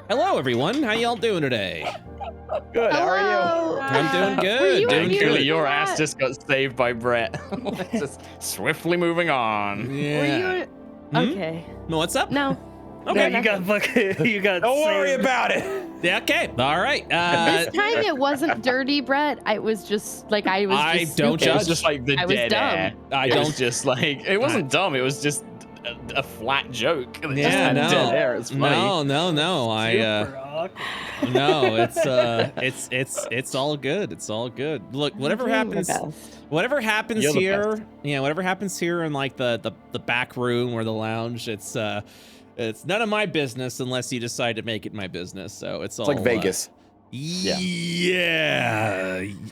Hello, everyone. How y'all doing today? Good. How are you? I'm doing good. Doing good. Your ass just got saved by Brett. Just swiftly moving on. Yeah. Okay. No, what's up? No. Okay. No, you got fucking. You got. Don't worry saved. about it. Yeah. Okay. All right. This time it wasn't dirty, Brett. I was just like I was. I Just don't stupid. It was just like the I was dead dumb. air. I It don't. was just like it wasn't dumb. It was just a flat joke. That just Yeah. had No. dead air. It's funny. No. Super awkward. No. It's all good. It's all good. Look, whatever I'm doing my happens. best. Whatever happens You're the here, yeah, whatever happens here in like the back room or the lounge, it's none of my business unless you decide to make it my business. So it's all It's like Vegas. Yeah.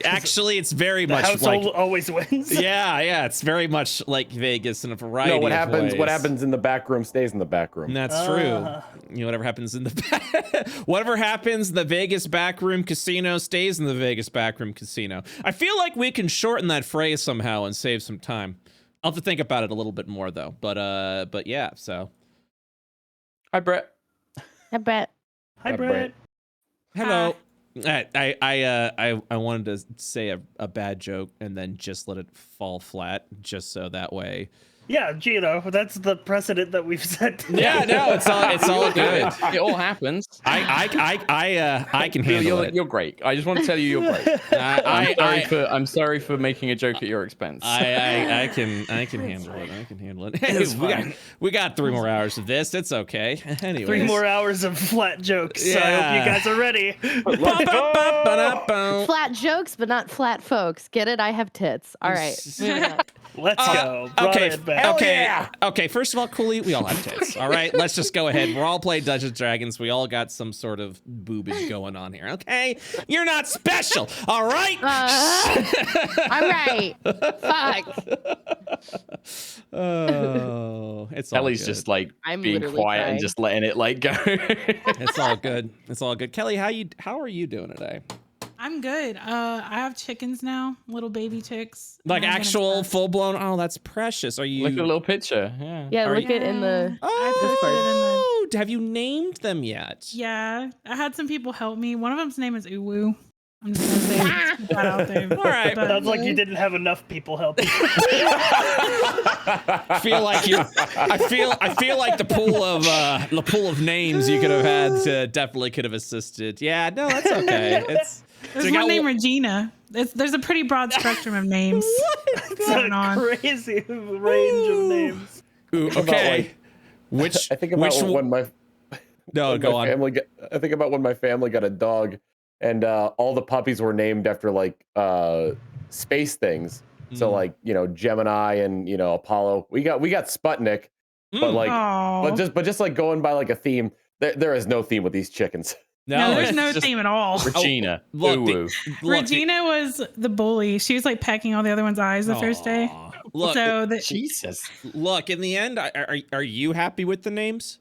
Actually, it's very The much household like always wins. yeah, it's very much like Vegas in a variety No, what of happens? ways. What happens in the back room stays in the back room. And that's true. You know, whatever happens in the whatever happens in the Vegas backroom casino stays in the Vegas backroom casino. I feel like we can shorten that phrase somehow and save some time. I'll have to think about it a little bit more though. But yeah, so Hi, Brett. I bet. Hi, Brett. hello. I wanted to say a bad joke and then just let it fall flat, just so that way. Yeah, Gino, that's the precedent that we've set. Yeah, no, it's all good. It all happens. I can handle it. You're great. I just want to tell you you're great. I'm sorry for making a joke at your expense. I can handle it. I can handle it. Hey, we got 3 more hours of this. It's okay. Anyways. 3 more hours of flat jokes. Yeah. I hope you guys are ready. Flat jokes, but not flat folks. Get it? I have tits. All right. moving on. Let's go. Brought Okay, it back. okay. First of all, Cooley, we all have tits. All right, let's just go ahead. We're all playing Dungeons and Dragons. We all got some sort of boobage going on here. Okay, you're not special. All right. All right. Fuck. Oh, it's all Kelly's good. just like I'm being literally quiet and crying. just letting it like go. It's all good. It's all good. Kelly, how are you doing today? I'm good. I have chickens now, little baby chicks. Like and I'm gonna actual test. full blown. Oh, that's precious. Are you? Look at a little picture. Yeah. Yeah, Are look it in the. Oh, have you named them yet? Yeah, I had some people help me. One of them's name is Uwu. I'm just gonna say that out there. All right. But- Sounds like you didn't have enough people helping. I feel like you. I feel like the pool of names you could have had definitely could have assisted. Yeah, no, that's okay. There's one named Regina. There's a pretty broad spectrum of names. It's going a on. crazy range of names. Ooh, okay. Which I think about when my family got, I think about when my family got a dog, and all the puppies were named after like space things. So like Gemini and Apollo. We got Sputnik, but like but just like going by like a theme. There is no theme with these chickens. No, there's it's no just theme at all. Regina. Look, Uwu. Regina was the bully. She was like pecking all the other ones' eyes the first day. Look, So Jesus. look. In the end, are you happy with the names?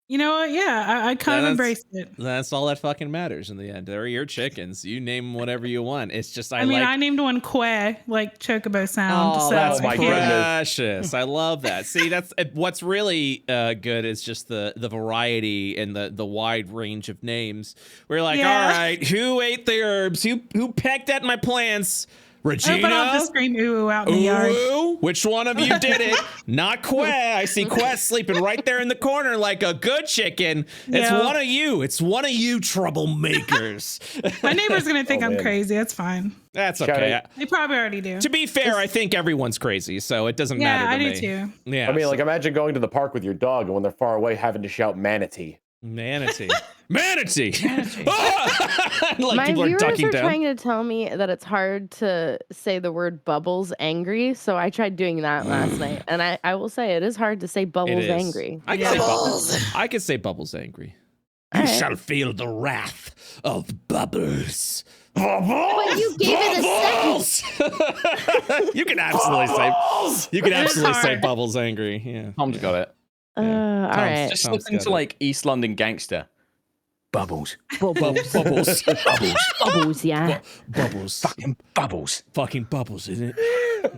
you know what? Yeah, I kind of embraced it. That's all that fucking matters in the end. They're your chickens. You name whatever you want. It's just I mean, I named one Quille, like chocobo sound. Oh, so that's my goodness. precious. I love that. See, that's what's really good is just the variety and the wide range of names. We're like, Yeah. all right, who ate the herbs? Who pecked at my plants? Regina? But I'll just scream ooh out in the yard. Ooh, which one of you did it? Not Quille. I see Quille sleeping right there in the corner like a good chicken. It's Yeah. one of you. It's one of you troublemakers. My neighbor's gonna think Oh, I'm man. crazy. That's fine. That's Shout okay. out. They probably already do. To be fair, I think everyone's crazy, so it doesn't Yeah, matter to I do me. too. Yeah. I mean, like imagine going to the park with your dog, and when they're far away, having to shout manatee. Manatee. Manatee! Ah! Like My people are viewers ducking are down. trying to tell me that it's hard to say the word bubbles angry, so I tried doing that last night, and I will say it is hard to say It bubbles is. angry. I can say bubbles. I can say bubbles angry. You All right. shall feel the wrath of bubbles. But you gave it a sentence. You can absolutely say. You can It is absolutely say hard. bubbles angry. Yeah. Tom's got it. All right. Just Tom's look into got it. like East London Gangster. Bubbles. Bubbles. Bubbles. Bubbles, yeah. Bubbles. Fucking bubbles. Fucking bubbles, isn't it?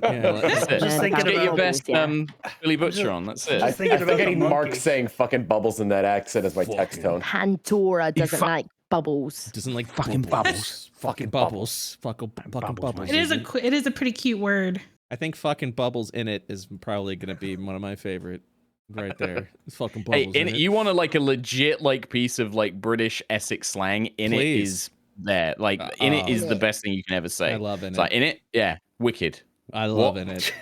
Yeah, That's it. Just thinking Get your about best yeah. Billy Butcher on. That's it. I Just thinking think about I the need Mark monkey. saying fucking bubbles in that accent as my text tone. Pandora doesn't fuck- like bubbles. doesn't like Fucking bubbles. Fucking bubbles. Fucking Bubbles, bubbles. man. It is a pretty cute word. I think fucking bubbles in it is probably gonna be one of my favorite. Right there. It's fucking Hey, bubbles. in it. you want a legit piece of British Essex slang? In it Please. is there. In it is the best thing you can ever say. I love in It's it. in it, yeah, wicked. I love What? in it.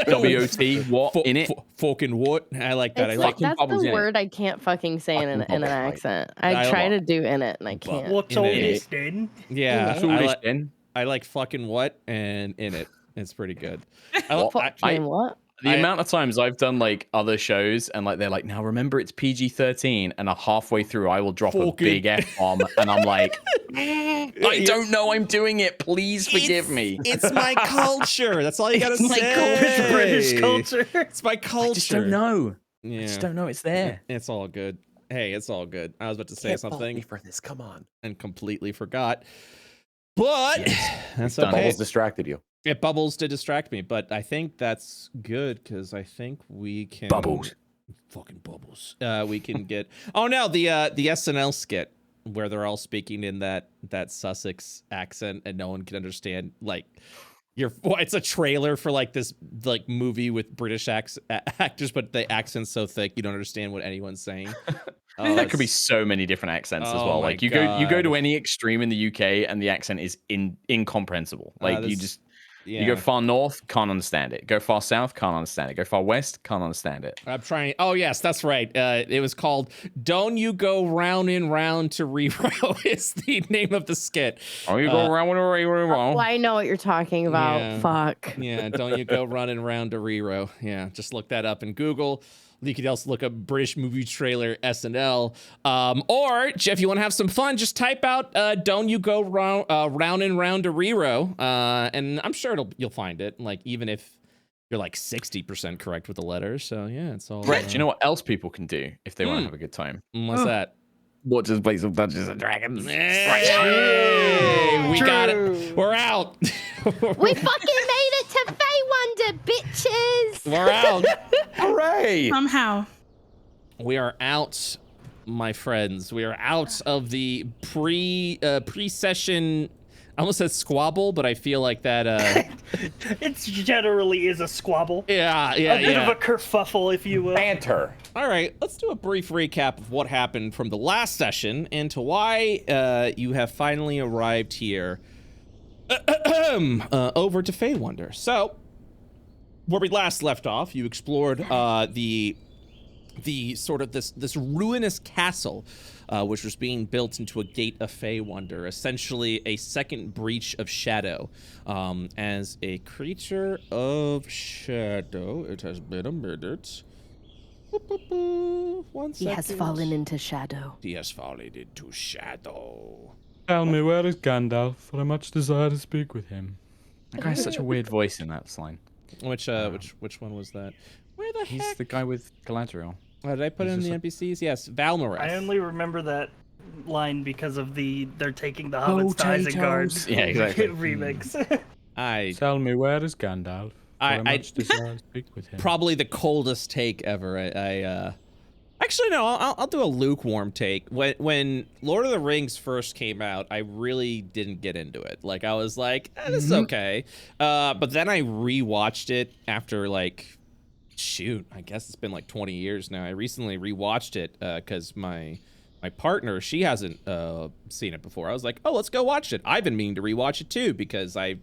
WOT, what in it? Fucking what? I like that. It's I like, like fucking that's bubbles the in it. word I can't fucking say in an Fucking bubbles, right. accent. I I try love- to do in it and I can't. What's In all it. this then? Yeah. Foolish then. I like fucking what and in it. It's pretty good. I, Well, I, Fucking what? The I- amount of times I've done other shows and they're like, now remember it's PG-13, and halfway through I will drop a Fucking- big F-bomb and I'm like, I don't know I'm doing it. Please forgive me. It's my culture. That's all you gotta It's my say. culture. It's British culture. It's my culture. I just don't know. Yeah. I just don't know it's there. It's all good. Hey, it's all good. I was about to say Can't fault me something for this. Come on. and completely forgot. But that's done. okay. Bubbles distracted you. It bubbles to distract me, but I think that's good because I think we can Bubbles. Fucking bubbles. We can get. Oh no, the SNL skit where they're all speaking in that Sussex accent and no one can understand. It's a trailer for this movie with British actors, but the accent's so thick you don't understand what anyone's saying. That could be so many different accents as Oh well. my You go to God. any extreme in the UK and the accent is incomprehensible. Yeah. You go far north, can't understand it. Go far south, can't understand it. Go far west, can't understand it. I'm trying. Oh yes, that's right. It was called "Don't You Go Round and Round to Rerow." Is the name of the skit. Oh, you go around with a Oh, I know what you're talking about. Yeah. Fuck. Yeah, don't you go running around to Rerow. Yeah, just look that up in Google. You could also look up British movie trailer SNL. Or, if you want to have some fun, just type out "Don't You Go Round and Round to Rerow," and I'm sure you'll find it. Even if you're 60% correct with the letters. So yeah, it's all. Brett, do you know what else people can do if they want to have a good time? What's that? Watch us play some Dungeons and Dragons. Hey, we got it. We're out. We fucking made it to Fey Wonder, bitches. We're out. Hooray! Somehow. We are out, my friends. We are out of the pre-session. I almost said squabble, but I feel like that. It generally is a squabble. Yeah. A bit of a kerfuffle, if you will. Banter. All right, let's do a brief recap of what happened from the last session and to why you have finally arrived here over to Fey Wonder. So, where we last left off, you explored the sort of this ruinous castle, which was being built into a gate of Fey Wonder, essentially a second breach of shadow. As a creature of shadow, it has been omitted. He has fallen into shadow. He has fallen into shadow. Tell me, where is Gandalf? For I much desire to speak with him. That guy has such a weird voice in that line. Which one was that? Where the He's heck? the guy with Galadriel. Did I put in the NPCs? Yes, Valmareth. I only remember that line because of they're taking the Hobbits to Isengard Yeah, exactly. remix. Tell me, where is Gandalf? I desire to speak with him. probably the coldest take ever. Actually no, I'll do a lukewarm take. When Lord of the Rings first came out, I really didn't get into it. I was like, this is okay. But then I rewatched it after shoot, I guess it's been 20 years now. I recently rewatched it because my partner, she hasn't seen it before. I was like, oh, let's go watch it. I've been meaning to rewatch it too because I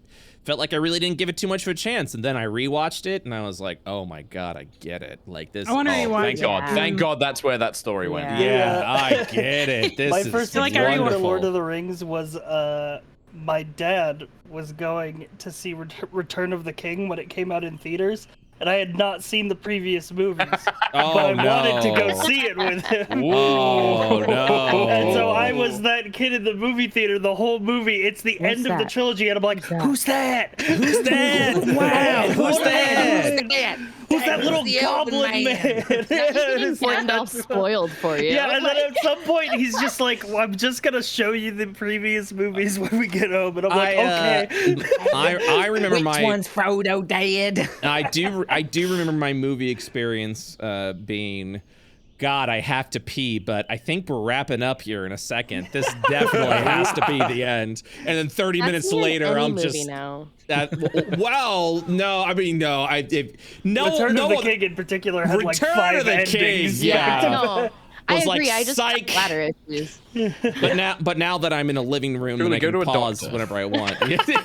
felt like I really didn't give it too much of a chance. And then I rewatched it and I was like, oh my God, I get it. This. I wanna oh, rewatch Thank it. God. Yeah. Thank God that's where that story went. Yeah, I get it. This My is first like I experience rewatched- with wonderful. Lord of the Rings was my dad was going to see Return of the King when it came out in theaters, and I had not seen the previous movies, Oh, but I no. wanted to go see it with him. Oh no. And so I was that kid in the movie theater the whole movie. It's the What's end of the that? trilogy, and I'm like, Who's that? who's that? Who's that? Wow, who's that? Who's that little goblin man? It's like, Gandalf spoiled for you. yeah, and then at some point he's just like, well, I'm just gonna show you the previous movies when we get home, and I'm like, okay. I remember Which my one's Frodo dead? I do remember my movie experience being, God, I have to pee, but I think we're wrapping up here in a second. This definitely has to be the end. And then 30 That's minutes me in later, any I'm movie just now. well, no, I mean, no, Return of the King in particular had like Return 5 of the endings. King, yeah. No, I was agree. like, I just psych. got bladder issues. But now that I'm in a living room, then I go can to a pause doctor. whenever I want.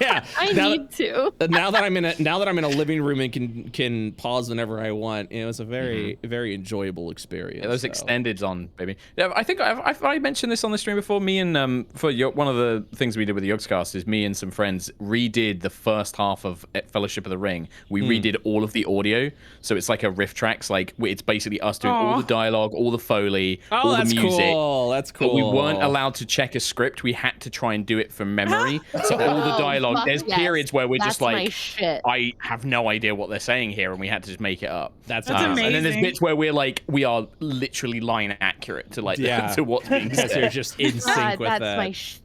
Yeah. I need to. Now that I'm in a living room and can pause whenever I want, it was a very enjoyable experience. Yeah, those so. extendeds on, baby. Yeah, I think I mentioned this on the stream before. Me and one of the things we did with the Yogscast is me and some friends redid the first half of Fellowship of the Ring. We redid all of the audio, so it's like a riff tracks. Like it's basically us doing all the dialogue, all the foley, all the music. Cool. That's cool. But we weren't allowed to check a script. We had to try and do it from memory. So all the dialogue, fuck there's yes. periods where we're just That's my like, shit. I have no idea what they're saying here, and we had to just make it up. That's amazing. And then there's bits where we're like, we are literally line accurate to like to what's being because said. you're just in sync God, with that's that. my shit.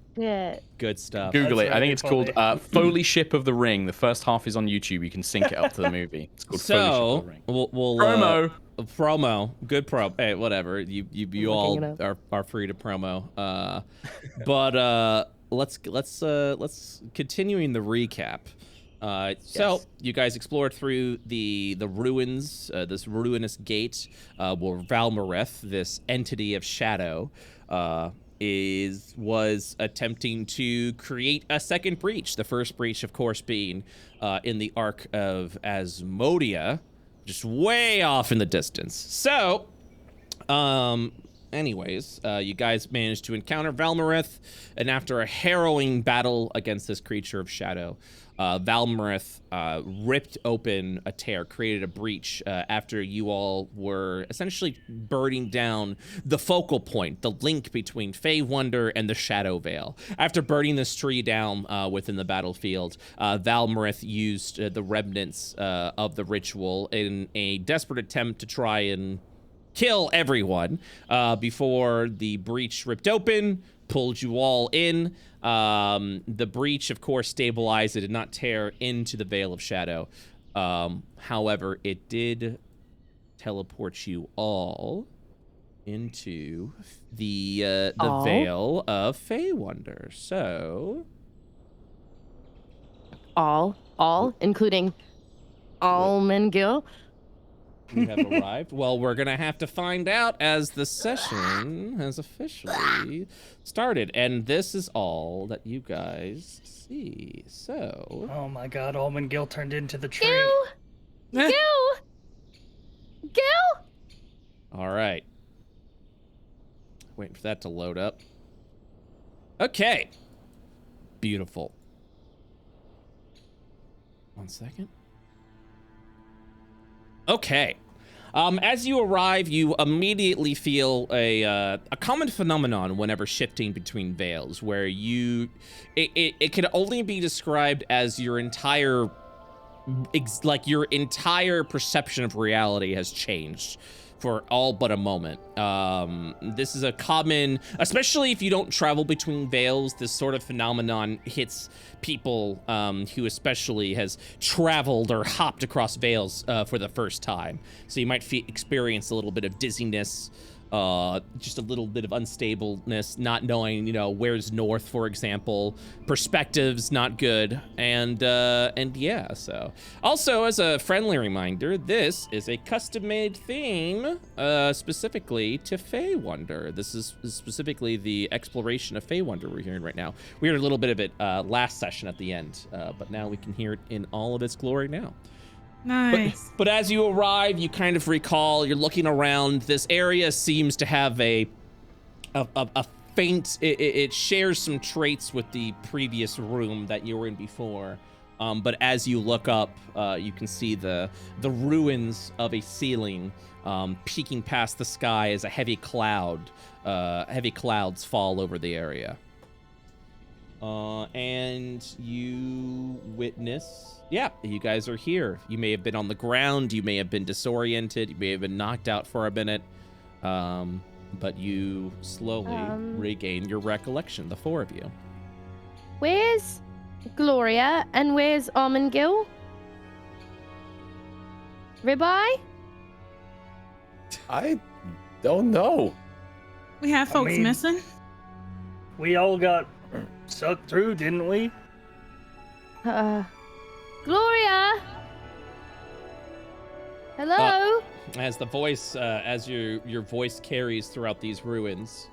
Good stuff. Google That's it. I think really it's called Foley Ship of the Ring. The first half is on YouTube. You can sync it up to the movie. It's called Foley Ship of the Ring. We'll Promo. Promo, good pro. Hey, whatever. You all looking it are free to promo. But let's continuing the recap. So you guys explored through the ruins, this ruinous gate, where Valmareth, this entity of shadow, was attempting to create a second breach. The first breach, of course, being in the Ark of Asmodia, just way off in the distance. So, anyways, you guys managed to encounter Valmareth, and after a harrowing battle against this creature of shadow, Valmareth ripped open a tear, created a breach after you all were essentially burning down the focal point, the link between Fey Wonder and the Shadow Veil. After burning this tree down within the battlefield, Valmareth used the remnants of the ritual in a desperate attempt to try and kill everyone before the breach ripped open, pulled you all in. The breach, of course, stabilized. It did not tear into the Veil of Shadow. However, it did teleport you all into the Veil of Fey Wonder. So, all, including Almond Gill. you have arrived. Well, we're gonna have to find out as the session has officially started, and this is all that you guys see. So, Oh my God, Almond Gill turned into the tree. Gill! all right, waiting for that to load up. Okay, beautiful. 1 second. Okay. As you arrive, you immediately feel a common phenomenon whenever shifting between veils, where it can only be described as your entire perception of reality has changed for all but a moment. This is a common, especially if you don't travel between veils, this sort of phenomenon hits people who especially has traveled or hopped across veils for the first time. So you might experience a little bit of dizziness, just a little bit of unstableness, not knowing, where's north, for example. Perspective's not good, and yeah. So, also as a friendly reminder, this is a custom-made theme, specifically to Fey Wonder. This is specifically the exploration of Fey Wonder we're hearing right now. We heard a little bit of it last session at the end, but now we can hear it in all of its glory now. Nice. But as you arrive, you kind of recall, you're looking around. This area seems to have a faint, it shares some traits with the previous room that you were in before. But as you look up, you can see the ruins of a ceiling peeking past the sky as a heavy clouds fall over the area. And you witness, you guys are here. You may have been on the ground, you may have been disoriented, you may have been knocked out for a minute, but you slowly regain your recollection, the four of you. Where's Gloria and where's Gill? Ribeye? I don't know. We have folks missing. We all got sucked through, didn't we? Gloria? Hello? As the voice, as your voice carries throughout these ruins,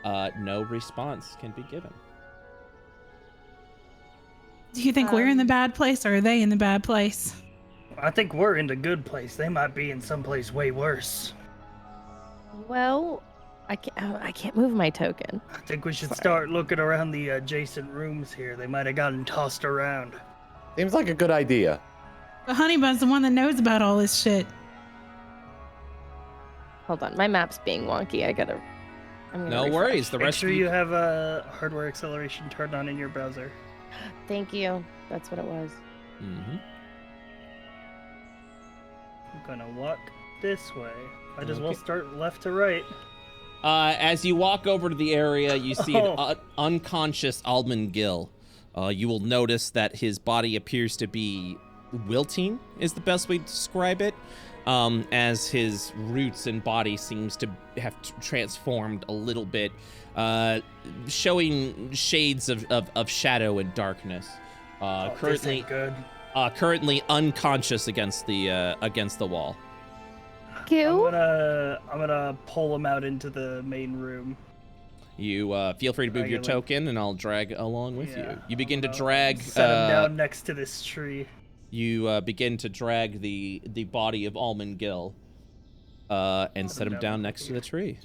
no response can be given. Do you think we're in the bad place, or are they in the bad place? I think we're in the good place. They might be in someplace way worse. Well, I can't move my token. I think we should start looking around the adjacent rooms here. They might have gotten tossed around. Seems like a good idea. The Honeybun's the one that knows about all this shit. Hold on, my map's being wonky. No worries. The Make rest sure of you you have hardware acceleration turned on in your browser. Thank you. That's what it was. Mm-hmm. I'm gonna walk this way. Might as well start left to right. As you walk over to the area, you see an unconscious Almond Gill. You will notice that his body appears to be wilting, is the best way to describe it, as his roots and body seems to have transformed a little bit, showing shades of shadow and darkness. Currently unconscious against the wall. Gill? I'm gonna pull him out into the main room. You feel free to move your token, and I'll drag along with you. You begin to drag. Set him down next to this tree. You begin to drag the body of Almond Gill, and set him down next to the tree.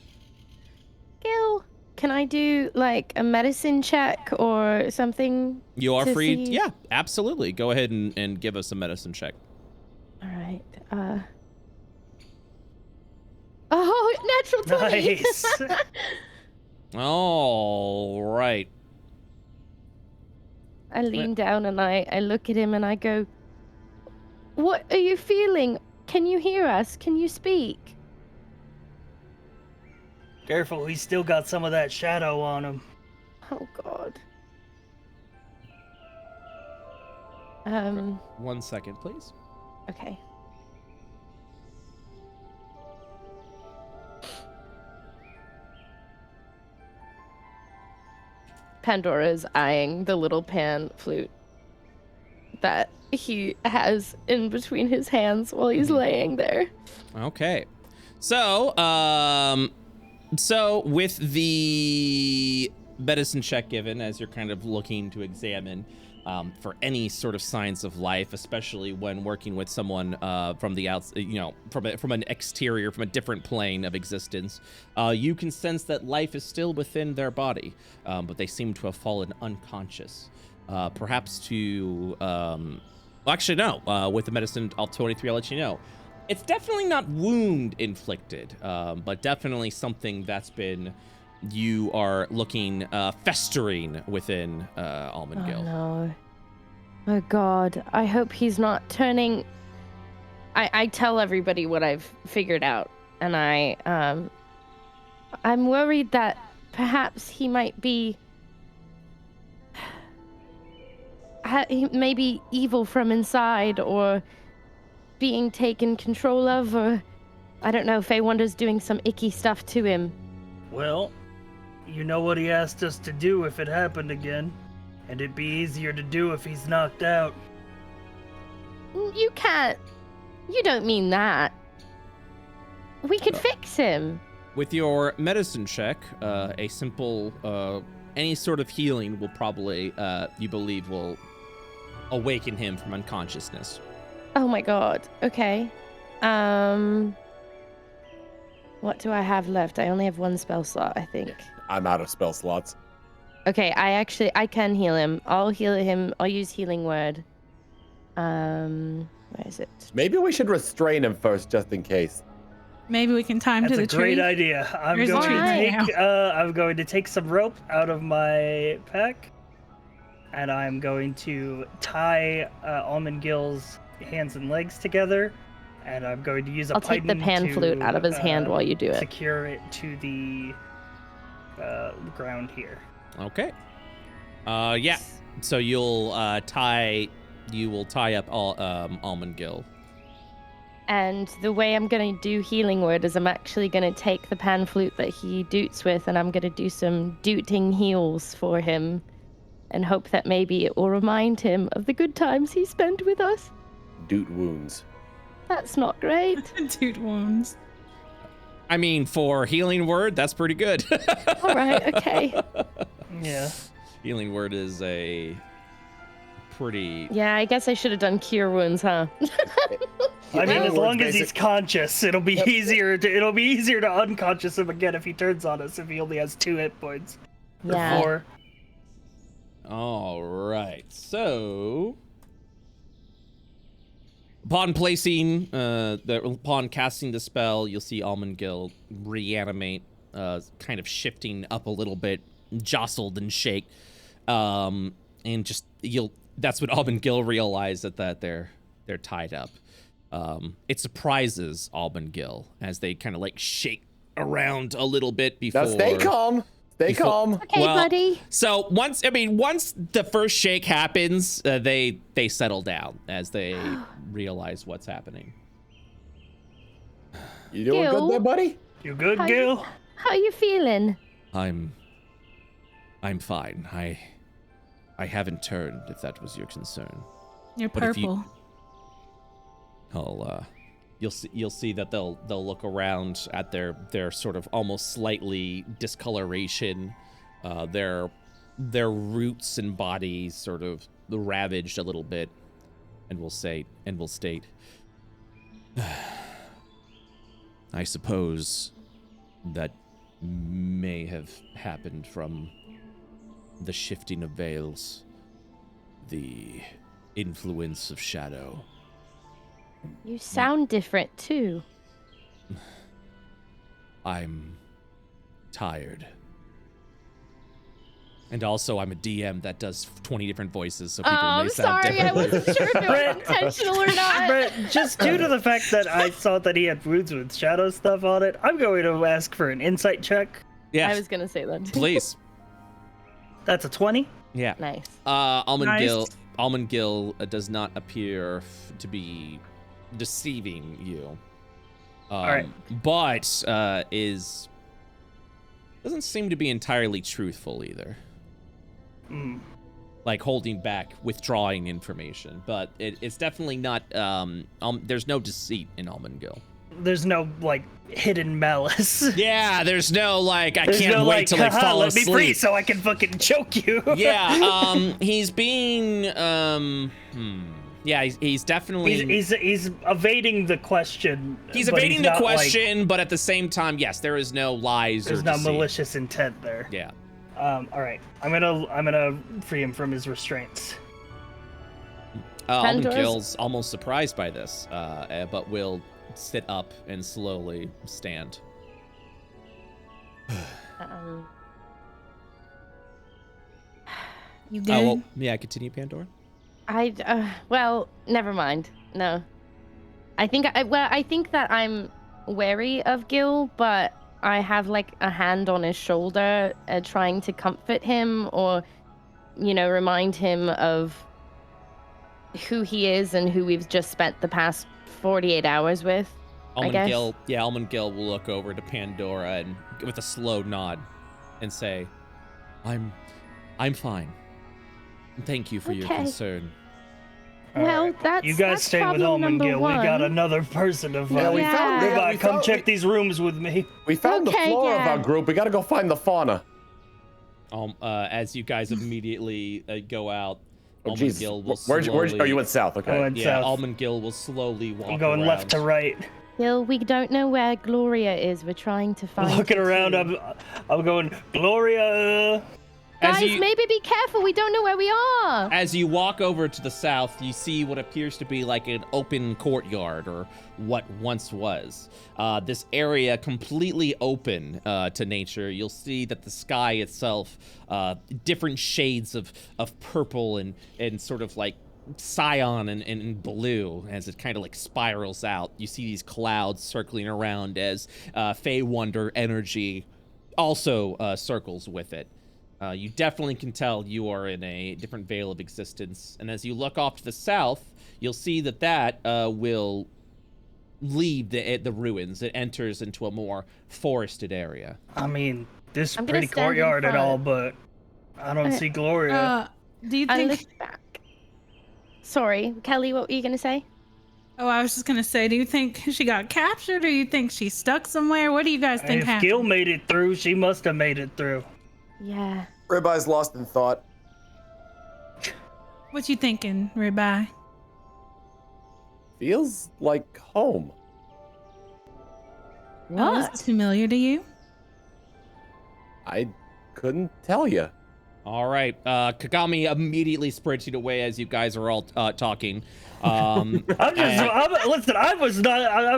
Gill, can I do like a medicine check or something? You are free. See? Yeah, absolutely. Go ahead and give us a medicine check. All right. Oh, natural 20. Nice. All right. I lean down and I look at him and I go, "What are you feeling? Can you hear us? Can you speak?" Careful, he's still got some of that shadow on him. Oh God. 1 second, please. Okay. Pandora's eyeing the little pan flute that he has in between his hands while he's laying there. Okay. So, with the medicine check given, as you're kind of looking to examine for any sort of signs of life, especially when working with someone from the outside, from an exterior, from a different plane of existence, you can sense that life is still within their body, but they seem to have fallen unconscious. Perhaps to, actually no, with the medicine, I'll 23, I'll let you know. It's definitely not wound inflicted, but definitely something that's been, you are looking, festering within Almond Gill. No. Oh God, I hope he's not turning. I tell everybody what I've figured out, and I'm worried that perhaps he might be maybe evil from inside, or being taken control of, or I don't know, Fey Wonder's doing some icky stuff to him. Well, you know what he asked us to do if it happened again, and it'd be easier to do if he's knocked out. You can't. You don't mean that. We could fix him. With your medicine check, a simple, any sort of healing will probably, you believe, will awaken him from unconsciousness. Oh my God. Okay. What do I have left? I only have one spell slot, I think. I'm out of spell slots. Okay, I can heal him. I'll heal him. I'll use healing word. Where is it? Maybe we should restrain him first, just in case. Maybe we can tie him to the That's a tree. great idea. I'm There's a going tree to right take now. I'm going to take some rope out of my pack, and I'm going to tie Almond Gill's hands and legs together, and I'm going to use a I'll take the python pan to, flute out of his hand while you do it. secure it to the ground here. Okay. Yeah. So you'll tie up Almond Gill. And the way I'm going to do healing word is I'm actually going to take the pan flute that he doots with, and I'm going to do some dooting heals for him and hope that maybe it will remind him of the good times he spent with us. Doot wounds. That's not great. Dude wounds. I mean, for healing word, that's pretty good. All right, okay. Yeah. Healing word is a pretty. Yeah, I guess I should have done cure wounds, huh? I mean, as Word's long as he's basic- conscious, it'll be easier to unconscious him again if he turns on us, if he only has 2 hit points. Or Yeah. 4. All right. So, upon casting the spell, you'll see Almond Gill reanimate, kind of shifting up a little bit, jostled and shake, and just that's what Almond Gill realized that they're tied up. It surprises Almond Gill as they kind of like shake around a little bit before. Now stay calm. Stay calm. Okay, buddy. So once the first shake happens, they settle down as they realize what's happening. You doing Gil? good there, buddy? You good, How Gil? How you feeling? I'm fine. I haven't turned, if that was your concern. You're But if you- purple. You'll see that they'll look around at their sort of almost slightly discoloration, their roots and bodies sort of ravaged a little bit, and will state, I suppose that may have happened from the shifting of veils, the influence of shadow. You sound different too. I'm tired. And also, I'm a DM that does 20 different voices, so people may I'm sound sorry, different. I wasn't sure if it Brett- was intentional or not. Brett, just due to the fact that I saw that he had wounds with shadow stuff on it, I'm going to ask for an insight check. Yes, I was gonna say that. please. That's a 20. Yeah. Nice. Almond Nice. Gill does not appear to be deceiving you. right. But doesn't seem to be entirely truthful either. Like holding back, withdrawing information, but it's definitely not. There's no deceit in Almond Gill. There's no, like, hidden malice. Yeah, the's no like I There's can't no, wait like, to like haha, fall let asleep. me free so I can fucking choke you. Yeah, he's being yeah, he's definitely He's evading the question. he's but evading the not, like, question, but at the same time, yes, there is no lies there's or not deceit. malicious intent there. Yeah. All right, I'm gonna free him from his restraints. Almond Pandora's- Gill's almost surprised by this, but will sit up and slowly stand. You good? Well, yeah, continue, Pandora. Well, never mind. No. I think that I'm wary of Gil, but I have like a hand on his shoulder, trying to comfort him or, remind him of who he is and who we've just spent the past 48 hours with. Almond Gill will look over to Pandora and with a slow nod and say, I'm fine. Thank you for your Okay. concern. Well, Alright. that's You guys that's stay with problem Almond number Gill. We got one. another person to find. Yeah, we found Yeah. it. Goodbye, come check these rooms with me. We found the Okay, floor of yeah. our group. We gotta go find the fauna. As you guys immediately go out, Oh, Almond Jesus. Gill will Where's slowly. oh, you went south. Okay. I went Yeah, south. Almond Gill will slowly walk. I'm going left to around. right. Gil, we don't know where Gloria is. We're trying to find Looking her around, too. I'm going, Gloria. As Guys, maybe be careful. We don't know where we are. As you walk over to the south, you see what appears to be like an open courtyard, or what once was. This area completely open to nature. You'll see that the sky itself, different shades of purple and sort of like cyan and blue as it kind of like spirals out. You see these clouds circling around as Fey Wonder energy also circles with it. You definitely can tell you are in a different veil of existence. And as you look off to the south, you'll see that will leave the ruins. It enters into a more forested area. I mean, this is pretty courtyard and all, but I don't see Gloria. Do you think? I look back. Sorry, Kelly, what were you gonna say? Oh, I was just gonna say, do you think she got captured, or do you think she's stuck somewhere? What do you guys think If happened? Gil made it through, she must have made it through. Yeah. Ribbeye's lost in thought. What you thinking, Ribeye? Feels like home. Oh, is this familiar to you? I couldn't tell you. All right, Kagami immediately sprinted away as you guys are all talking. Listen, I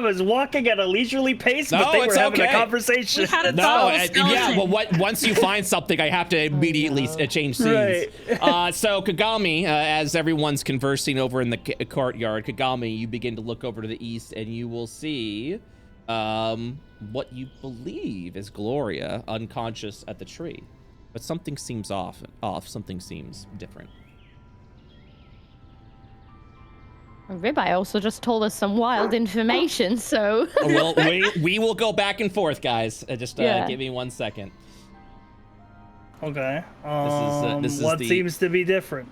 was walking at a leisurely pace, but No, they were it's having a okay. conversation. We had a No, thought yeah, skeleton. but once you find something, I have to immediately change scenes. Right. So Kagami, as everyone's conversing over in the courtyard, Kagami, you begin to look over to the east, and you will see what you believe is Gloria unconscious at the tree. But something seems off. Something seems different. Ribeye also just told us some wild information, so... Well, we will go back and forth, guys. Just give me 1 second. Okay. This is what the- seems to be different?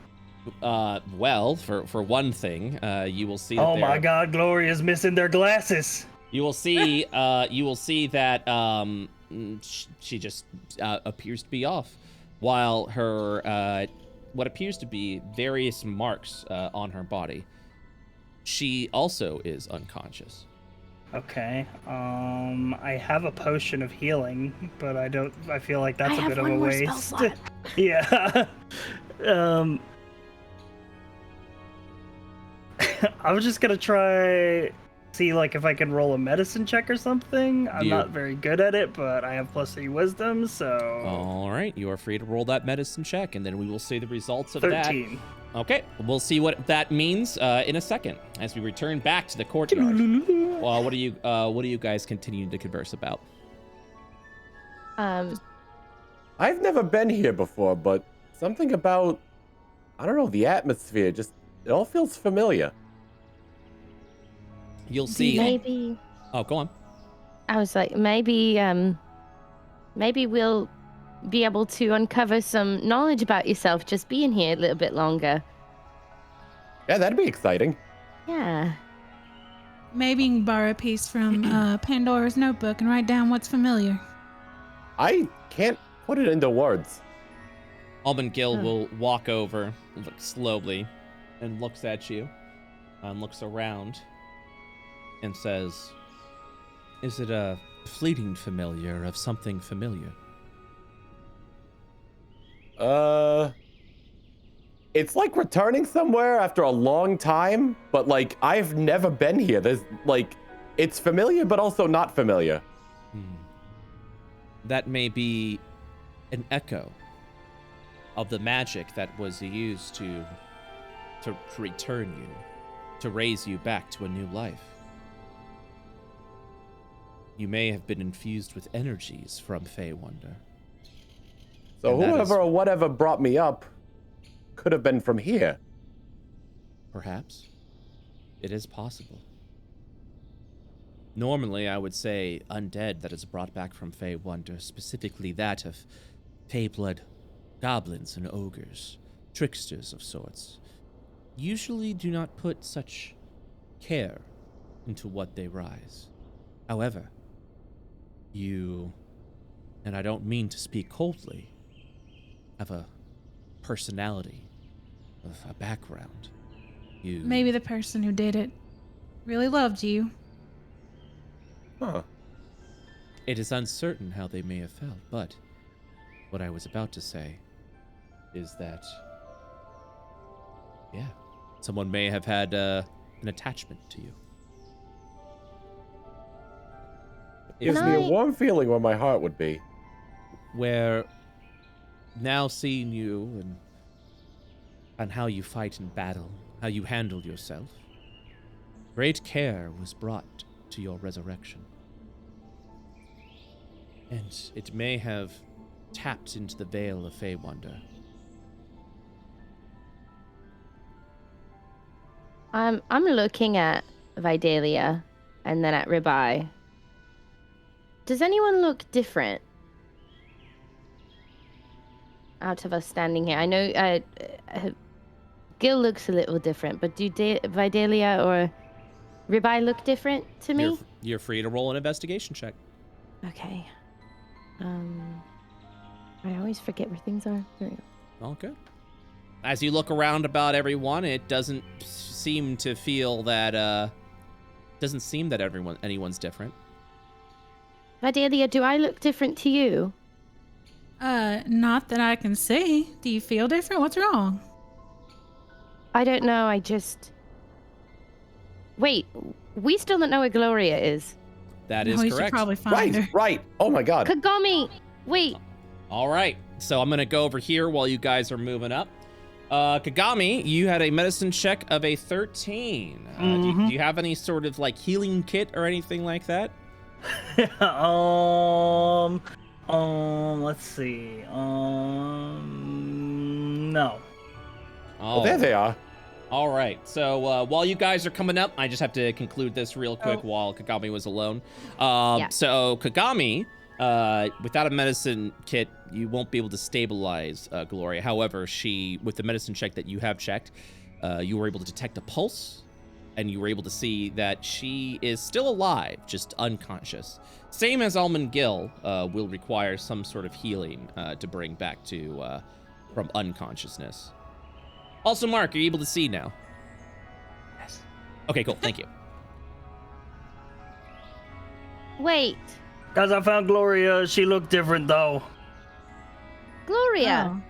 Well, for one thing, you will see that Oh my God, Gloria's missing their glasses. You will see that she just appears to be off, while her what appears to be various marks on her body. She also is unconscious. Okay. I have a potion of healing, but I feel like that's a bit of a waste. Yeah. I was just gonna try see like if I can roll a medicine check or something. I'm not very good at it, but I have +3 wisdom, so. All right, you are free to roll that medicine check, and then we will see the results of 13. that. Okay, we'll see what that means in a second as we return back to the courtyard. Well, what are you guys continuing to converse about? I've never been here before, but something about, I don't know, the atmosphere, just, it all feels familiar. You'll see. Maybe. Oh, go on. I was like, maybe we'll be able to uncover some knowledge about yourself just being here a little bit longer. Yeah, that'd be exciting. Yeah. Maybe you can borrow a piece from Pandora's notebook and write down what's familiar. I can't put it into words. Almond Gill will walk over, look slowly, and looks at you, and looks around, and says, "Is it a fleeting familiar of something familiar?" It's like returning somewhere after a long time, but like I've never been here. There's like, it's familiar, but also not familiar. That may be an echo of the magic that was used to return you, to raise you back to a new life. You may have been infused with energies from Fey Wonder. So And that whoever is- or whatever brought me up could have been from here. Perhaps. It is possible. Normally, I would say undead that is brought back from Fey Wonder, specifically that of Fey blood goblins and ogres, tricksters of sorts, usually do not put such care into what they rise. However, you, and I don't mean to speak coldly, have a personality, of a background. You Maybe the person who did it really loved you. Huh. It is uncertain how they may have felt, but what I was about to say, is that, yeah, someone may have had an attachment to you. Gives me a warm feeling where my heart would be. Where now seeing you and how you fight in battle, how you handle yourself, great care was brought to your resurrection. And it may have tapped into the veil of Fey Wonder. I'm looking at Vidalia and then at Ribeye. Does anyone look different out of us standing here? I know Gil looks a little different, but do Vidalia or Ribeye look different to me? You're free to roll an investigation check. Okay. I always forget where things are. There we go. All good. As you look around about everyone, it doesn't seem to feel that, doesn't seem that anyone's different. Vidalia, do I look different to you? Not that I can see. Do you feel different? What's wrong? I don't know, I just... Wait, we still don't know where Gloria is. That is We correct. should probably find her. Right. Oh my god. Kagami! Wait, All right, so I'm gonna go over here while you guys are moving up. Kagami, you had a medicine check of a 13. Do you have any sort of like healing kit or anything like that? Let's see. No. Well, there they are. All right. So while you guys are coming up, I just have to conclude this real quick while Kagami was alone. So Kagami, without a medicine kit, you won't be able to stabilize Gloria. However, with the medicine check that you have checked, you were able to detect a pulse, and you were able to see that she is still alive, just unconscious. Same as Almond Gill will require some sort of healing to bring back to from unconsciousness. Also, Mark, are you able to see now? Yes. Okay, cool. Thank you. wait. Guys, I found Gloria. She looked different, though. Gloria! Oh.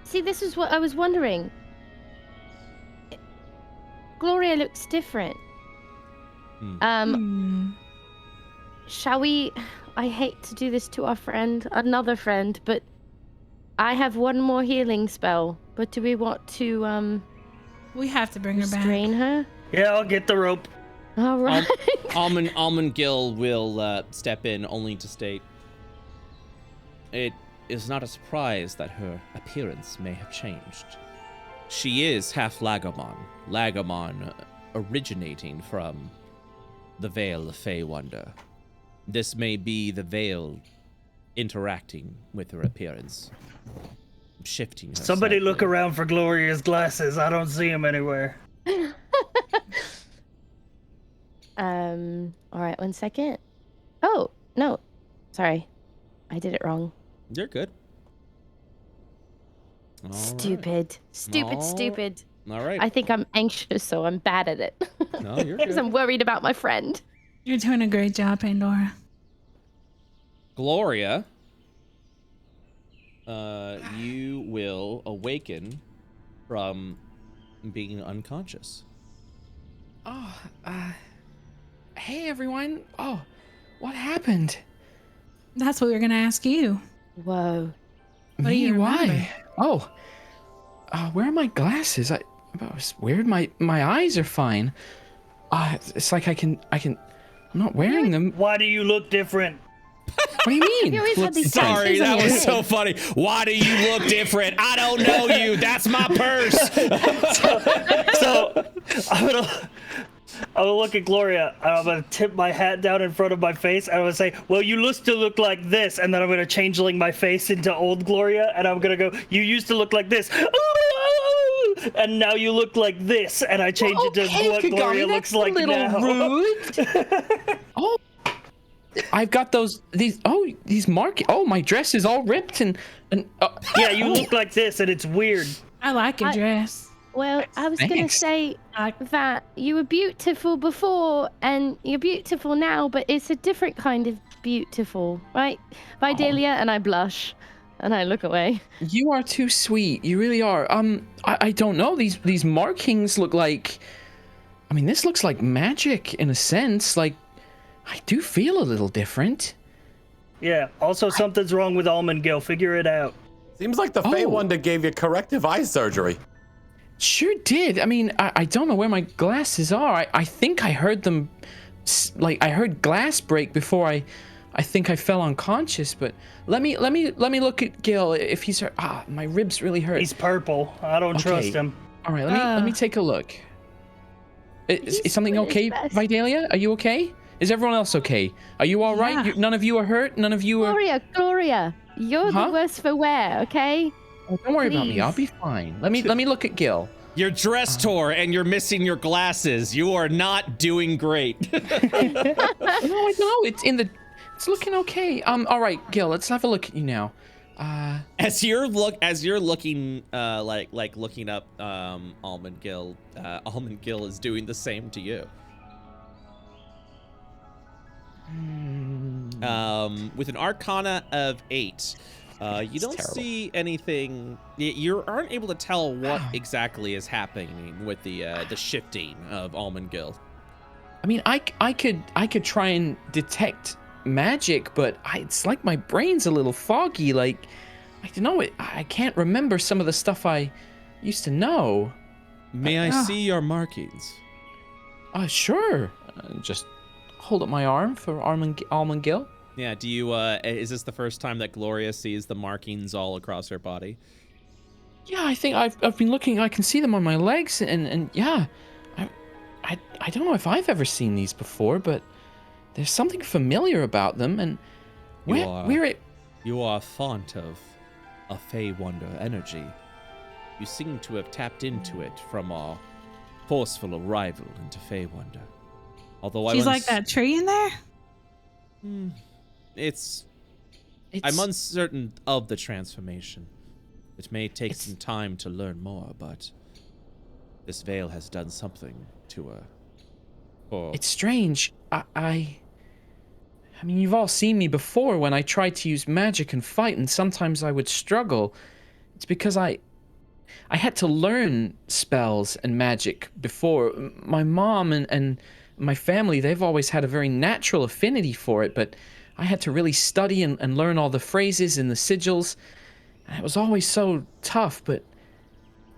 See, this is what I was wondering. Gloria looks different. Shall we... I hate to do this to our friend, another friend, but I have one more healing spell. But do we want to, We have to bring her back. restrain her? Yeah, I'll get the rope. All right. Almond Gill will step in only to state, it is not a surprise that her appearance may have changed. She is half Lagomon originating from the Veil of Fey Wonder. This may be the Veil interacting with her appearance, shifting her Somebody look slightly. around for Gloria's glasses. I don't see them anywhere. All right, 1 second. Oh, no. Sorry. I did it wrong. You're good. All right. Stupid. Stupid. All right. I think I'm anxious, so I'm bad at it. No, you're Because good. I'm worried about my friend. You're doing a great job, Pandora. Gloria, you will awaken from being unconscious. Oh, hey everyone. Oh, what happened? That's what we were gonna ask you. Whoa. What do you remember? Why? Oh, where are my glasses? That was weird. My eyes are fine. It's like I'm not wearing them. Why do you look different? What do you mean? You always had these Sorry, glasses that was on. so funny. Why do you look different? I don't know you. That's my purse. So I'm gonna look at Gloria and I'm gonna tip my hat down in front of my face and I'm gonna say, well, you used to look like this, and then I'm gonna changeling my face into old Gloria and I'm gonna go, you used to look like this. And now you look like this, and I change it to what Gloria looks like now. Rude. Oh, I've got these my dress is all ripped and Yeah, you look like this, and it's weird. I like your I- dress. Well, I was going to Thanks. say that you were beautiful before and you're beautiful now, but it's a different kind of beautiful, right? Vidalia, and I blush. And I look away. You are too sweet. You really are. I don't know. These markings look like. I mean, this looks like magic in a sense. Like, I do feel a little different. Yeah. Also, something's wrong with Almond Gill. Figure it out. Seems like the Fey Wonder gave you corrective eye surgery. Sure did. I mean, I don't know where my glasses are. I think I heard them. Like, I heard glass break before I think I fell unconscious, but let me look at Gil if he's hurt. My ribs really hurt. He's purple. I don't trust him. All right, let me take a look. Is something okay, Vidalia? Are you okay? Is everyone else okay? Are you all right? None of you are hurt? None of you are... Gloria, you're the worse for wear, okay? Oh, don't worry about me. I'll be fine. Let me look at Gil. You're dressed, Tor, and you're missing your glasses. You are not doing great. No, I know. It's looking okay. All right, Gil, let's have a look at you now. As you're looking looking up Almond Gill is doing the same to you. With an Arcana of 8, you don't see anything. You aren't able to tell what exactly is happening with the shifting of Almond Gill. I mean, I could try and detect magic, but it's like my brain's a little foggy. Like, I don't know, I can't remember some of the stuff I used to know. May I see your markings? Sure. Just hold up my arm for Almond Gill. Yeah, do you, is this the first time that Gloria sees the markings all across her body? Yeah, I think I've been looking, I can see them on my legs, and yeah, I don't know if I've ever seen these before, but there's something familiar about them, and you are fond of a Fey Wonder energy. You seem to have tapped into it from our forceful arrival into Fey Wonder. Although she's like that tree in there. I'm uncertain of the transformation. It may take some time to learn more, but this veil has done something to her. It's strange. I mean, you've all seen me before when I tried to use magic and fight, and sometimes I would struggle. It's because I had to learn spells and magic before. My mom and my family, they've always had a very natural affinity for it, but I had to really study and learn all the phrases and the sigils. And it was always so tough, but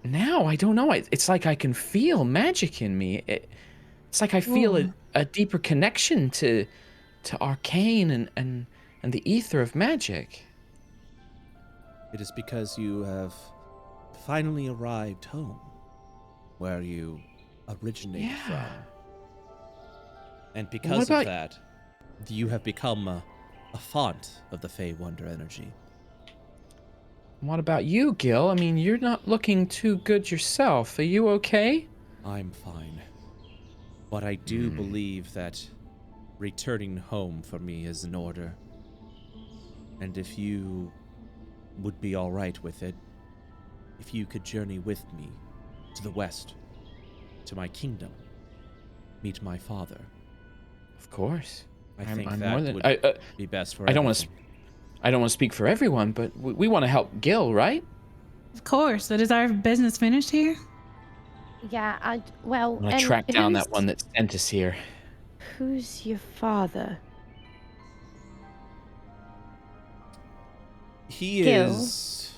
now, I don't know, it's like I can feel magic in me. It's like I feel a deeper connection to arcane and the ether of magic. It is because you have finally arrived home, where you originated from. And because of that, you have become a font of the Fey Wonder energy. What about you, Gil? I mean, you're not looking too good yourself. Are you okay? I'm fine. But I do believe that returning home for me is in order. And if you would be all right with it, if you could journey with me to the west, to my kingdom, meet my father. Of course. I think that would be best for everyone. I don't want to speak for everyone, but we want to help Gil, right? Of course. So is our business finished here? Yeah, I'm gonna track down that one that sent us here. Who's your father? He Gil. is...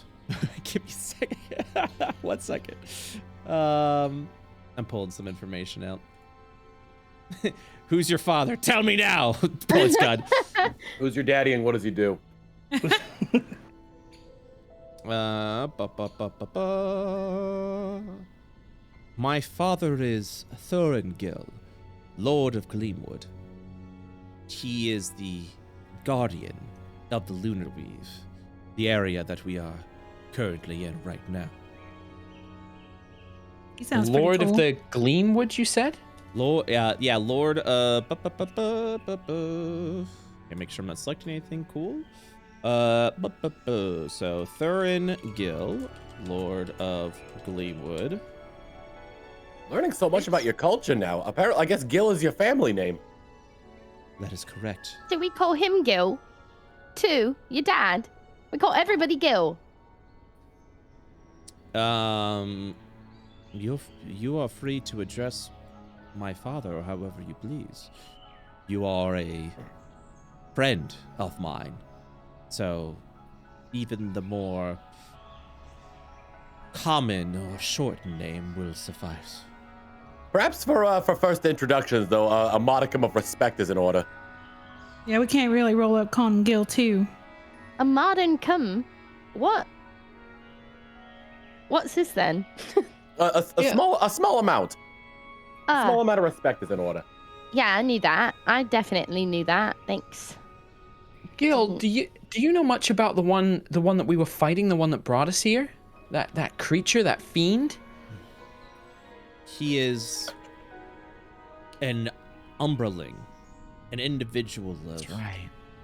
Give me a second. 1 second. I'm pulling some information out. Who's your father? Tell me now. Bullets God. Who's your daddy and what does he do? My father is Thorengil, Lord of Gleamwood. He is the guardian of the Lunar Weave, the area that we are currently in right now. He sounds Lord pretty cool. of the Gleamwood, you said? Lord, Lord. Okay, make sure I'm not selecting anything cool. So Thurin Gil, Lord of Gleamwood. Learning so much about your culture now. Apparently, I guess Gil is your family name. That is correct. Do we call him Gil? Too? Your dad? We call everybody Gil. You are free to address my father however you please. You are a friend of mine, so even the more common or shortened name will suffice. Perhaps for first introductions, though, a modicum of respect is in order. Yeah, we can't really roll up calling Gil too. A modern cum? What? What's this then? A small amount. A small amount of respect is in order. Yeah, I knew that. I definitely knew that. Thanks. Gil, do you know much about the one that we were fighting, the one that brought us here? That creature, that fiend? He is an umbraling, an individual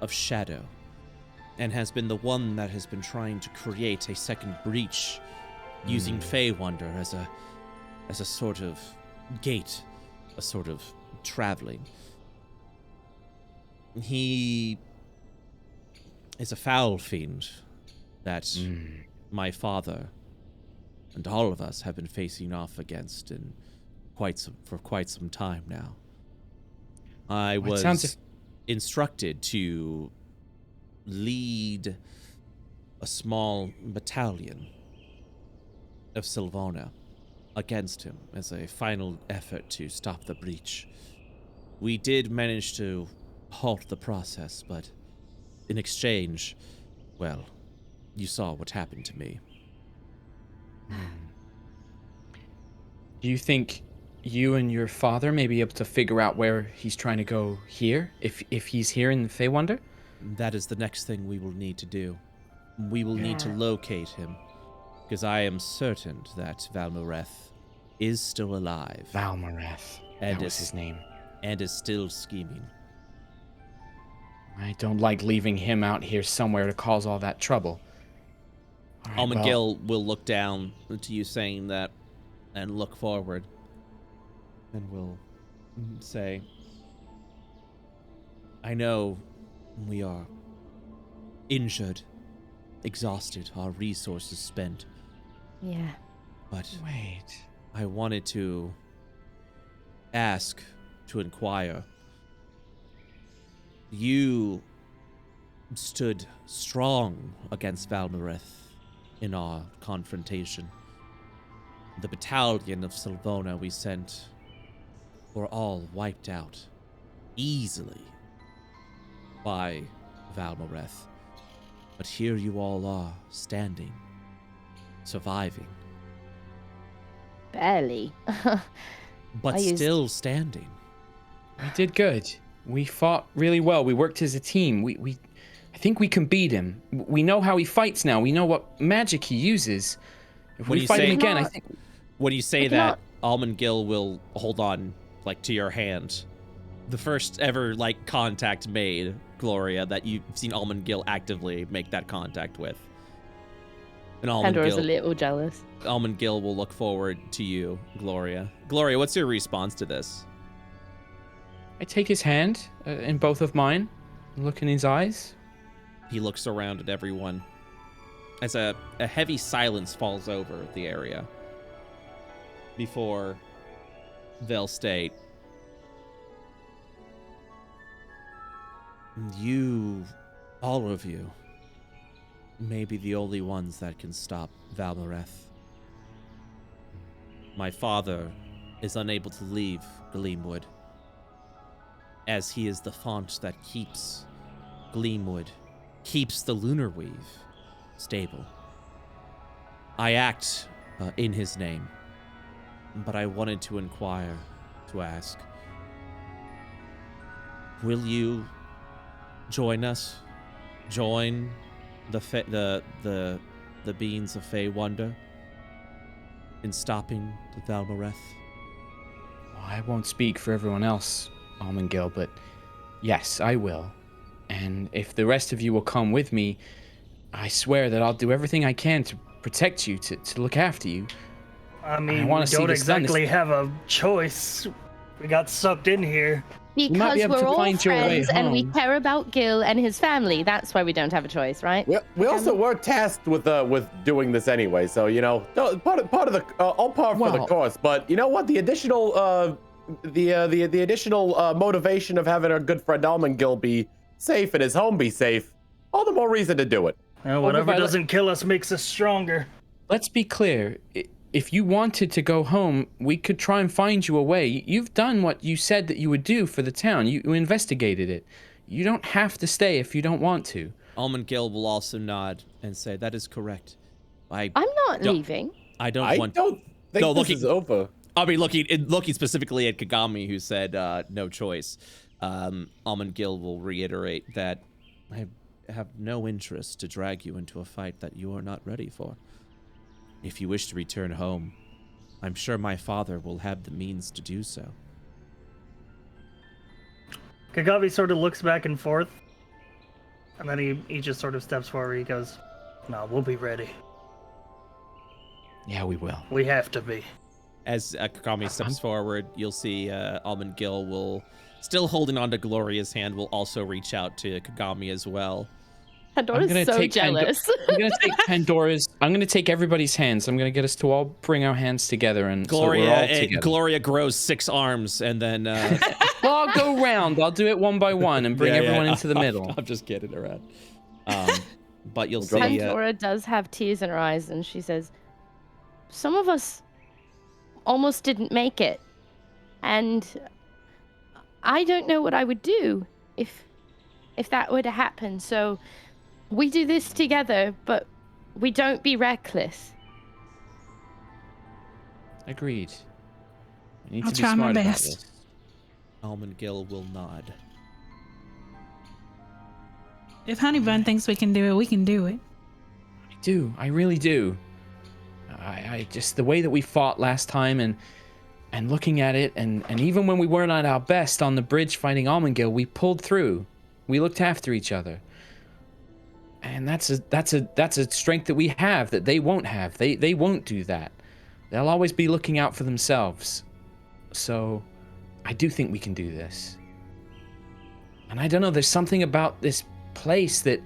of shadow, and has been the one that has been trying to create a second breach using Fey Wonder as a sort of gate, a sort of traveling. He is a foul fiend that my father and all of us have been facing off against for quite some time now. I was instructed to lead a small battalion of Sylvana against him as a final effort to stop the breach. We did manage to halt the process, but in exchange, well, you saw what happened to me. Do you think you and your father may be able to figure out where he's trying to go here, if he's here in Fey Wonder? That is the next thing we will need to do. We will need to locate him, because I am certain that Valmoreth is still alive. Valmoreth. That was his name. And is still scheming. I don't like leaving him out here somewhere to cause all that trouble. Almond Gil will look down to you saying that and look forward and will say, I know we are injured, exhausted, our resources spent. Yeah. But wait, I wanted to ask, to inquire. You stood strong against Valmoreth in our confrontation. The battalion of Sylvana we sent were all wiped out easily by Valmoreth. But here you all are, standing, surviving. Barely. But still standing. We did good. We fought really well. We worked as a team. I think we can beat him. We know how he fights now. We know what magic he uses. If we fight him again, I think... When you say that, Almond Gil will hold on, to your hand. The first ever, contact made, Gloria, that you've seen Almond Gil actively make that contact with. And Pandora's a little jealous. Almond Gil will look forward to you, Gloria. Gloria, what's your response to this? I take his hand in both of mine, and look in his eyes. He looks around at everyone as a heavy silence falls over the area before they'll state, you, all of you, may be the only ones that can stop Valmoreth. My father is unable to leave Gleamwood, as he is the font that keeps Gleamwood, keeps the Lunar Weave stable. I act in his name, but I wanted to inquire, to ask, will you join us? Join the beings of Fey Wonder in stopping the Valmoreth? Well, I won't speak for everyone else, Almond Gil, but yes, I will. And if the rest of you will come with me, I swear that I'll do everything I can to protect you, to look after you. I mean, we don't exactly have a choice. We got sucked in here. might Because be able we're to all find your way friends and we home. care about Gil and his family. That's why we don't have a choice, right? We also were tasked with doing this anyway, so you know, part of the all par for the course. But you know what? The additional the additional motivation of having our good friend Almond be safe and his home be safe, all the more reason to do it. Whatever doesn't kill us makes us stronger. Let's be clear. If you wanted to go home, we could try and find you a way. You've done what you said that you would do for the town. You investigated it. You don't have to stay if you don't want to. Almond will also nod and say, "That is correct. I'm not leaving. I don't want. Don't think this is over." I'll be looking specifically at Kagami, who said no choice. Almond will reiterate that I have no interest to drag you into a fight that you are not ready for. If you wish to return home, I'm sure my father will have the means to do so. Kagami sort of looks back and forth, and then he just sort of steps forward. He goes, "No, we'll be ready. Yeah, we will. We have to be." As Kagami steps forward, you'll see Almond will, still holding on to Gloria's hand, will also reach out to Kagami as well. Pandora's so jealous. I'm gonna take Pandora's. I'm gonna take everybody's hands. I'm gonna get us to all bring our hands together and Gloria. So we're all together. Gloria grows 6 arms and then. Well, I'll go round. I'll do it one by one and bring everyone into the middle. I'm just kidding around. But you'll see. Pandora does have tears in her eyes, and she says, "Some of us almost didn't make it, and I don't know what I would do if that were to happen. So." We do this together, but we don't be reckless. Agreed. We need I'll to be try my smart about best. this. Almond will nod. If Honey Bun thinks we can do it, we can do it. I do. I really do. I just the way that we fought last time and looking at it and even when we weren't at our best on the bridge fighting Almond, we pulled through. We looked after each other. And that's a strength that we have that they won't have. They won't do that. They'll always be looking out for themselves. So I do think we can do this. And I don't know, there's something about this place that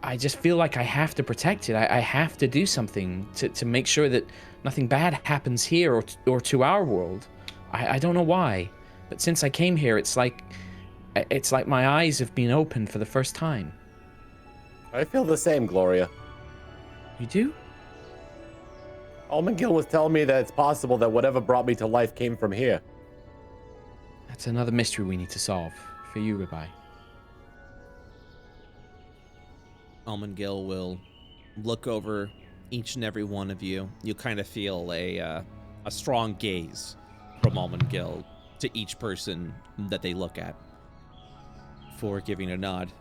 I just feel like I have to protect it. I have to do something to make sure that nothing bad happens here or to our world. I don't know why, but since I came here, it's like my eyes have been opened for the first time. I feel the same, Gloria. You do? Almond was telling me that it's possible that whatever brought me to life came from here. That's another mystery we need to solve for you, Rabbi. Almond will look over each and every one of you. You'll kind of feel a strong gaze from Almond to each person that they look at. For giving a nod.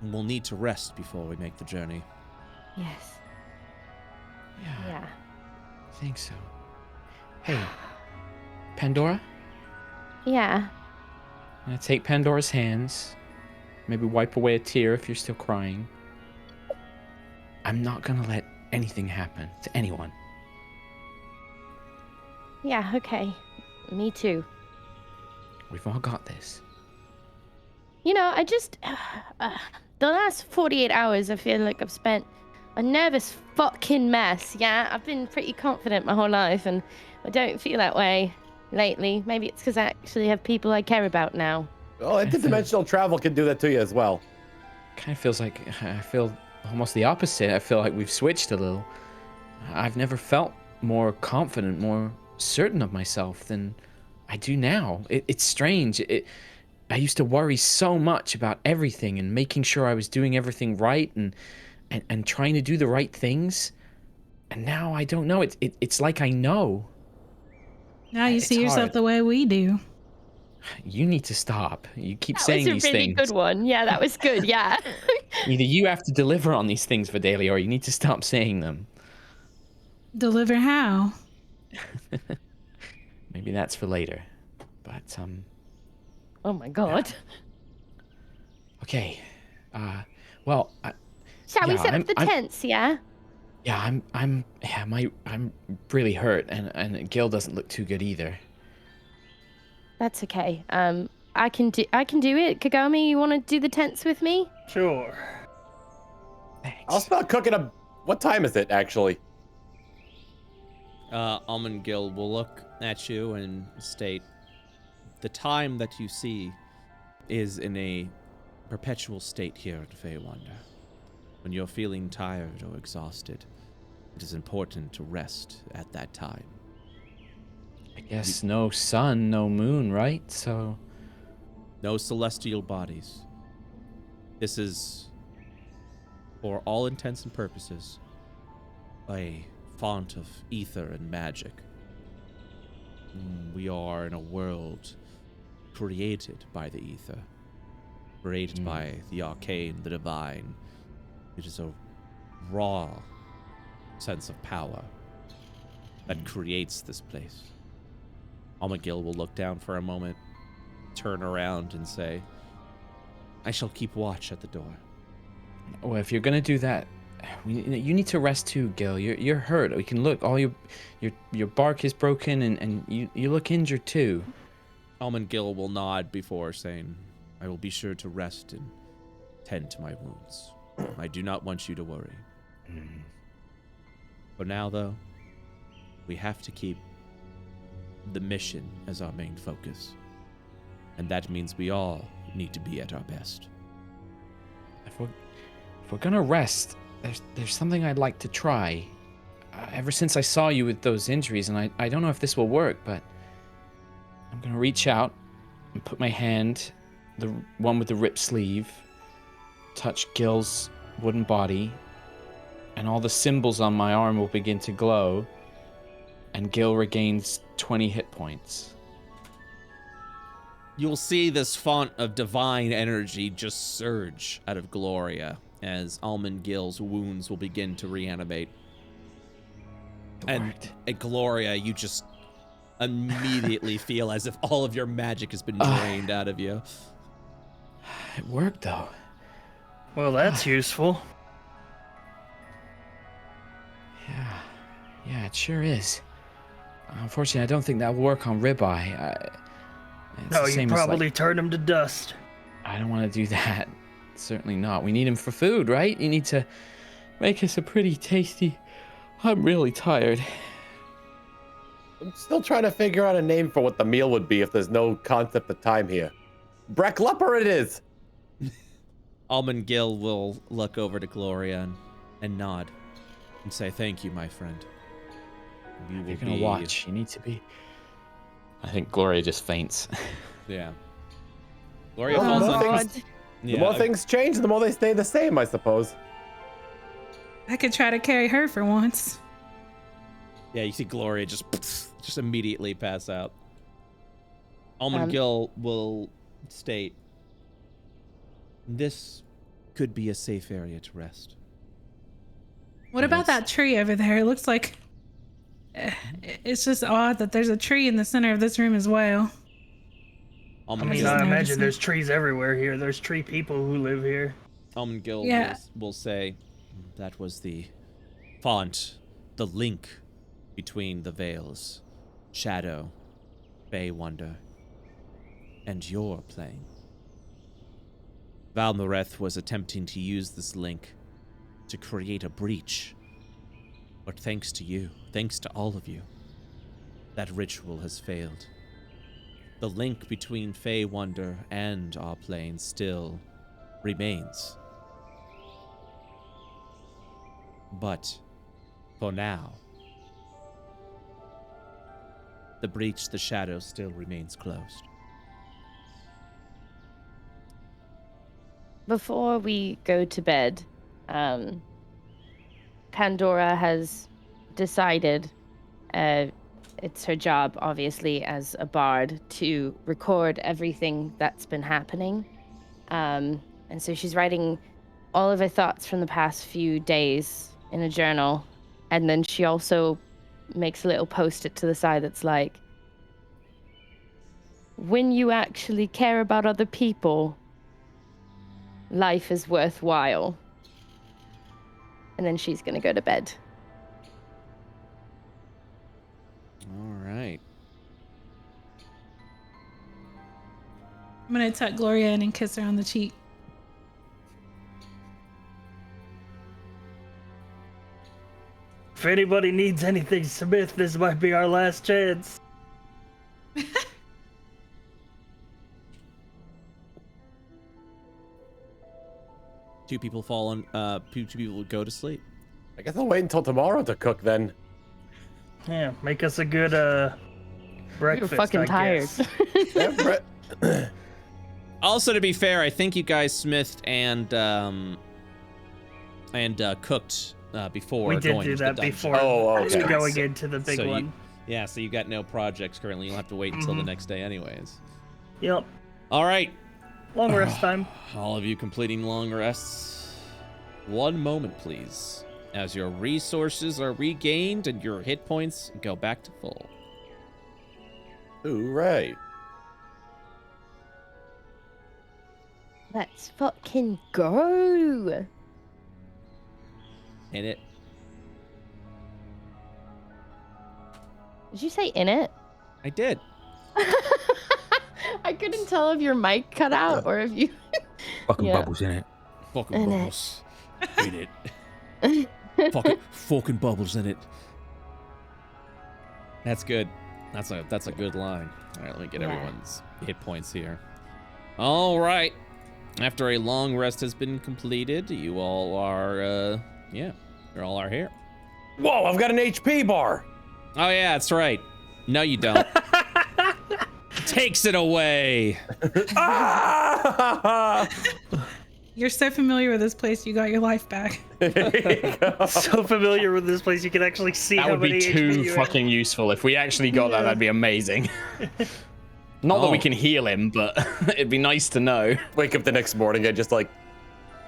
We'll need to rest before we make the journey. Yes. Yeah. I think so. Hey, Pandora? Yeah. I'm gonna take Pandora's hands. Maybe wipe away a tear if you're still crying. I'm not gonna let anything happen to anyone. Yeah, okay. Me too. We've all got this. You know, I just... the last 48 hours, I feel like I've spent a nervous fucking mess, yeah? I've been pretty confident my whole life, and I don't feel that way lately. Maybe it's because I actually have people I care about now. Oh, interdimensional travel can do that to you as well. Kind of feels like I feel almost the opposite. I feel like we've switched a little. I've never felt more confident, more certain of myself than I do now. It's strange. I used to worry so much about everything and making sure I was doing everything right and trying to do the right things. And now I don't know. It's like I know. Now you It's see yourself hard. the way we do. You need to stop. You keep saying these That was a really things. good one. Yeah, that was good. Yeah. Either you have to deliver on these things, Vidalia, or you need to stop saying them. Deliver how? Maybe that's for later. But Oh my god. okay. Well, Shall we yeah, set up the tents, yeah? yeah, I'm really hurt, and Gil doesn't look too good either. That's okay. I can do it. Kagami, you want to do the tents with me? Sure. Thanks. I'll start cooking up. What time is it actually? Almond Gill will look at you and state, the time that you see is in a perpetual state here at Fey Wonder. When you're feeling tired or exhausted, it is important to rest at that time. I guess no sun, no moon, right? So No celestial bodies. This is, for all intents and purposes, a font of ether and magic. We are in a world created by the ether, created by the arcane, the divine. It is a raw sense of power that creates this place. Almagil will look down for a moment, turn around and say, I shall keep watch at the door. well, if you're gonna do that, you need to rest too, Gil. You're hurt. We can look. All your bark is broken, and you look injured too. Almagil will nod before saying, I will be sure to rest and tend to my wounds. I do not want you to worry. For now, though, we have to keep the mission as our main focus. And that means we all need to be at our best. If we're gonna rest, there's something I'd like to try. Ever since I saw you with those injuries, and I don't know if this will work, but I'm gonna reach out and put my hand, the one with the ripped sleeve, touch Gil's wooden body, and all the symbols on my arm will begin to glow, and Gil regains 20 hit points. You'll see this font of divine energy just surge out of Gloria as Almagil's wounds will begin to reanimate. And at Gloria, you just immediately feel as if all of your magic has been drained out of you. It worked, though. Well, that's useful. Yeah, it sure is. Unfortunately, I don't think that'll work on Ribeye. No, you probably turned him to dust. I don't want to do that. Certainly not. We need him for food, right? You need to make us a pretty tasty... I'm really tired. I'm still trying to figure out a name for what the meal would be if there's no concept of time here. Brecklepper it is! Almagil will look over to Gloria and nod and say, thank you, my friend. You're gonna watch. You need to be... I think Gloria just faints. Yeah. Gloria falls on. The more things change, the more they stay the same, I suppose. I could try to carry her for once. Yeah, you see Gloria just immediately pass out. Almagil will state, this could be a safe area to rest. What about that tree over there? It looks like it's just odd that there's a tree in the center of this room as well. I mean, I imagine there's trees everywhere here. There's tree people who live here. Almagil will say that was the font, the link between the Veils, Shadow, Fey Wonder, and your plane. Valmareth was attempting to use this link to create a breach. But thanks to you, thanks to all of you, that ritual has failed. The link between Fey Wonder and our plane still remains. But for now, the breach, the shadow, still remains closed. Before we go to bed, Pandora has decided it's her job, obviously, as a bard, to record everything that's been happening. And so she's writing all of her thoughts from the past few days in a journal. And then she also makes a little post-it to the side that's like, when you actually care about other people, life is worthwhile. And then she's gonna go to bed. All right. I'm gonna tuck Gloria in and kiss her on the cheek. If anybody needs anything, Smith, this might be our last chance. Two people fall on. Two people go to sleep. I guess I'll wait until tomorrow to cook then. Yeah, make us a good breakfast. You're fucking tired. Yeah, Brett. Also, to be fair, I think you guys smithed and cooked before We did going do into that the dungeon. before. Oh, okay. Going into the big So one. Yeah, so you got no projects currently. You'll have to wait until the next day anyways. Yep. All right. Long rest time. All of you completing long rests. One moment, please, as your resources are regained and your hit points go back to full. Hooray. Let's fucking go. In it. Did you say in it? I did. I couldn't tell if your mic cut out or if you. Fucking Yeah. bubbles in it. Fucking In it. bubbles. In it. fucking bubbles in it. That's good. That's a good line. All right, let me get Yeah. everyone's hit points here. All right. After a long rest has been completed, you all are you all are here. Whoa, I've got an HP bar. Oh yeah, that's right. No, you don't. Takes it away. Ah! You're so familiar with this place, you got your life back. So familiar with this place, you can actually see That how would many be HP too you have. fucking useful. If we actually got that, that'd be amazing. Not that we Oh. can heal him, but it'd be nice to know. Wake up the next morning and just like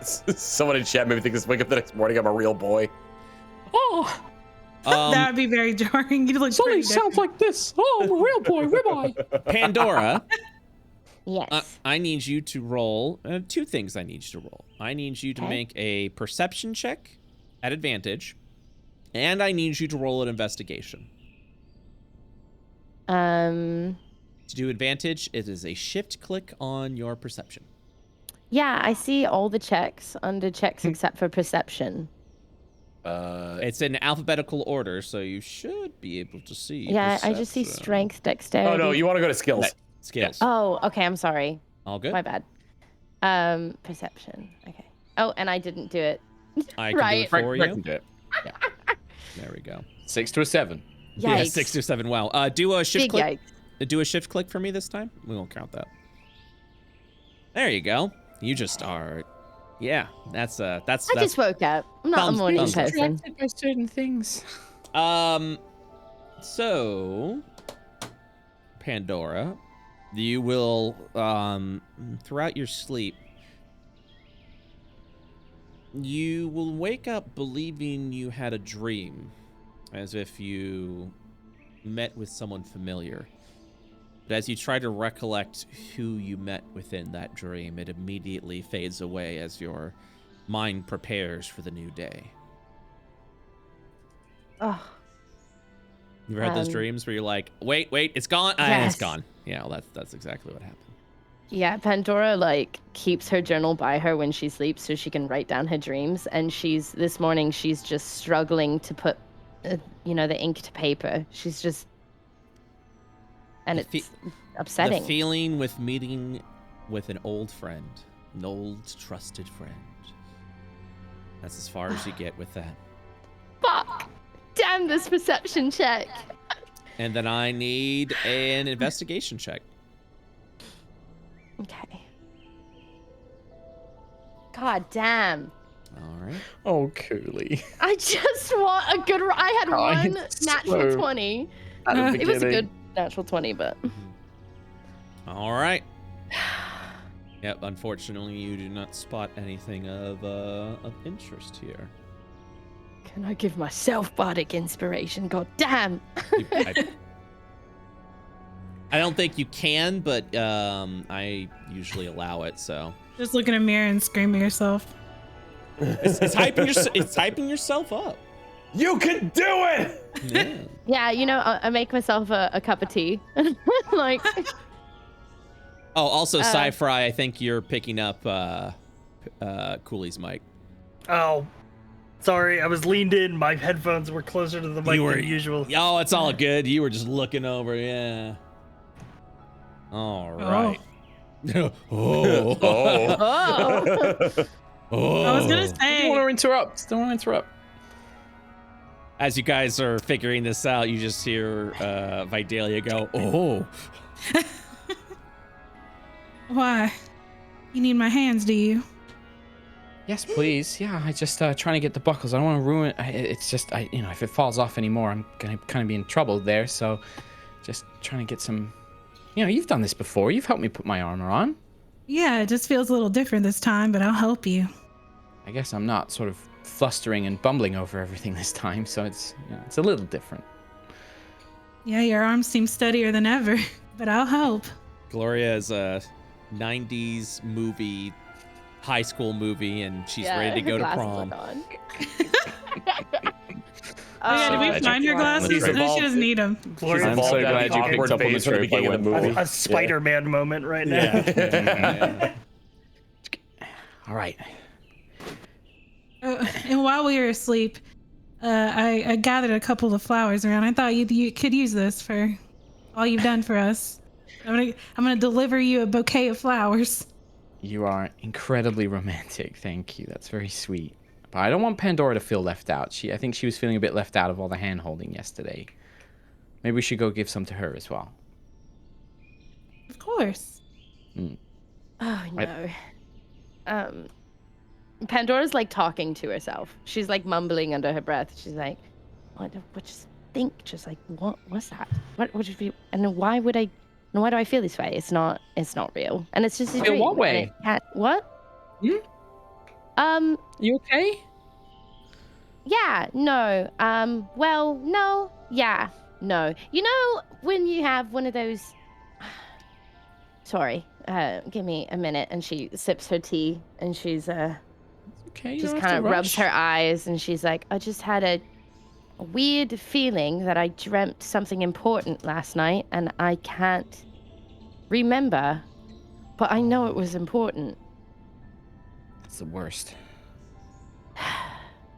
someone in chat maybe think this. Wake up the next morning, I'm a real boy. Oh, That would be very jarring. You look Sully pretty sounds like this. Oh, I'm a real boy, ribeye. Pandora, Yes. I need you to roll two things. I need you to roll. I need you to Okay. make a perception check at advantage, and I need you to roll an investigation. To do advantage, it is a shift click on your perception. Yeah, I see all the checks under checks except for perception. It's in alphabetical order, so you should be able to see. Yeah, I just see perception. strength, dexterity. Oh no, you want to go to skills? Skills. Oh, okay. I'm sorry. All good. My bad. Perception. Okay. Oh, and I didn't do it. I can Right. do it for Brett can you. do it. There we go. 6 to a 7. Yeah, Yikes. 6 to 7. Wow. Do a shift Big click. yikes. Do a shift click for me this time. We won't count that. There you go. You just are. Yeah, that's. I just woke up. I'm not a Thumbs- morning thumbs up. person. Distracted by certain things. So, Pandora, you will throughout your sleep, you will wake up believing you had a dream, as if you met with someone familiar. But as you try to recollect who you met within that dream, it immediately fades away as your mind prepares for the new day. Oh, You ever had those dreams where you're like, wait, it's gone? Ah, Yes. it's gone. Yeah, well, that's exactly what happened. yeah. Pandora like keeps her journal by her when she sleeps so she can write down her dreams. And this morning she's just struggling to put, the ink to paper. She's just, and The it's upsetting. The feeling with meeting with an old friend, an old trusted friend. That's as far as you get with that. Fuck! Damn this perception check. And then I need an investigation check. Okay. God damn. All right. Oh, Cooley. I just want a good. I had I'm one natural so- 20. At the It was a beginning. good natural 20, but All right. Yep. Unfortunately, you do not spot anything of interest here. can I give myself bardic inspiration? God damn. I don't think you can, but I usually allow it. So Just look in a mirror and scream at yourself. it's hyping yourself up. You can do it. Yeah. Yeah, I make myself a cup of tea. Like, Oh, also, SciFri, I think you're picking up Cooley's mic. Oh, sorry. I was leaned in. My headphones were closer to the mic than usual. Oh, it's all good. You were just looking over. Yeah. All right. Oh. I was gonna say. Don't want to interrupt. Don't want to interrupt. As you guys are figuring this out, you just hear Vidalia go, "Oh." Why? You need my hands, do you? Yes, please. Yeah, I just trying to get the buckles. I don't want to ruin it. It's just, if it falls off anymore, I'm gonna kind of be in trouble there. So, just trying to get some. You've done this before. You've helped me put my armor on. Yeah, it just feels a little different this time, but I'll help you. I guess I'm not sort of flustering and bumbling over everything this time, so it's a little different. Yeah, your arms seem steadier than ever, but I'll help. Gloria is a 90s movie, high school movie, and she's ready to go to prom. Did we find her glasses? No, she doesn't need them. I'm so glad you picked up on the trope. A Spider-Man moment right now. Yeah. All right. And while we were asleep, I gathered a couple of flowers around. I thought you could use this for all you've done for us. I'm gonna deliver you a bouquet of flowers. You are incredibly romantic. Thank you. That's very sweet. But I don't want Pandora to feel left out. I think she was feeling a bit left out of all the hand holding yesterday. Maybe we should go give some to her as well. Of course. Oh no. Pandora's like talking to herself. She's like mumbling under her breath. She's like, "What? Just think. Just like, what's that? What should be? And why would I? And why do I feel this way? It's not real. And it's just a dream. In what way? What? You okay? Yeah. No. Well, no. Yeah. No. You know when you have one of those. Sorry. Give me a minute. And she sips her tea, and she's Okay. just kind of rubs her eyes, and she's like, I just had a weird feeling that I dreamt something important last night, and I can't remember, but I know it was important. That's the worst.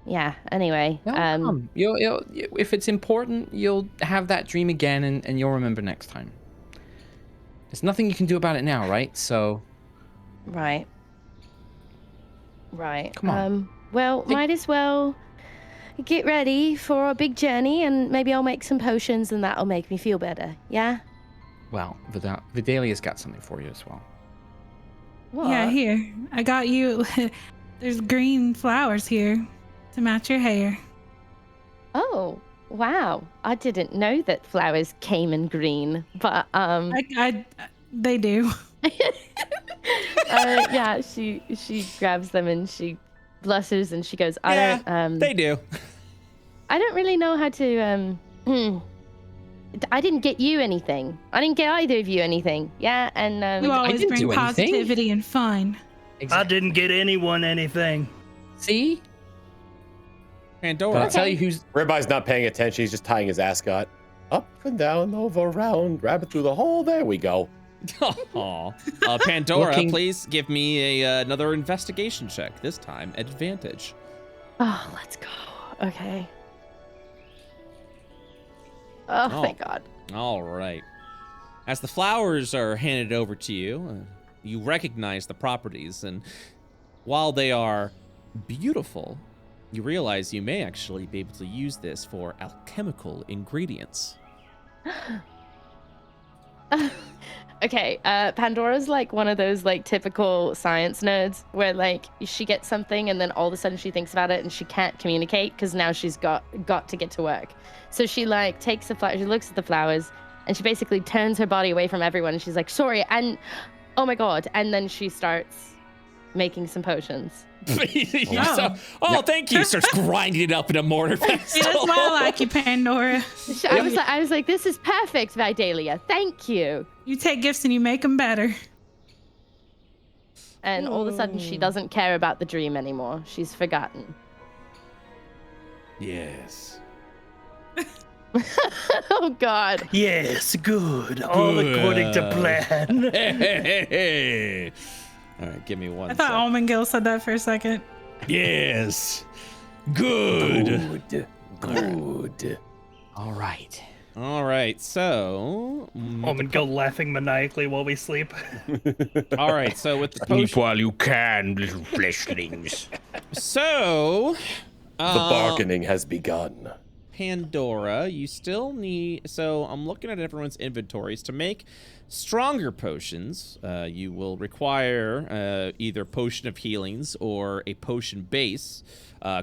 Yeah, anyway. You'll if it's important, you'll have that dream again, and you'll remember next time. There's nothing you can do about it now, right? So. Right. Come on. Well, might as well get ready for a big journey, and maybe I'll make some potions, and that'll make me feel better. Yeah? Well, Vidalia's got something for you as well. What? Yeah, here. I got you. There's green flowers here to match your hair. Oh, wow. I didn't know that flowers came in green, but they do. Yeah, she grabs them and she blushes and she goes, they do. I don't really know how to I didn't get you anything. I didn't get either of you anything. Yeah, and you always bring positivity and fun. Exactly. I didn't get anyone anything. See? Pandora. But I'll tell you who's... Ribbo's not paying attention. He's just tying his ascot. Up and down, over, around, grab it through the hole. There we go. Pandora, please give me another investigation check. This time, advantage. Oh, let's go. Okay. Oh, thank God. All right. As the flowers are handed over to you, you recognize the properties, and while they are beautiful, you realize you may actually be able to use this for alchemical ingredients. Okay, Pandora's like one of those like typical science nerds where like she gets something and then all of a sudden she thinks about it and she can't communicate because now she's got to get to work. So she like takes the flower, she looks at the flowers, and she basically turns her body away from everyone, and she's like, sorry, and oh my God, and then she starts making some potions. Thank you. Starts grinding it up in a mortar pestle. That's why I like you, Pandora. I was like, this is perfect, Vidalia. Thank you. You take gifts and you make them better. And all of a sudden, she doesn't care about the dream anymore. She's forgotten. Yes. Oh God. Yes, good. All according to plan. Hey. All right, give me one. I thought Almond Gill said that for a second. Yes. Good. Good. All right. All right, so. Almond Gill laughing maniacally while we sleep. All right, so with the Sleep potion. while you can, little fleshlings. So. The bargaining has begun. Pandora, you still need. So I'm looking at everyone's inventories. To make stronger potions, you will require either potion of healings or a potion base.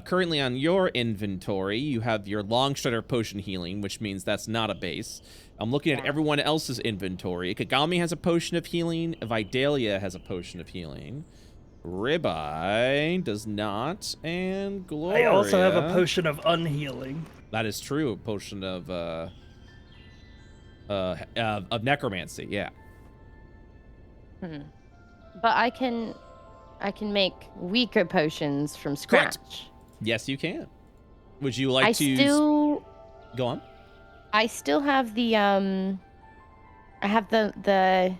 Currently on your inventory, you have your long strider potion healing, which means that's not a base. I'm looking at everyone else's inventory. Kagami has a potion of healing. Vidalia has a potion of healing. Ribeye does not, and Gloria. I also have a potion of unhealing. That is true. A potion of necromancy. Yeah. But I can make weaker potions from scratch. Correct. Yes, you can. Would you like I to still go on? I still have the I have the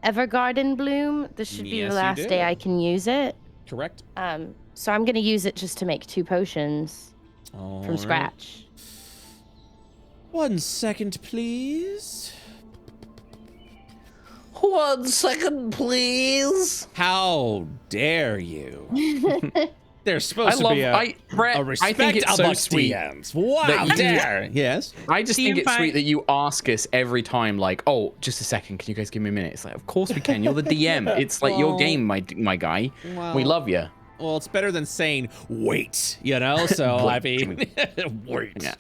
Evergarden bloom. This should be Yes, the you last do. day I can use it. Correct. So I'm gonna use it just to make 2 potions All from right. scratch. 1 second, please. 1 second, please. How dare you? There's supposed to be Brett, a respect I think it's so amongst sweet DMs. Wow, that you- dare. Yes. I just think Team it's fight. sweet that you ask us every time, like, oh, just a second, can you guys give me a minute? It's like, of course we can. You're the DM. It's like your Well, game, my guy. well, We love you. Well, it's better than saying wait, you know? So, I mean, wait. Yeah.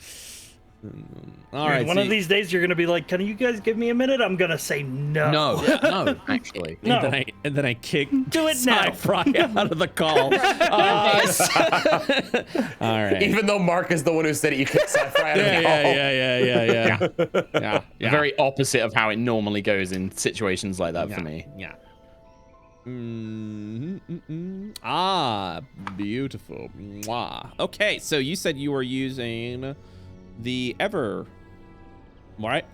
All right. One so of these days you're gonna be like, can you guys give me a minute? I'm gonna say no. No, actually. No. And then I kick Do it now. SciFri out of the call. All right. Even though Mark is the one who said it, you kick SciFri out of the call. Yeah. Very opposite of how it normally goes in situations like that for me. Yeah. Ah, beautiful. Mwah. Okay, so you said you were using the right?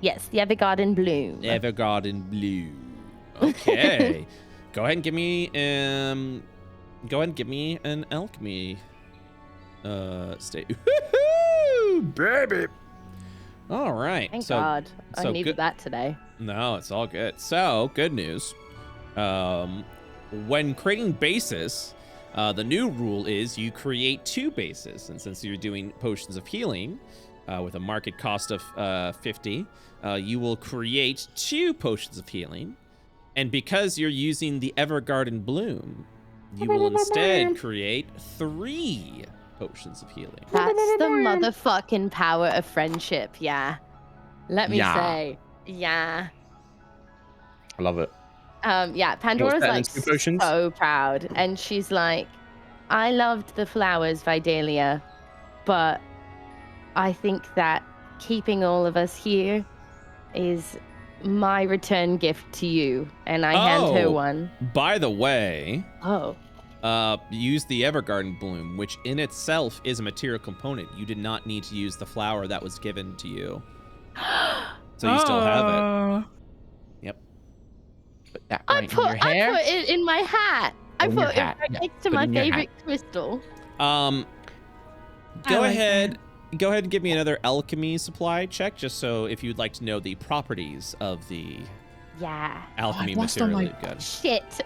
Yes, the Evergarden bloom. Evergarden blue. Okay. Go ahead and give me an alchemy state. Woohoo, baby. All right. Thank so, God. I so needed good. that today. No, it's all good. So, good news. When creating bases, the new rule is you create 2 bases. And since you're doing potions of healing with a market cost of 50, you will create 2 potions of healing. And because you're using the Evergarden bloom, you will instead create 3 potions of healing. That's the motherfucking power of friendship, yeah. Let me Yeah. say. Yeah. I love it. Yeah, Pandora's better than like 2 potions? so proud. And she's like, I loved the flowers, Vidalia, but I think that keeping all of us here is my return gift to you. And I hand her one. By the way, Oh. use the Evergarden bloom, which in itself is a material component. You did not need to use the flower that was given to you. So you still have it. Yep. Put that I right in put your hair. it in my hat. I In your put it hat, right yeah. next to Put it my in your hat. favorite crystal. Go like ahead. Go ahead and give me another alchemy supply check, just so if you'd like to know the properties of the Yeah. alchemy lost all material. my- Good. Shit.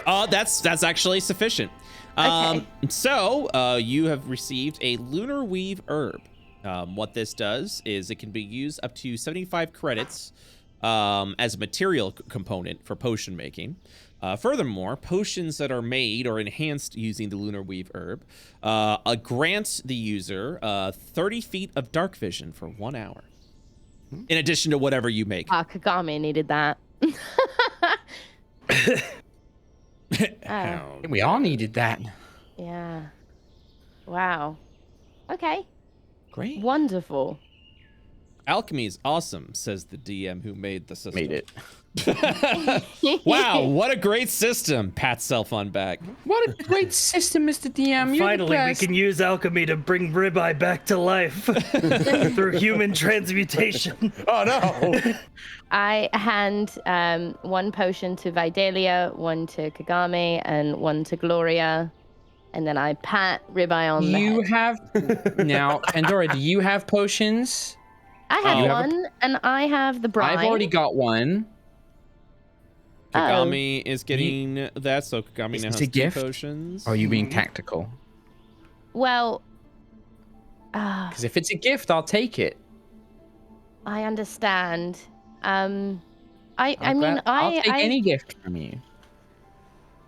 Oh, that's actually sufficient. Okay. So you have received a lunar weave herb. What this does is it can be used up to 75 credits as a material component for potion making. Furthermore, potions that are made or enhanced using the lunar weave herb grant the user 30 feet of dark vision for 1 hour. In addition to whatever you make. Kagami needed that. We all needed that. Yeah. Wow. Okay. Great. Wonderful. Alchemy is awesome, says the DM who made the system. Made it. Wow, what a great system. Pat self on back. What a great system, Mr. DM. You're Finally, we can use alchemy to bring Ribeye back to life through human transmutation. Oh no! I hand one potion to Vidalia, one to Kagami, and one to Gloria. And then I pat Ribeye on the head. You have now, Pandora. Do you have potions? I have one, and I have the brine. I've already got one. Kagami is getting that, so Kagami now has a 2 gift? potions. Or are you being tactical? Well, Because if it's a gift, I'll take it. I understand. I mean, I'll take any gift from you.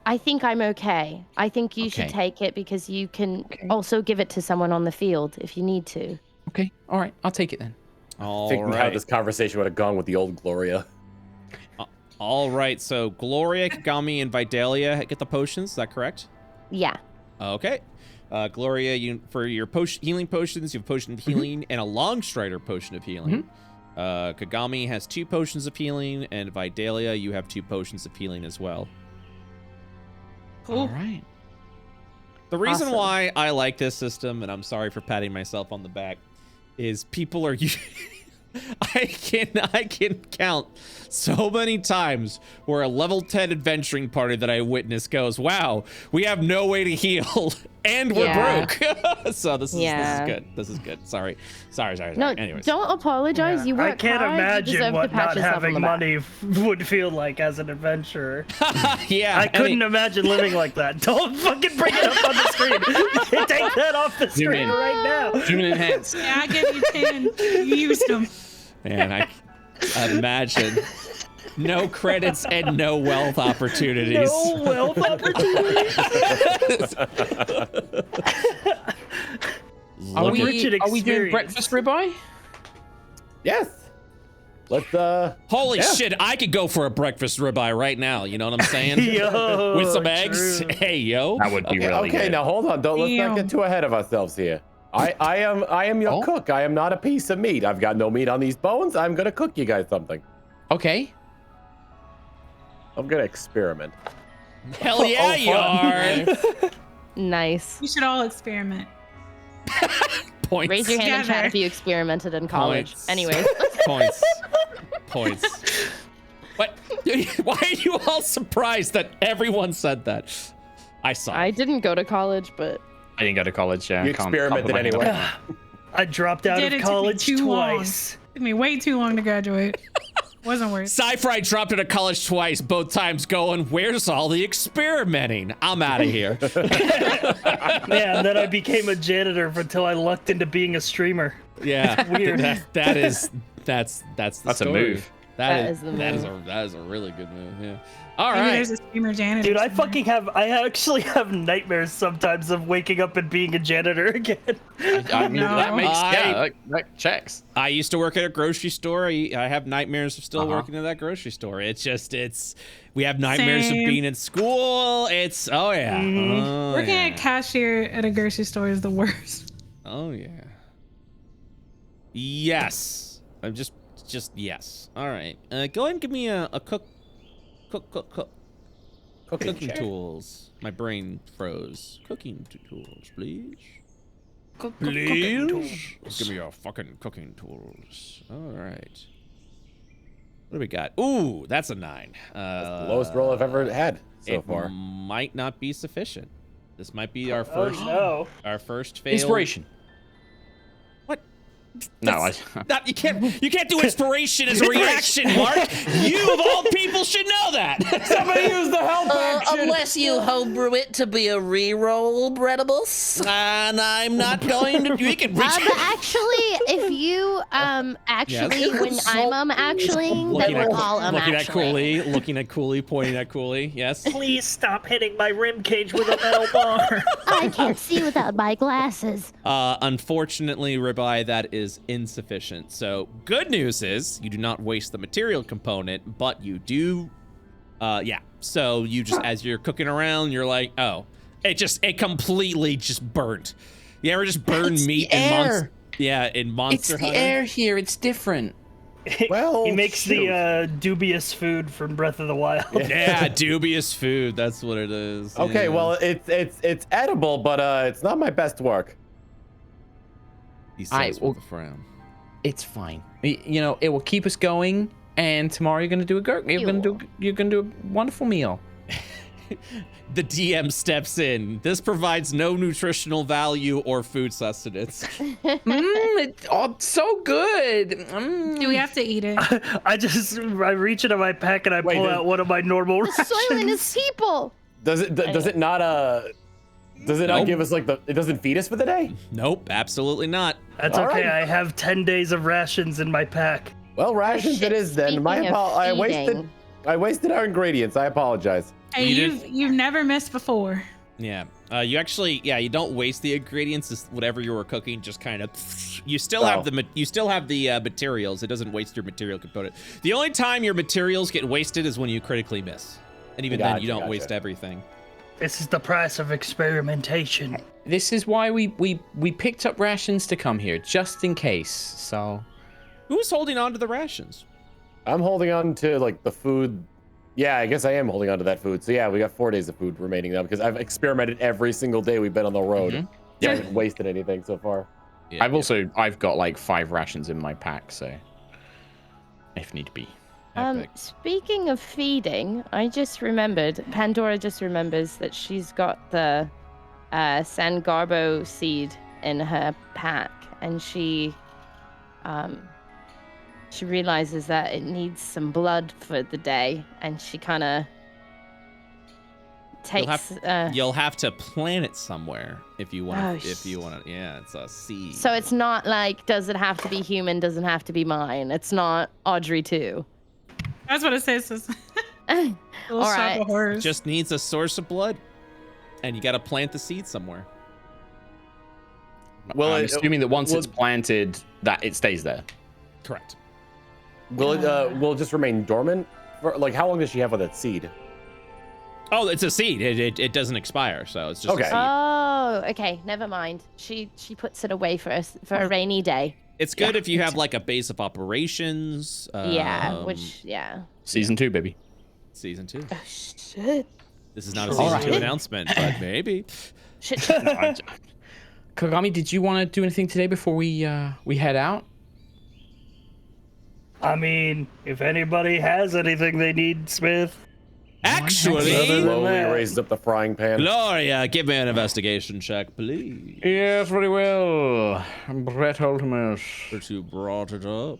I think I'm okay. I think you should take it because you can also give it to someone on the field if you need to. Okay, all right, I'll take it then. Thinking how this conversation would have gone with the old Gloria. All right, so Gloria, Kagami, and Vidalia get the potions. Is that correct? Yeah. Okay. Gloria, for your healing potions, you have potion of healing and a long strider potion of healing. Kagami has 2 potions of healing, and Vidalia, you have 2 potions of healing as well. Cool. All right. The reason why I like this system, and I'm sorry for patting myself on the back, is people are I can count so many times where a level 10 adventuring party that I witnessed goes, wow, we have no way to heal and we're broke. So this is good. This is good. Sorry. No, Anyways. don't apologize. Yeah. You work I can't hard. imagine what not having money would feel like as an adventurer. Yeah. I couldn't imagine living like that. Don't fucking bring it up on the screen. Take that off the screen right now. Zoom in enhance. Yeah, I gave you 10. You used them. Man, I imagine no credits and no wealth opportunities. No wealth opportunities. Are we doing breakfast ribeye? Yes. Let's Holy shit, I could go for a breakfast ribeye right now, you know what I'm saying? Yo, with some eggs. true. Hey, yo. That would be really okay, good. now hold on. Let's not get too ahead of ourselves here. I am your cook. I am not a piece of meat. I've got no meat on these bones. I'm gonna cook you guys something. Okay. I'm gonna experiment. Hell yeah, you are. Nice. You should all experiment. Points. Raise your hand in chat Together. if you experimented in college. Points. Anyways. Points. What? Why are you all surprised that everyone said that? I saw. I didn't go to college, but I didn't go to college. Yeah, You can't experimented put my hand anyway. up. I dropped out Did of it took me college too long. twice. Took me way too long to graduate. Wasn't worth it. SciFri dropped out of college twice, both times going, where's all the experimenting? I'm out of here. Yeah, and then I became a janitor until I lucked into being a streamer. Yeah. Weird. That's the That's a story. move. That is the that move. is a really good move. Yeah. All Maybe right. there's a streamer janitor. Dude, I somewhere. actually have nightmares sometimes of waking up and being a janitor again. I mean, No. that makes that checks. I used to work at a grocery store. I have nightmares of still working at that grocery store. We have nightmares Same. of being in school. Oh yeah. Oh, Working yeah. at cashier at a grocery store is the worst. Oh yeah. Yes. I'm just yes. All right. Go ahead and give me a cooking tools. My brain froze. Cooking tools, please. Please. Give me your fucking cooking tools. All right. What do we got? Ooh, that's a 9. That's the lowest roll I've ever had so far. Might not be sufficient. This might be our first. Oh, no. Our first fail. Inspiration. What? No, You can't do inspiration as a reaction, Mark. You of all people should know that. Somebody use the help action. Unless you homebrew it to be a reroll, BrettUltimus. And I'm not going to. We can. Actually, if you actually, when I'm actually, then we'll call looking at actually. Cooley, looking at Cooley, pointing at Cooley. Yes. Please stop hitting my rib cage with a metal bar. I can't see without my glasses. Unfortunately, Ribeye, that is insufficient. So good news is you do not waste the material component, but you do. Yeah. So you just, as you're cooking around, you're like, oh, it completely just burnt. You ever just burn It's meat the in air. Monster? Yeah, in Monster It's the Hunter. air here. It's different. Well, he makes shoot. the dubious food from Breath of the Wild. Yeah, dubious food. That's what it is. Okay, yeah. well, it's edible, but it's not my best work. He says with a frown. It's fine. You know, it will keep us going, and tomorrow you're gonna do you're gonna do a wonderful meal. The DM steps in. This provides no nutritional value or food sustenance. So good. Do we have to eat it? I reach into my pack and I pull out one of my normal rations. Soylent is people. Does it not give us like it doesn't feed us for the day? Nope, absolutely not. That's All okay. right. I have 10 days of rations in my pack. Well, rations it is then. I wasted our ingredients. I apologize. Hey, you've never missed before. Yeah. You actually, you don't waste the ingredients. It's whatever you were cooking, just kind of. You still have the materials. It doesn't waste your material component. The only time your materials get wasted is when you critically miss, and even then you don't waste everything. This is the price of experimentation. This is why we picked up rations to come here, just in case. So, who's holding on to the rations? I'm holding on to like the food. Yeah, I guess I am holding on to that food. So yeah, we got 4 days of food remaining now because I've experimented every single day we've been on the road. Mm-hmm. Yeah, I haven't wasted anything so far. Yeah, I've got like 5 rations in my pack, so if need be. Speaking of feeding, I just remembered, Pandora just remembers that she's got the Sangarbo seed in her pack, and she realizes that it needs some blood for the day, and she kind of takes. You'll have to plant it somewhere if you want. Yeah, it's a seed. So it's not like, does it have to be human? Doesn't have to be mine. It's not Audrey too. That's what it says. All right. Just needs a source of blood, and you got to plant the seed somewhere. Well, I'm assuming that once it's planted, that it stays there. Correct. Will it just remain dormant? Like, how long does she have with that seed? Oh, it's a seed. It doesn't expire, so it's just okay. a seed. Oh, okay. Never mind. She puts it away for a rainy day. It's good if you have like a base of operations. Season 2, baby. Season 2. Oh, shit. This is not a season 2 announcement, but maybe. Shit. Kagami, did you want to do anything today before we head out? I mean, if anybody has anything they need, Smith. Actually, slowly raises up the frying pan. Gloria, give me an investigation check, please. Yes, very well. BrettUltimus. But you brought it up.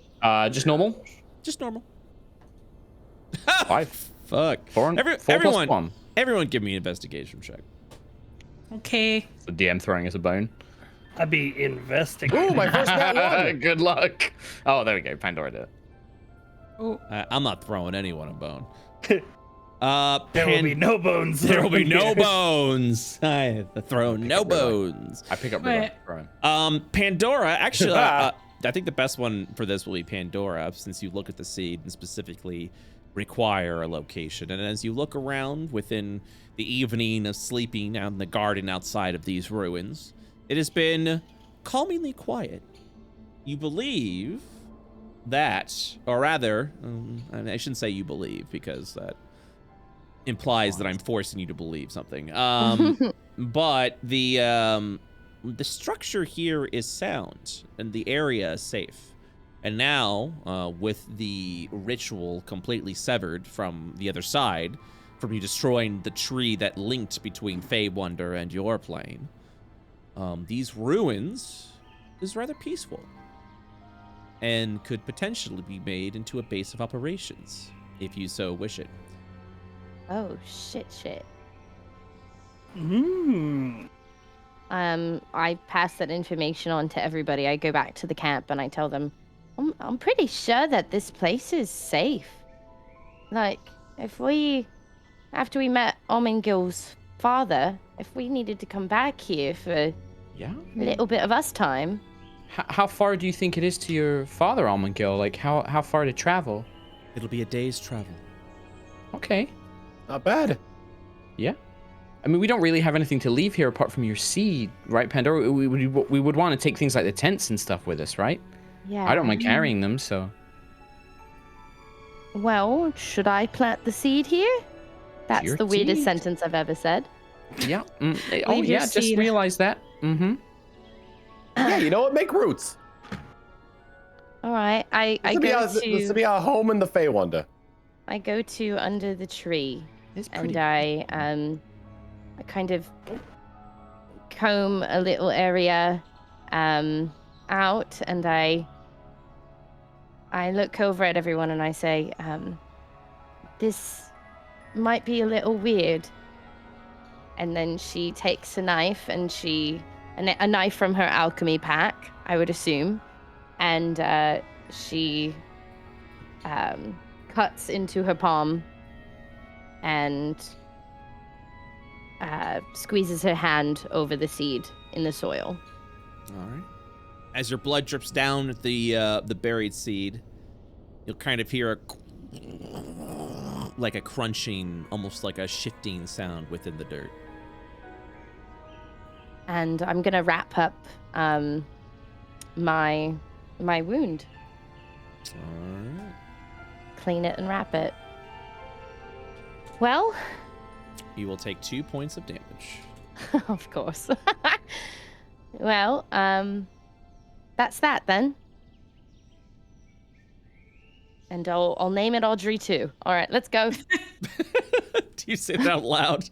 Just normal? Just normal. 5. Fuck. Everyone give me an investigation check. Okay. The DM throwing us a bone. I'd be investigating. Ooh, my first nat 1. Good luck. Oh, there we go. Pandora did it. Oh. I'm not throwing anyone a bone. There will be no bones. There will be no bones. I throw no bones. I pick up the throwing. Pandora, actually, I think the best one for this will be Pandora, since you look at the seed and specifically require a location. And as you look around within the evening of sleeping out in the garden outside of these ruins, it has been calmingly quiet. You believe that, or rather, I shouldn't say you believe, because that implies that I'm forcing you to believe something. But the structure here is sound, and the area is safe. And now, with the ritual completely severed from the other side, from you destroying the tree that linked between Fey Wonder and your plane, these ruins is rather peaceful, and could potentially be made into a base of operations, if you so wish it. Oh, shit. I pass that information on to everybody. I go back to the camp and I tell them, I'm pretty sure that this place is safe. Like, after we met Gill's father, if we needed to come back here for a little bit of us time. How far do you think it is to your father, Gill? Like, how far to travel? It'll be a day's travel. Okay. Not bad. Yeah. I mean, we don't really have anything to leave here apart from your seed, right, Pandora? We would want to take things like the tents and stuff with us, right? Yeah. I don't mind carrying them, so. Well, should I plant the seed here? That's Your the weirdest seed. sentence I've ever said. Yeah. Oh, Leave your yeah. Just seed. realized that. Mm-hmm. Yeah, you know what? Make roots. All right, I This would be a home in the Fey Wonder. I go to under the tree, It's and pretty. I kind of comb a little area out, and I look over at everyone and I say, this might be a little weird. And then she takes a knife and a knife from her alchemy pack, I would assume, and she cuts into her palm and squeezes her hand over the seed in the soil. All right. As your blood drips down the buried seed, you'll kind of hear like a crunching, almost like a shifting sound within the dirt. And I'm gonna wrap up my wound. All right. Clean it and wrap it. Well, You will take 2 points of damage. of course. Well, that's that then. And I'll name it Audrey too. All right, let's go. Do you say that out loud?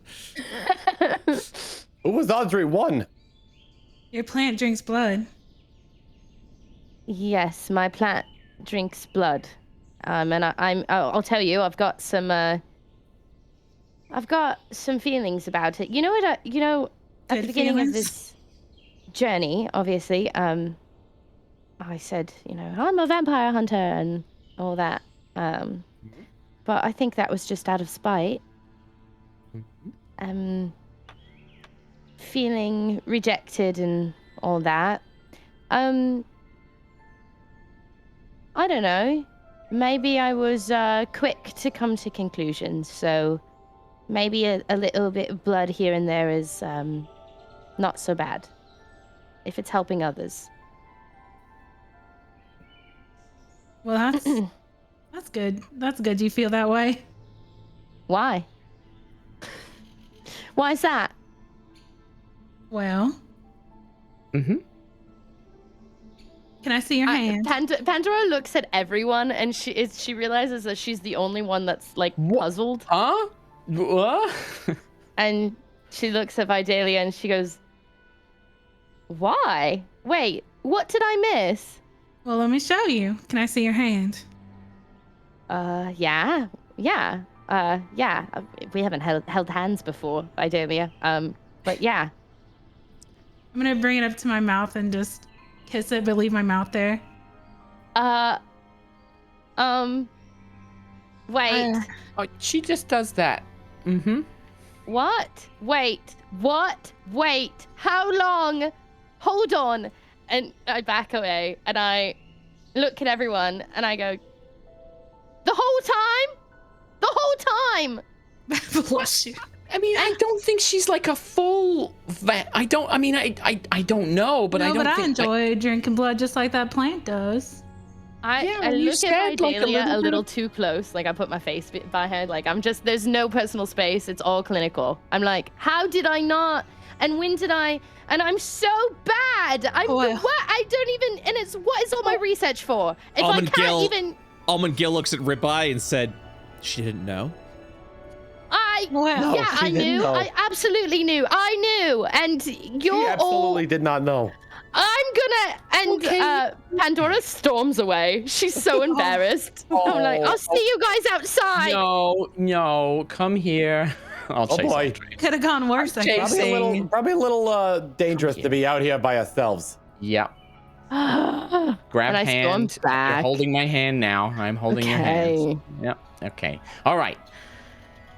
Who was Audrey 1? Your plant drinks blood. Yes, my plant drinks blood. And I'll tell you, I've got some feelings about it. You know what? At Good the beginning feelings? of this journey, obviously, I said, I'm a vampire hunter and all that. But I think that was just out of spite. Feeling rejected and all that. I don't know. Maybe I was quick to come to conclusions, so maybe a little bit of blood here and there is not so bad if it's helping others. Well, that's good. That's good. You feel that way? Why? Why is that? Well, Mm-hmm. can I see your hand? Pandora looks at everyone and she realizes that she's the only one that's like puzzled. Huh? What? And she looks at Vidalia and she goes, "Why? Wait, what did I miss?" Well, let me show you. Can I see your hand? Yeah. We haven't held hands before, Vidalia. But yeah. I'm gonna bring it up to my mouth and just kiss it, but leave my mouth there. Wait. Oh, she just does that. Mm-hmm. What? Wait. What? Wait. How long? Hold on. And I back away and I look at everyone and I go, the whole time? The whole time? Bless you. I mean, I don't think she's like a full vet. I don't know, but No, I don't but I think, enjoy drinking blood just like that plant does. I you look said, at like, Vidalia a bit little of- too close. Like I put my face by her. Like there's no personal space. It's all clinical. I'm like, how did I not? And when did I? And I'm so bad. Well. What? I don't even. And it's what is all my research for? If I can't even. Almond Gill looks at Ribeye and said, "She didn't know." Well, Yeah, she I didn't knew. know. I absolutely knew. I knew. And you're She absolutely all. did not know. I'm gonna. And Pandora storms away. She's so embarrassed. I'm like, I'll see you guys outside. No, come here. I'll Oh chase boy. after you. could have gone worse. I guess. Probably a little dangerous to be out here by ourselves. Yeah. Grab And I storm hand. back. You're holding my hand now. I'm holding your hand. Yep. Okay. All right.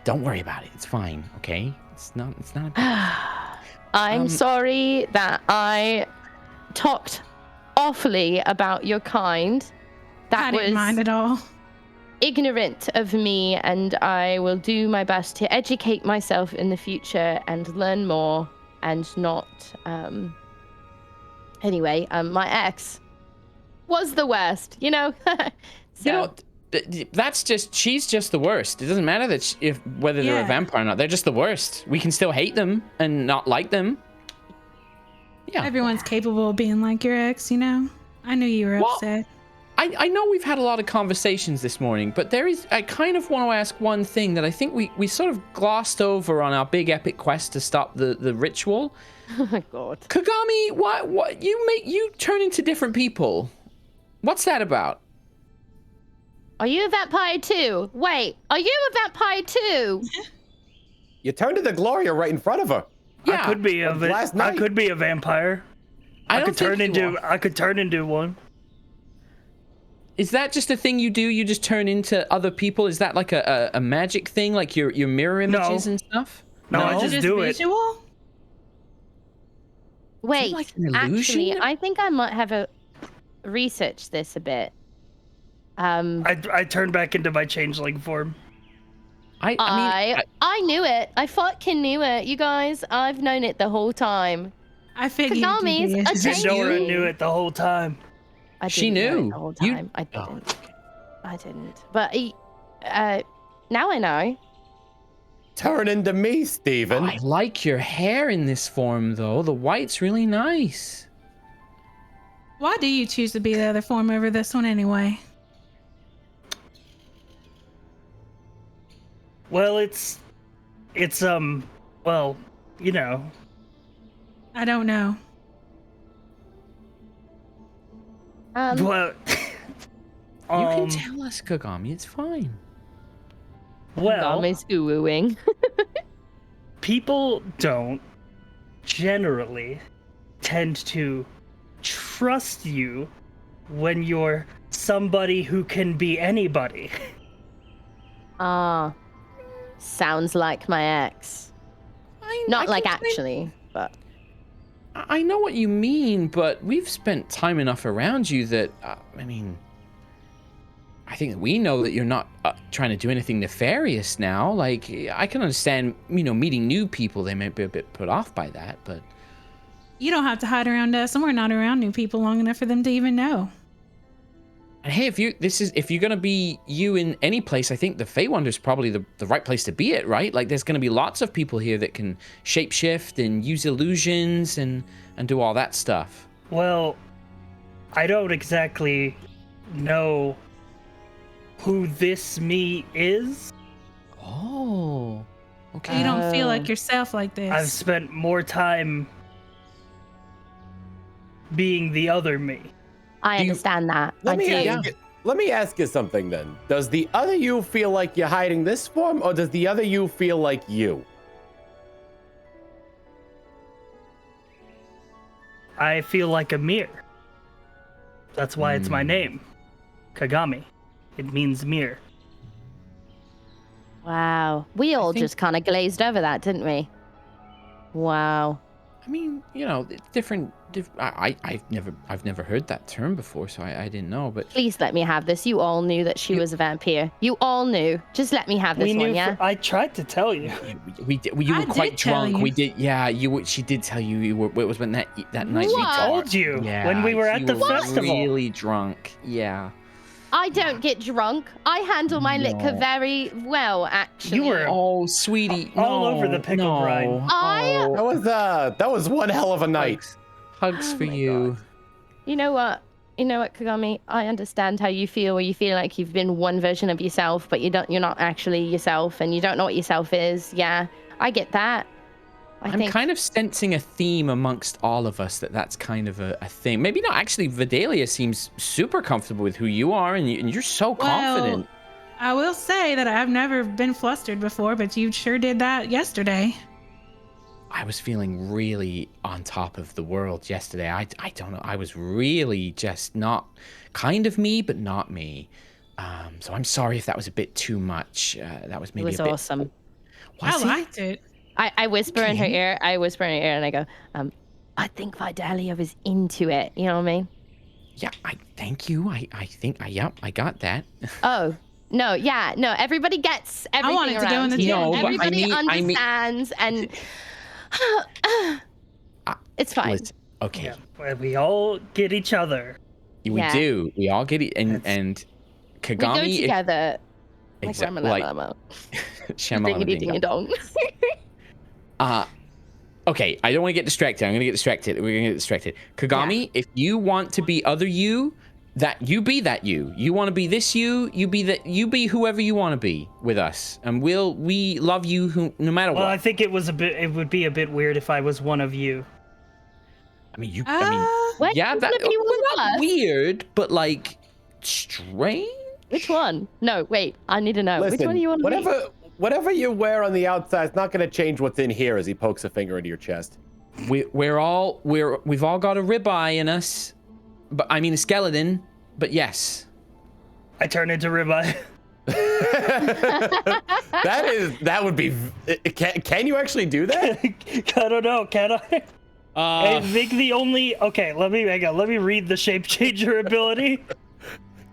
Don't worry about it. It's fine. Okay. It's not a big I'm sorry that I talked awfully about your kind. I That didn't was mind at all. ignorant of me, and I will do my best to educate myself in the future and learn more and not. Anyway, my ex was the worst, So, You know, she's just the worst. It doesn't matter that whether they're a vampire or not. They're just the worst. We can still hate them and not like them. Yeah. Everyone's capable of being like your ex, you know? I knew you were upset. I know we've had a lot of conversations this morning, but I kind of want to ask one thing that I think we sort of glossed over on our big epic quest to stop the ritual. Oh my god. Kagami, what you turn into different people. What's that about? Are you a vampire too? Wait, are you a vampire too? You turned into Gloria right in front of her. Yeah. I could be a vampire. I could turn into one. Is that just a thing you do? You just turn into other people? Is that like a magic thing, like your mirror images and stuff? No, I just do it. Wait, like an illusion? actually, I think I might have researched this a bit. I turned back into my changeling form. I knew it. I fucking knew it, you guys. I've known it the whole time. I figured Kagami's a Nora knew it the whole time. She knew. The whole time. I didn't. I didn't. But now I know. Turn into me, Steven. I like your hair in this form, though. The white's really nice. Why do you choose to be the other form over this one anyway? Well, it's well, you know. I don't know. Well, you can tell us, Kagami. It's fine. Well, Kagami's oohing. People don't generally tend to trust you when you're somebody who can be anybody. Sounds like my ex. Not like actually, but. I know what you mean, but we've spent time enough around you that, I think that we know that you're not trying to do anything nefarious now. Like, I can understand, meeting new people, they might be a bit put off by that, but... You don't have to hide around us, and we're not around new people long enough for them to even know. And hey, if you're gonna be you in any place, I think the Fey Wonder is probably the right place to be at, right? Like, there's gonna be lots of people here that can shapeshift and use illusions and do all that stuff. Well, I don't exactly know who this me is. Oh, okay. You don't feel like yourself like this. I've spent more time being the other me. I understand that. Let me ask you something then. Does the other you feel like you're hiding this form, or does the other you feel like you? I feel like a mirror. That's why it's my name. Kagami. It means mirror. Wow. We all just kind of glazed over that, didn't we? Wow. I mean, different. I've never heard that term before, so I didn't know. But please let me have this. You all knew that she was a vampire. You all knew. Just let me have this one, yeah. I tried to tell you. We did. You were quite drunk. We did. Yeah, she did tell you. You were. It was when that night. We told you when we were at the festival. Really drunk. Yeah. I don't get drunk. I handle my liquor very well, actually. You were sweetie, all over the pickle brine. That was one hell of a night. Hugs for you. God. You know what, Kagami? I understand how you feel. Where you feel like you've been one version of yourself, but you're not actually yourself, and you don't know what yourself is. Yeah, I get that. I'm kind of sensing a theme amongst all of us that's kind of a thing. Maybe not actually. Vidalia seems super comfortable with who you are, and you're so confident. I will say that I've never been flustered before, but you sure did that yesterday. I was feeling really on top of the world yesterday. I don't know. I was really just not kind of me, but not me. So I'm sorry if that was a bit too much. That was maybe a bit... It was awesome. I liked it. I whisper in her ear. And I go, I think Vidalia was into it. You know what I mean? Yeah, thank you. I think I got that. Oh, no, yeah, no, everybody gets everything. I wanted to go in the here. no, everybody understands, and it's fine. Listen, okay. Yeah, we all get each other. We do. We all get it, and Kagami. We go together. Like Ding dong. Okay, I don't want to get distracted. I'm gonna get distracted. We're gonna get distracted. Kagami, if you want to be other you, you be that you. You want to be this you be that you be whoever you want to be with us, and we love you no matter what. Well, I think it would be a bit weird if I was one of you. I mean, What? yeah, You're gonna be one of not us? weird, but like strange. Which one? No, wait. I need to know. Listen, Which one do you want to be? whatever you wear on the outside is not going to change what's in here. As he pokes a finger into your chest. We've all got a ribeye in us, but I mean a skeleton. But yes, I turn into ribeye. that would be. Can you actually do that? I don't know. Can I? I think the only. Okay, let me read the shape changer ability.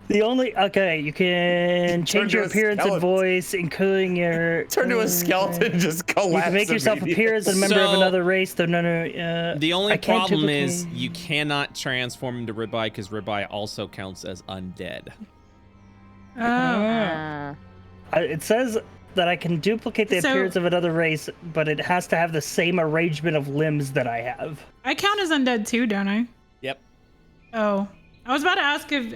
You can change your appearance and voice, including your. Turn to a skeleton, just collapse. You can make yourself appear as a member of another race, though the only problem is you cannot transform into ribeye because ribeye also counts as undead. It says that I can duplicate the appearance of another race, but it has to have the same arrangement of limbs that I have. I count as undead too, don't I? Yep. Oh. I was about to ask if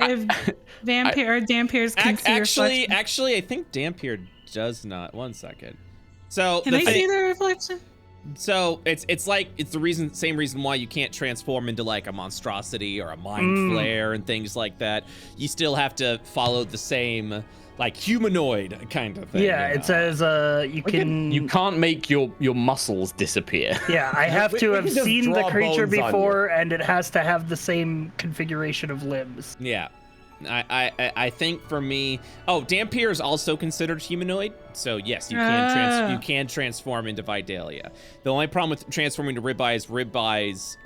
Dampiers can see reflection. Actually, I think Dampier does not. 1 second. So can I see the reflection? So it's the same reason why you can't transform into like a monstrosity or a mind flare and things like that. You still have to follow the same like humanoid kind of thing. Yeah, it says you can't make your muscles disappear. Yeah, I have to have seen the creature before, and it has to have the same configuration of limbs. Yeah. I think for me, Dampier is also considered humanoid, so yes, you can transform into Vidalia. The only problem with transforming to Ribeye is Ribeye's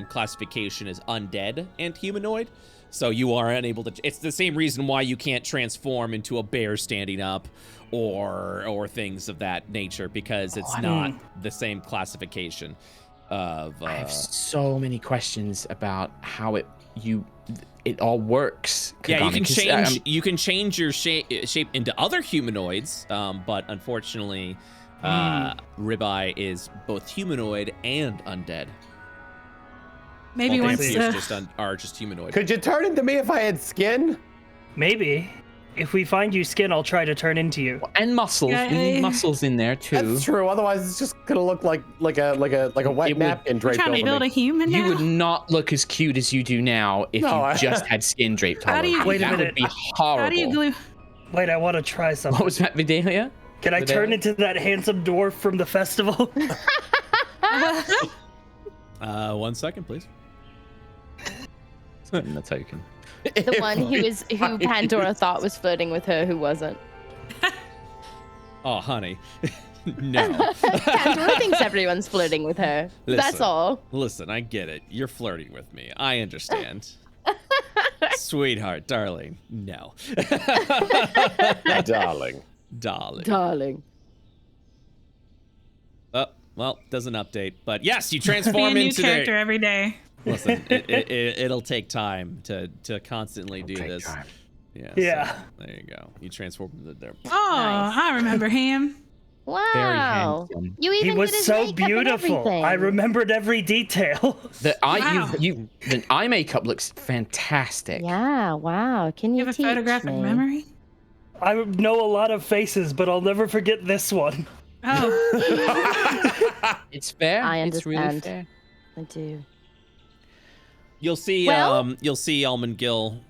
classification is undead and humanoid, so you are unable to. It's the same reason why you can't transform into a bear standing up or things of that nature, because it's not the same classification of. I have so many questions about how it all works. Kagami. Yeah, you can change your shape into other humanoids, but unfortunately, Ribeye is both humanoid and undead. Maybe once are just humanoid. Could you turn into me if I had skin? Maybe. If we find you skin, I'll try to turn into you. And muscles. We need muscles in there too. That's true. Otherwise, it's just gonna look like a wet napkin draped over me. Trying to build a human now? You would not look as cute as you do now if you just had skin draped over you. Wait a minute. That would be horrible. How do you glue? Wait, I want to try something. What was that, Vidalia? Can I turn into that handsome dwarf from the festival? 1 second, please. The token. The one who Pandora thought was flirting with her, who wasn't. Oh, honey. No. Pandora thinks everyone's flirting with her. That's all. Listen, I get it. You're flirting with me. I understand. Sweetheart, darling. No. Darling. Oh, well, doesn't update. But yes, you transform Be a new into character every day. Listen, it'll take time to constantly do this. Time. Yeah. So, there you go. You transform into there. Oh, Nice. I remember him. Wow. handsome. You even He was did his so makeup and beautiful. everything. I remembered every detail. The Wow. eye makeup looks fantastic. Yeah, wow. Can You you have a teach photographic me? memory? I know a lot of faces, but I'll never forget this one. Oh. It's fair. I It's really understand. fair. I do. You'll see. Well- You'll see Almond Gill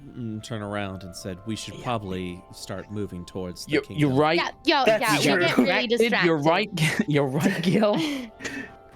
turn around and said, "We should probably start moving towards the kingdom." You're right. Yeah, That's we'll true. get really distracted. You're right. You're right, Gil.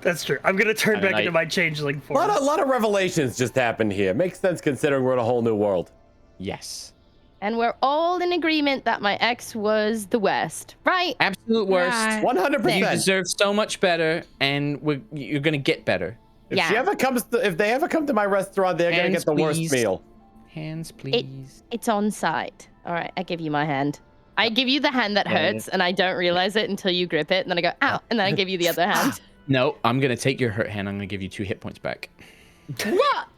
That's true. I'm gonna turn back into my changeling form. A lot of revelations just happened here. Makes sense considering we're in a whole new world. Yes. And we're all in agreement that my ex was the worst, right? Absolute worst. Right. 100%. You deserve so much better, and you're gonna get better. If they ever come to my restaurant, they're gonna get the worst meal. Hands, please. It's on site. All right, I give you my hand. I give you the hand that hurts, and I don't realize it until you grip it, and then I go, ow, and then I give you the other hand. No, I'm gonna take your hurt hand. I'm gonna give you 2 hit points back. What?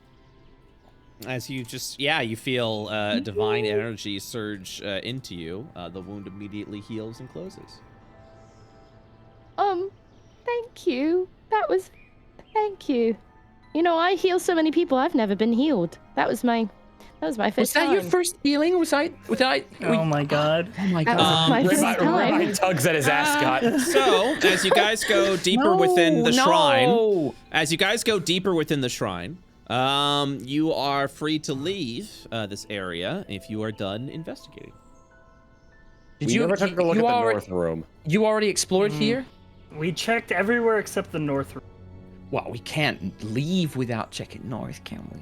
as you you feel divine energy surge into you. The wound immediately heals and closes. Thank you. Thank you. You know, I heal so many people. I've never been healed. That was my first time. Was that your first healing? Oh my god. Oh my That god. was my first time. Rabbi tugs at his ascot. So, as you guys go deeper within the shrine, you are free to leave this area if you are done investigating. We never took a look at the north room. You already explored here? We checked everywhere except the north room. Well, we can't leave without checking north, can we?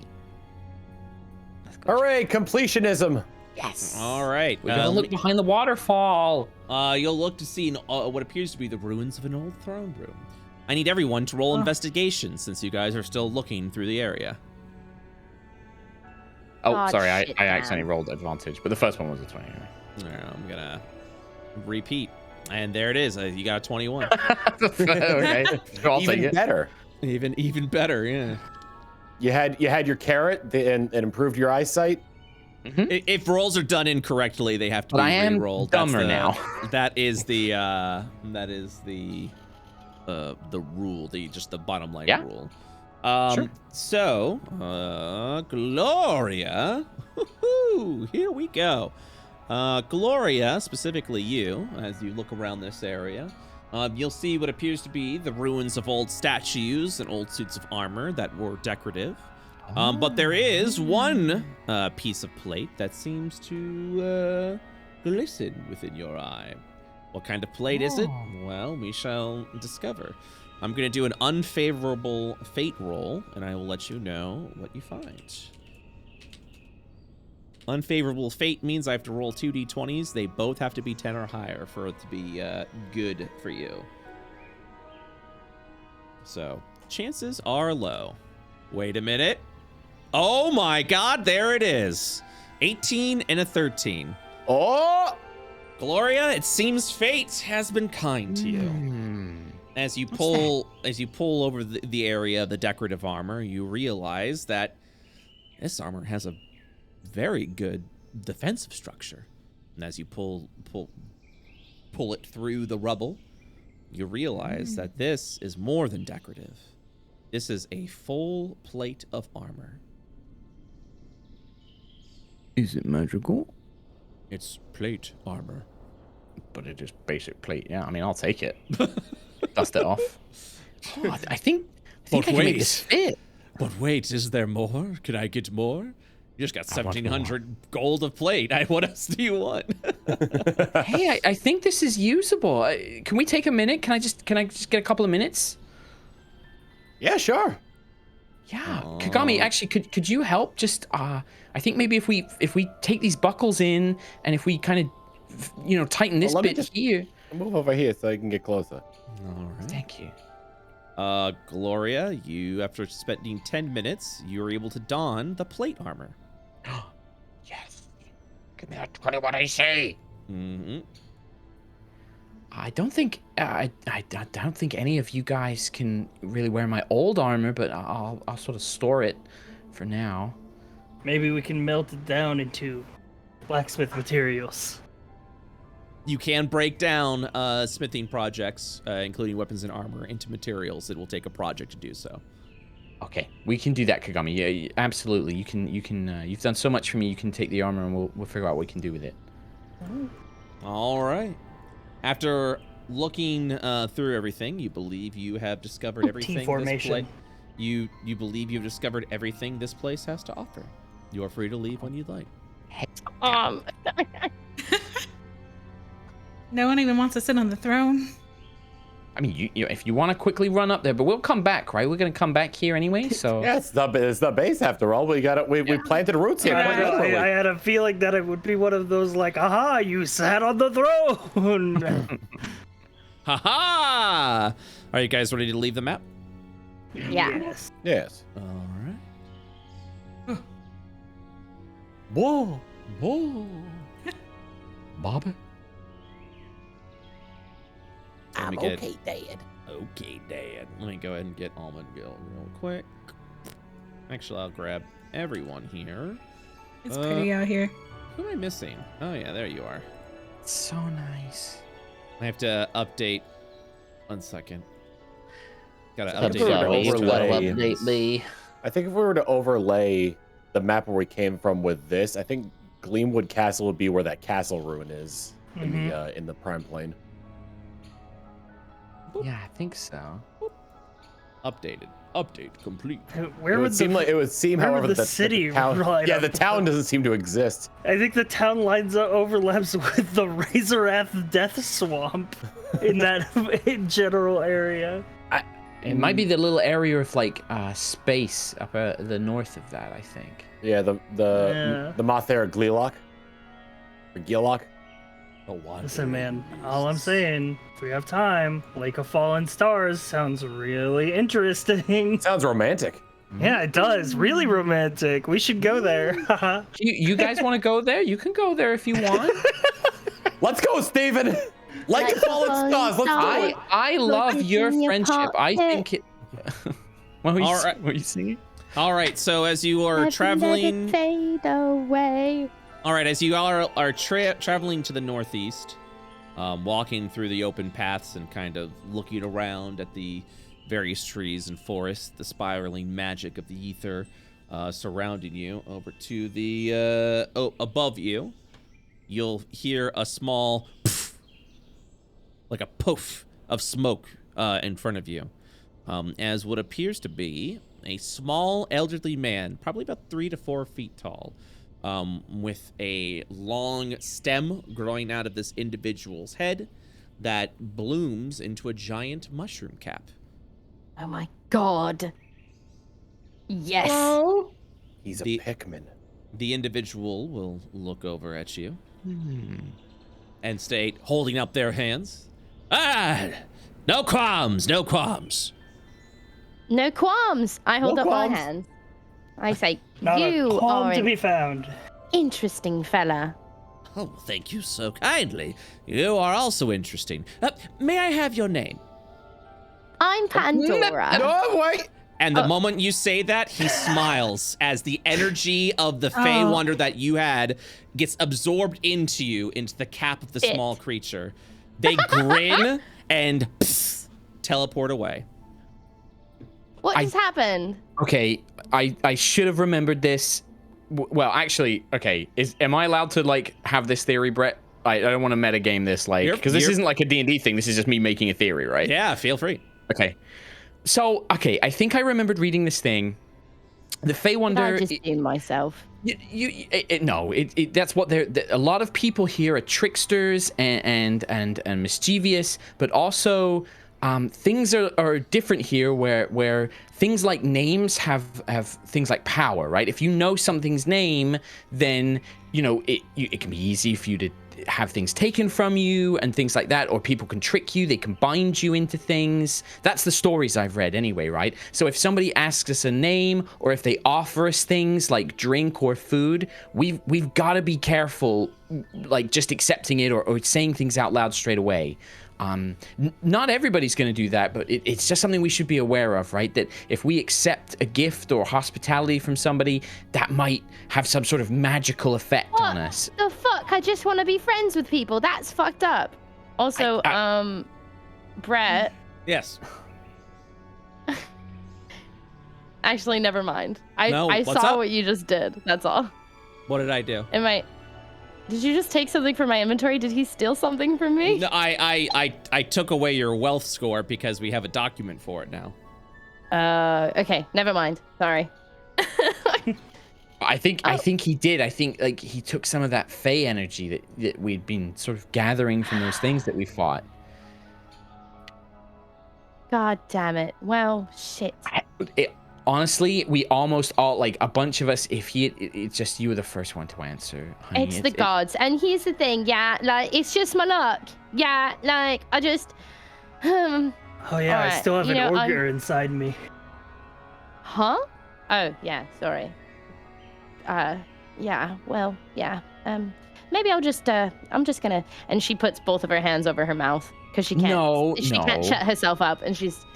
Hooray, completionism. Yes. All right. We gotta look behind the waterfall. You'll look to see what appears to be the ruins of an old throne room. I need everyone to roll investigation since you guys are still looking through the area. Oh, sorry, I accidentally rolled advantage, but the first one was a 20 anyway. I'm gonna repeat, and there it is. You got a 21. Okay, I'll take it. Better. Even better, yeah. You had your carrot and improved your eyesight. Mm-hmm. If rolls are done incorrectly, they have to be re-rolled. I am dumber now. That is the rule, just the bottom line rule. Sure. So, Gloria, here we go. Gloria, specifically you, as you look around this area, you'll see what appears to be the ruins of old statues and old suits of armor that were decorative. But there is one piece of plate that seems to glisten within your eye. What kind of plate is it? Well, we shall discover. I'm going to do an unfavorable fate roll, and I will let you know what you find. Unfavorable fate means I have to roll 2d20s. They both have to be 10 or higher for it to be good for you. So, chances are low. Wait a minute. Oh my god, there it is. 18 and a 13. Oh! Gloria, it seems fate has been kind to you. As you pull over the area of the decorative armor, you realize that this armor has a very good defensive structure. And as you pull it through the rubble, you realize that this is more than decorative. This is a full plate of armor. Is it magical? It's plate armor. But it is basic plate. Yeah, I mean, I'll take it. Dust it off. Oh, I think I can make this fit. But wait, is there more? Can I get more? You just got 1,700 gold of plate. What else do you want? Hey, I think this is usable. Can we take a minute? Can I just get a couple of minutes? Yeah, sure. Yeah, Kagami, actually, could you help? Just I think maybe if we take these buckles in and if we kind of tighten this bit here. Move over here so I can get closer. All right. Thank you. Gloria, you after spending 10 minutes, you were able to don the plate armor. Yes. Give me that 21 AC. Mm-hmm. I don't think I don't think any of you guys can really wear my old armor, but I'll sort of store it for now. Maybe we can melt it down into blacksmith materials. You can break down smithing projects, including weapons and armor, into materials. It will take a project to do so. Okay, we can do that, Kagami. Yeah, absolutely. You can. You've done so much for me. You can take the armor, and we'll figure out what we can do with it. All right. After looking through everything, you believe you have discovered everything. T-formation. You believe you've discovered everything this place has to offer. You are free to leave when you'd like. No one even wants to sit on the throne. I mean, you if you want to quickly run up there, but we'll come back, right? We're gonna come back here anyway, so. Yeah, it's the base after all. We planted roots here. I had a feeling that it would be one of those like, aha, you sat on the throne. Ha-ha! Are you guys ready to leave the map? Yeah. Yes. All right. Whoa. Bob? Okay, Dad. Okay, Dad. Let me go ahead and get Almond Gill real quick. Actually, I'll grab everyone here. It's pretty out here. Who am I missing? Oh yeah, there you are. It's so nice. I have to update. 1 second. Gotta Update me. I think if we were to overlay the map where we came from with this, I think Gleamwood Castle would be where that castle ruin is in the prime plane. Yeah, I think so. Updated. Update complete. Where would it would seem, however, the that city the town, line the town doesn't seem to exist. I think the town lines up overlaps with the Razorath Death Swamp in that general area. It might be the little area of like space up the north of that, I think. Yeah, the Mothera Gleelock or Gillock. Listen, man, all I'm saying, if we have time, Lake of Fallen Stars sounds really interesting. Sounds romantic. Yeah, it does. Really romantic. We should go there. you guys want to go there? You can go there if you want. Let's go, Steven. Lake of Fallen Stars. Let's do it. I love your friendship. I think it. What were you singing? All right, so as you are traveling, fade away. All right, as you are traveling to the northeast, walking through the open paths and kind of looking around at the various trees and forests, the spiraling magic of the ether surrounding you, over to the above you, you'll hear a small poof, like a poof of smoke in front of you, as what appears to be a small elderly man, probably about 3 to 4 feet tall, with a long stem growing out of this individual's head that blooms into a giant mushroom cap. Oh my god. Yes. Oh. He's a Pikmin. The individual will look over at you and state, holding up their hands, no qualms, no qualms. No qualms. I hold up my hands. I say, Not you a qualm are to an be found. interesting fella. Oh, thank you so kindly. You are also interesting. May I have your name? I'm Pandora. No, wait. And the moment you say that, he smiles as the energy of the Fey Wonder that you had gets absorbed into you, into the cap of the small creature. They grin and teleport away. What just happened? Okay, I should have remembered this. Well, actually, okay, am I allowed to like have this theory, Brett? I don't want to metagame this, like, because this isn't like a D&D thing. This is just me making a theory, right? Yeah, feel free. Okay. So, okay, I think I remembered reading this thing. The Fey Wonder. I just did myself. That's what they're. A lot of people here are tricksters and mischievous, but also things are different here, where things like names have things like power, right? If you know something's name, then it can be easy for you to have things taken from you and things like that, or people can trick you, they can bind you into things. That's the stories I've read anyway, right? So if somebody asks us a name, or if they offer us things like drink or food, we've got to be careful, like just accepting it or saying things out loud straight away. Not everybody's going to do that, but it's just something we should be aware of, right? That if we accept a gift or hospitality from somebody, that might have some sort of magical effect on us. The fuck? I just want to be friends with people. That's fucked up. Also, Brett. Yes. Actually, never mind. I saw what you just did. That's all. What did I do? Did you just take something from my inventory? Did he steal something from me? No, I took away your wealth score because we have a document for it now. Okay, never mind. Sorry. I think he did. I think like he took some of that Fey energy that we'd been sort of gathering from those things that we fought. God damn it. Well, shit. Honestly, we almost all, like, a bunch of us, it's just you were the first one to answer, honey. It's the gods. And here's the thing, yeah, like, it's just my luck. Yeah, like, I just... Oh, yeah, right, I still have an ogre inside me. Huh? Oh, yeah, sorry. Yeah, well, yeah. Maybe I'm just gonna... And she puts both of her hands over her mouth, because she can't... She can't shut herself up, and she's...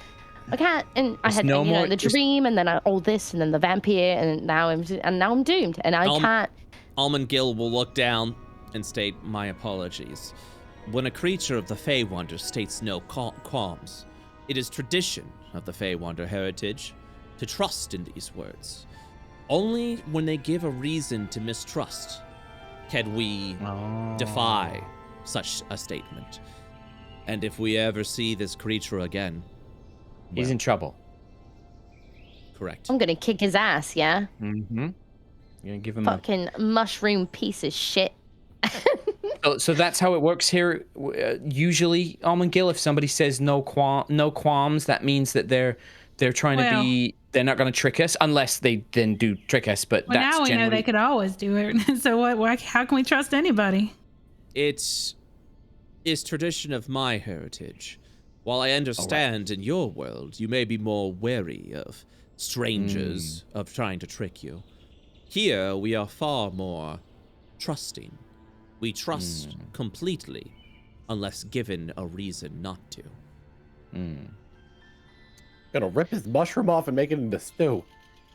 I can't. And I There's had, no you know, more- the dream, and then all this, and then the vampire, and now I'm doomed, and I can't. Almond Gill will look down and state, "My apologies. When a creature of the Fey Wonder states no qualms, it is tradition of the Fey Wonder heritage to trust in these words. Only when they give a reason to mistrust can we defy such a statement. And if we ever see this creature again, He's in trouble. Correct. I'm gonna kick his ass, yeah? Mm-hmm. You're gonna give him Fucking mushroom piece of shit. So that's how it works here. Usually, Almond Gill, if somebody says no qualms, that means that they're trying to be. They're not going to trick us unless they then do trick us. But Well, that's now we know they could always do it. So what? How can we trust anybody? It is tradition of my heritage. While I understand in your world you may be more wary of strangers of trying to trick you, here we are far more trusting. We trust completely, unless given a reason not to. Gonna rip his mushroom off and make it into stew.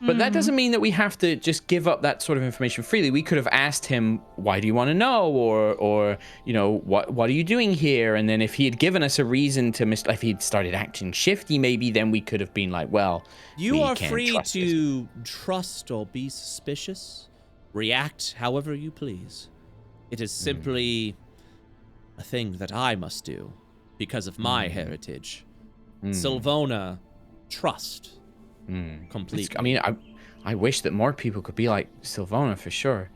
But that doesn't mean that we have to just give up that sort of information freely. We could have asked him, "Why do you want to know?" or you know, what are you doing here? And then if he had given us a reason to if he'd started acting shifty, maybe then we could have been like, "Well, you are free to trust or be suspicious, react however you please. It is simply a thing that I must do because of my heritage. Sylvona, trust completely." I mean, I wish that more people could be like Sylvona for sure.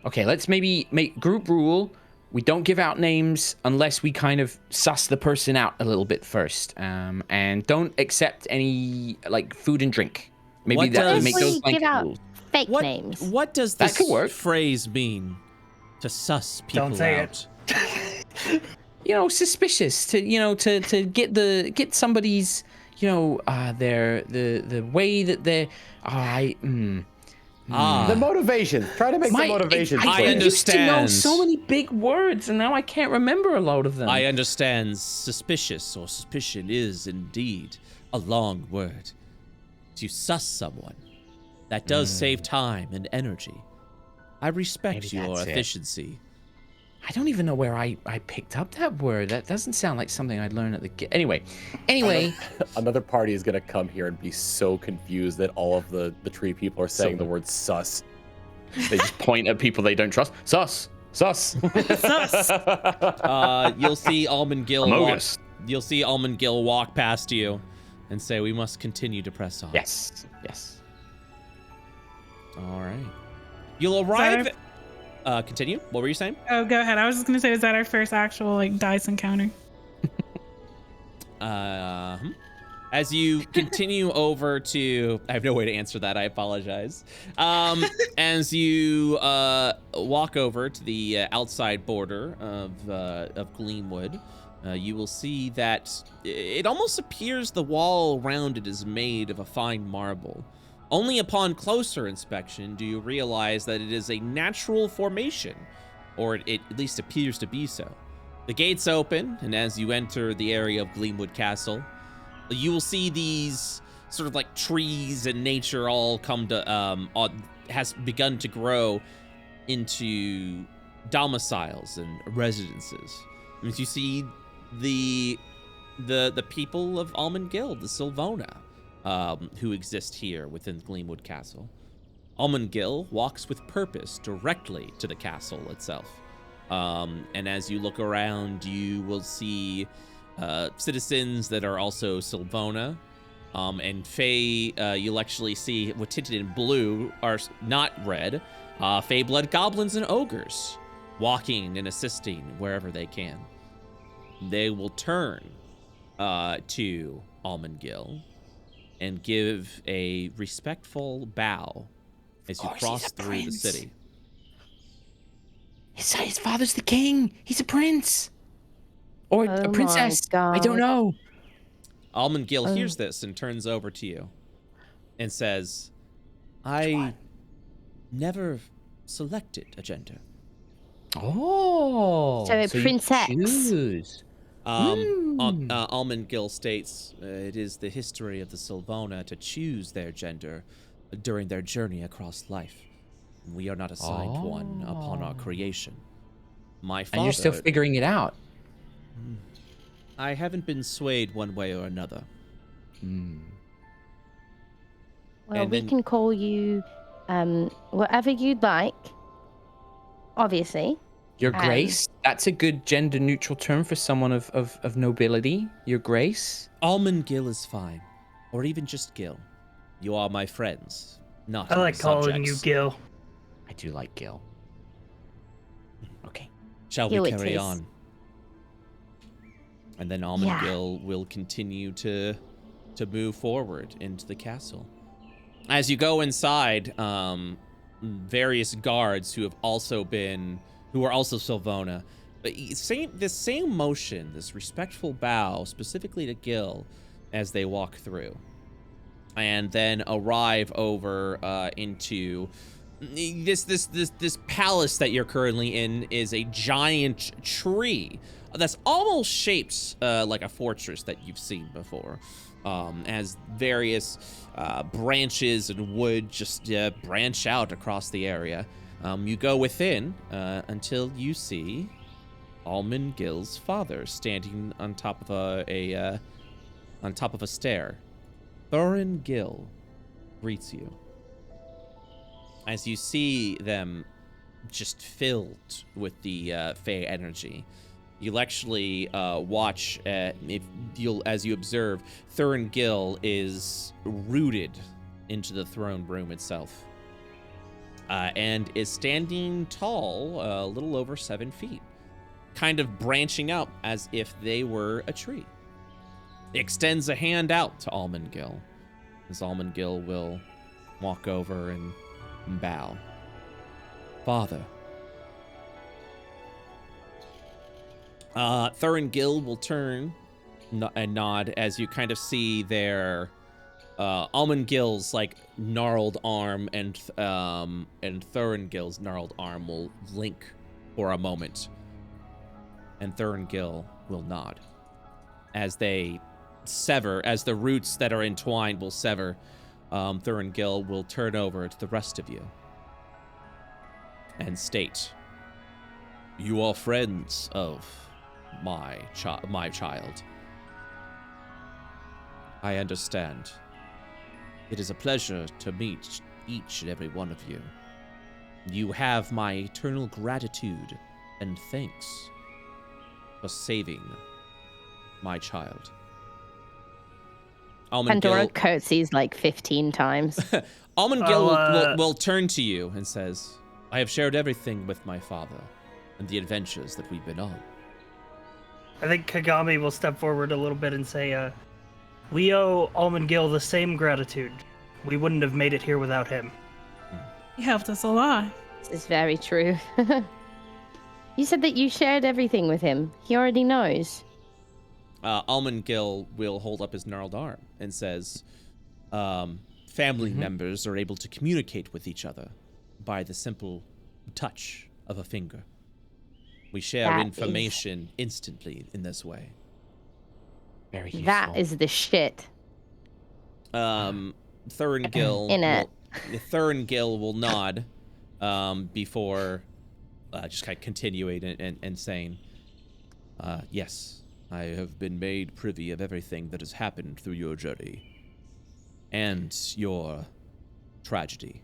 Okay, let's maybe make group rule. We don't give out names unless we kind of suss the person out a little bit first. And don't accept any like food and drink. Maybe that we make those give out rules. fake names. What does That this could work. phrase mean? To suss people Don't say out. You know, suspicious to get somebody's the way that they're The motivation. Try to make the motivation. I clear. used to know understand. so many big words, and now I can't remember a lot of them. I understand suspicious or suspicion is indeed a long word. To suss someone, that does save time and energy. I respect Maybe your that's it. efficiency. I don't even know where I picked up that word. That doesn't sound like something I'd learn at the... Anyway. Another party is gonna come here and be so confused that all of the tree people are saying the word sus. They just point at people they don't trust. Sus. You'll see Almond Gill walk. Amogus. You'll see Almond Gill walk past you, and say, "We must continue to press on." Yes. All right. You'll arrive. Continue. What were you saying? Oh, go ahead. I was just gonna say, is that our first actual like dice encounter? As you continue over to, I have no way to answer that. I apologize. As you walk over to the outside border of Gleamwood, you will see that it almost appears the wall around it is made of a fine marble. Only upon closer inspection do you realize that it is a natural formation, or it at least appears to be so. The gates open, and as you enter the area of Gleamwood Castle, you will see these sort of like trees and nature all come to, has begun to grow into domiciles and residences. As you see the people of Almond Guild, the Sylvona, who exist here within Gleamwood Castle. Almond Gill walks with purpose directly to the castle itself. And as you look around, you will see citizens that are also Sylvona. And Fey, you'll actually see what tinted in blue are not red. Fey blood goblins and ogres walking and assisting wherever they can. They will turn to Almond Gill and give a respectful bow as you cross through the city. His father's the king. He's a prince. Or a princess. I don't know. Almond Gill hears this and turns over to you and says, "I never selected a gender." Oh. So a princess. You choose. Almond Gill states, it is the history of the Sylvona to choose their gender during their journey across life. We are not assigned one upon our creation. My father... And you're still figuring it out. I haven't been swayed one way or another. Well, we can call you whatever you'd like, obviously. Your Grace? That's a good gender-neutral term for someone of nobility. Your Grace? Almond Gill is fine. Or even just Gill. You are my friends, not I like calling you subjects. Gil. I do like Gil. Okay. Shall Gil we it carry is. on? And then Almond Gill will continue to move forward into the castle. As you go inside, various guards who are also Sylvona, but this same motion, this respectful bow, specifically to Gil, as they walk through, and then arrive over into this palace that you're currently in is a giant tree that's almost shaped like a fortress that you've seen before. As various branches and wood just branch out across the area. You go within until you see Almond Gill's father standing on top of a stair. Thurin Gill greets you. As you see them just filled with the Fey energy. You'll actually watch, as you observe, Thurin Gill is rooted into the throne room itself. And is standing tall, a little over 7 feet. Kind of branching out as if they were a tree. Extends a hand out to Almond Gill. As Almond Gill will walk over and bow. Father. Thurin Gill will turn and nod as you kind of see their Almond Gill's like gnarled arm and Thurin Gill's gnarled arm will link for a moment, and Thurin Gill will nod as they sever, as the roots that are entwined will sever. Thurin Gill will turn over to the rest of you and state, "You are friends of my child. I understand. It is a pleasure to meet each and every one of you. You have my eternal gratitude and thanks for saving my child." Almond Pandora Gill curtsies like 15 times. Almond Gill will turn to you and says, "I have shared everything with my father and the adventures that we've been on." I think Kagami will step forward a little bit and say, we owe Almond Gill the same gratitude. We wouldn't have made it here without him. He helped us a lot. This is very true. You said that you shared everything with him. He already knows. Almond Gill will hold up his gnarled arm and says, family members are able to communicate with each other by the simple touch of a finger. We share That information instantly in this way. Very useful. That is the shit. Thurin Gill In it. Thurin Gill will nod before just kind of continuing and saying, yes, I have been made privy of everything that has happened through your journey and your tragedy.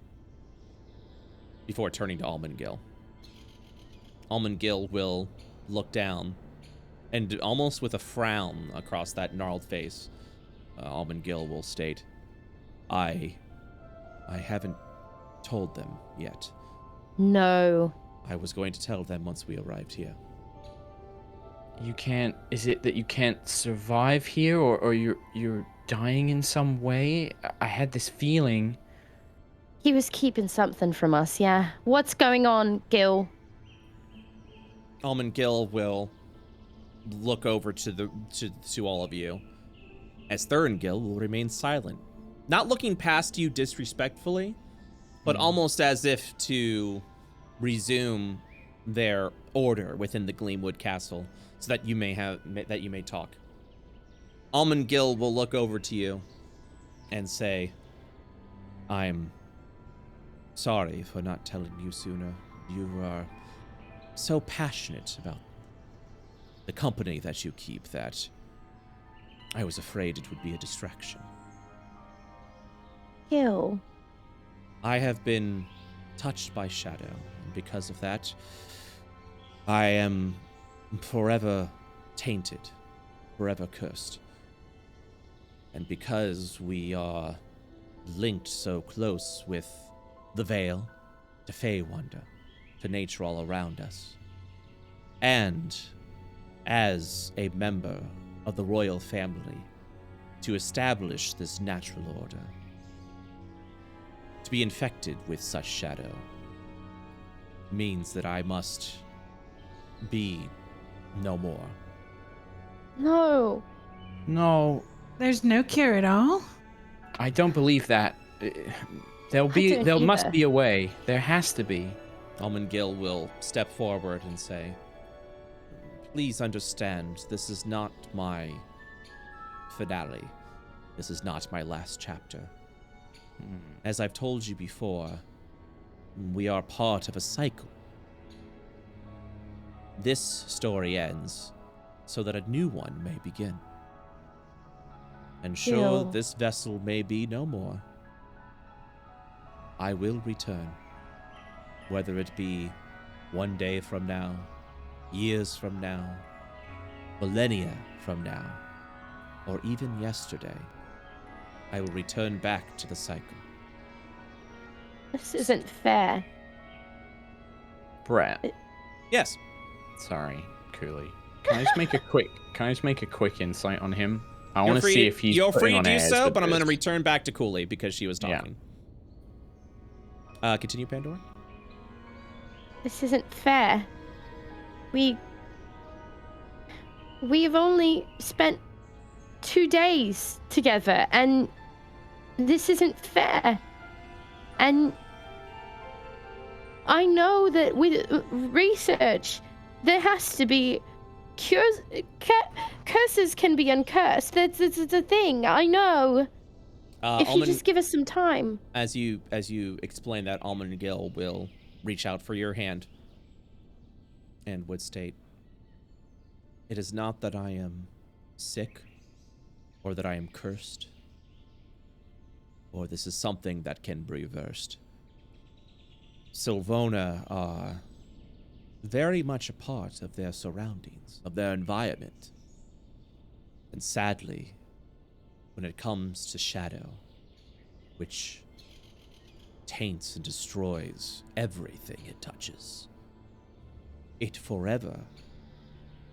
Before turning to Almond Gill. Almond Gill will look down and almost with a frown across that gnarled face, Almond Gill will state, I haven't told them yet. No. I was going to tell them once we arrived here. You can't. Is it that you can't survive here, or you're dying in some way? I had this feeling. He was keeping something from us, yeah. What's going on, Gil? Almond Gill will look over to all of you, as Thurin Gill will remain silent, not looking past you disrespectfully, but almost as if to resume their order within the Gleamwood Castle, so that you may talk. Almond Gill will look over to you and say, I'm sorry for not telling you sooner. You are so passionate about the company that you keep that I was afraid it would be a distraction. Gill. I have been touched by Shadow, and because of that, I am forever tainted, forever cursed. And because we are linked so close with the Veil, to Fey Wonder, to nature all around us, and as a member of the royal family, to establish this natural order, to be infected with such shadow means that I must be no more. No. No, There's no cure at all. I don't believe that. There must be a way. There has to be. Almond Gill will step forward and say, please understand, this is not my finale. This is not my last chapter. As I've told you before, we are part of a cycle. This story ends so that a new one may begin. And sure, this vessel may be no more. I will return, whether it be one day from now, years from now, millennia from now, or even yesterday. I will return back to the cycle. This isn't fair. Brett. Yes. Sorry, Cooley. Can I just make a quick insight on him? I want to see if he's You're free to do airs so, with but I'm going to this. return back to Cooley because she was talking. Continue, Pandora. This isn't fair. We've only spent 2 days together, and this isn't fair. And I know that with research, there has to be cures. Curses can be uncursed. That's a thing. I know. If you just give us some time. As you explain that, Almond Gill will reach out for your hand and would state, it is not that I am sick or that I am cursed, or this is something that can be reversed. Sylvona are very much a part of their surroundings, of their environment. And sadly, when it comes to Shadow, which taints and destroys everything it touches, it forever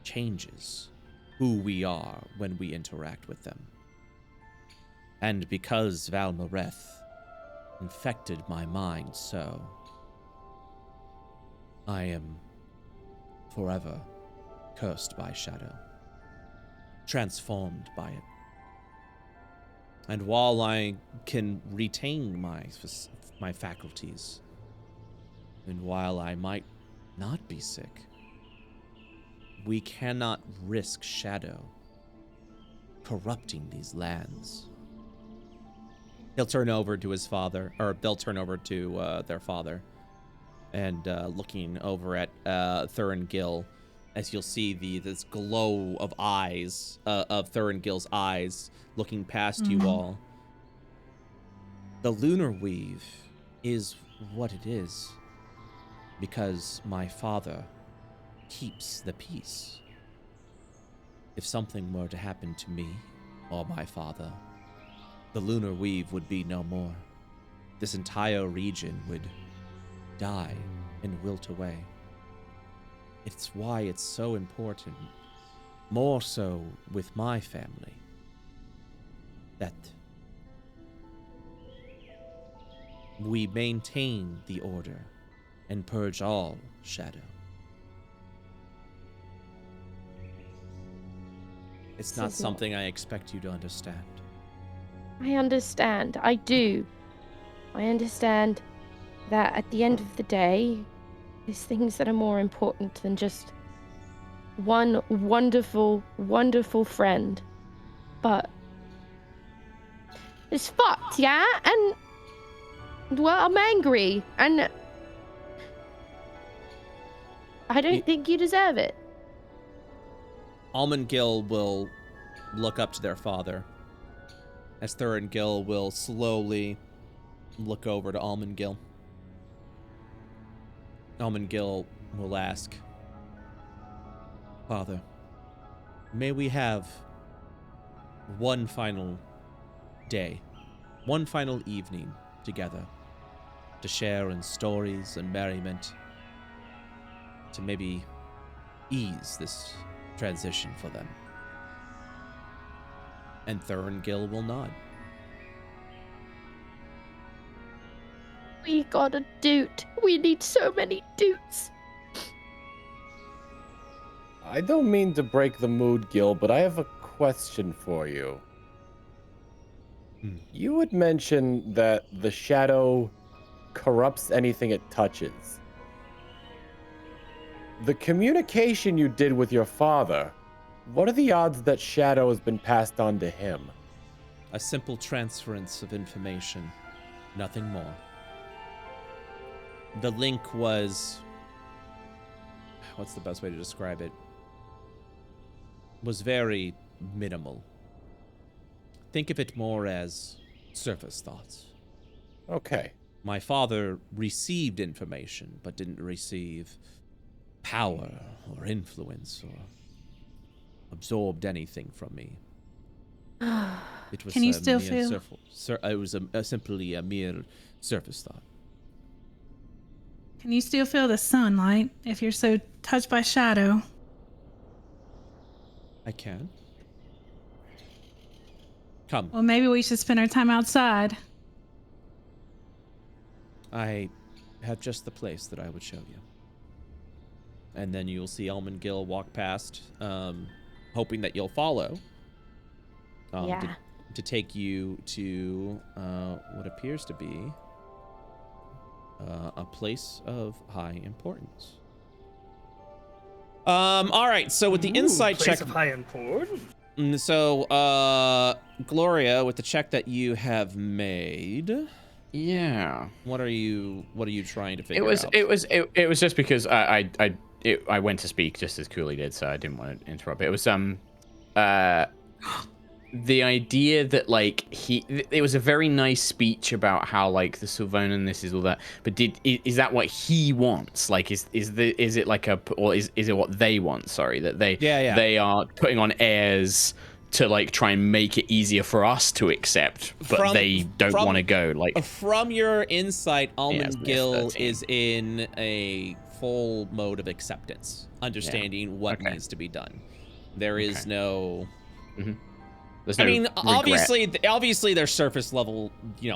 changes who we are when we interact with them. And because Valmareth infected my mind so, I am forever cursed by Shadow, transformed by it. And while I can retain my faculties, and while I might not be sick, we cannot risk Shadow corrupting these lands. He'll turn over to his father, or they'll turn over to their father, and looking over at Thurin Gill, as you'll see this glow of eyes, of Thurin Gill's eyes, looking past you all. The lunar weave is what it is because my father keeps the peace. If something were to happen to me or my father, the lunar weave would be no more. This entire region would die and wilt away. It's why it's so important, more so with my family, that we maintain the order and purge all shadow. It's not something I expect you to understand. I understand. I do. I understand that at the end of the day, there's things that are more important than just one wonderful, wonderful friend. But it's fucked, yeah? And, well, I'm angry. And I don't think you deserve it. Almond Gill will look up to their father. As Thurin Gill will slowly look over to Almond Gill. Almond Gill will ask, Father, may we have one final day, one final evening together to share in stories and merriment, to maybe ease this transition for them. And Thurin Gill will nod. We got a dude. We need so many dudes. I don't mean to break the mood, Gil, but I have a question for you. You had mentioned that the shadow corrupts anything it touches. The communication you did with your father, what are the odds that shadow has been passed on to him? A simple transference of information, nothing more. The link was... what's the best way to describe it? Was very minimal. Think of it more as surface thoughts. Okay. My father received information, but didn't receive power or influence or absorbed anything from me. It was Can you still feel? It was simply a mere surface thought. Can you still feel the sunlight if you're so touched by shadow? I can. Come. Well, maybe we should spend our time outside. I have just the place that I would show you. And then you'll see Almond Gill walk past, hoping that you'll follow. Yeah. To take you to what appears to be a place of high importance. All right, so with the insight place check... of high importance. So, Gloria, with the check that you have made... Yeah. What are you trying to figure out? It was just because I went to speak just as Cooley did, so I didn't want to interrupt. It was the idea that like it was a very nice speech about how like the Sylvan and this is all that, but is that what he wants? Like is it like is it what they want? Sorry, that they are putting on airs to like try and make it easier for us to accept, but they don't want to go. Like from your insight, Almond Gill is in a full mode of acceptance, understanding what needs to be done. There is no. Mm-hmm. I mean, obviously, there's surface level,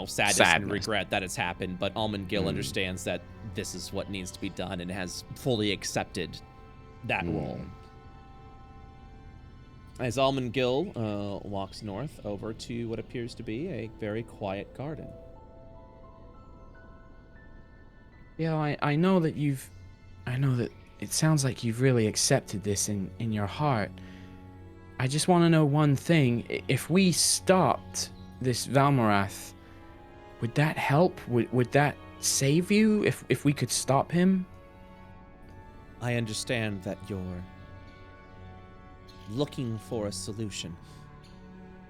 sadness and regret that it's happened, but Almond Gill understands that this is what needs to be done and has fully accepted that role. As Almond Gill walks north over to what appears to be a very quiet garden. Yeah, I know that it sounds like you've really accepted this in your heart. I just want to know one thing. If we stopped this Valmorath, would that help? Would that save you if we could stop him? I understand that you're looking for a solution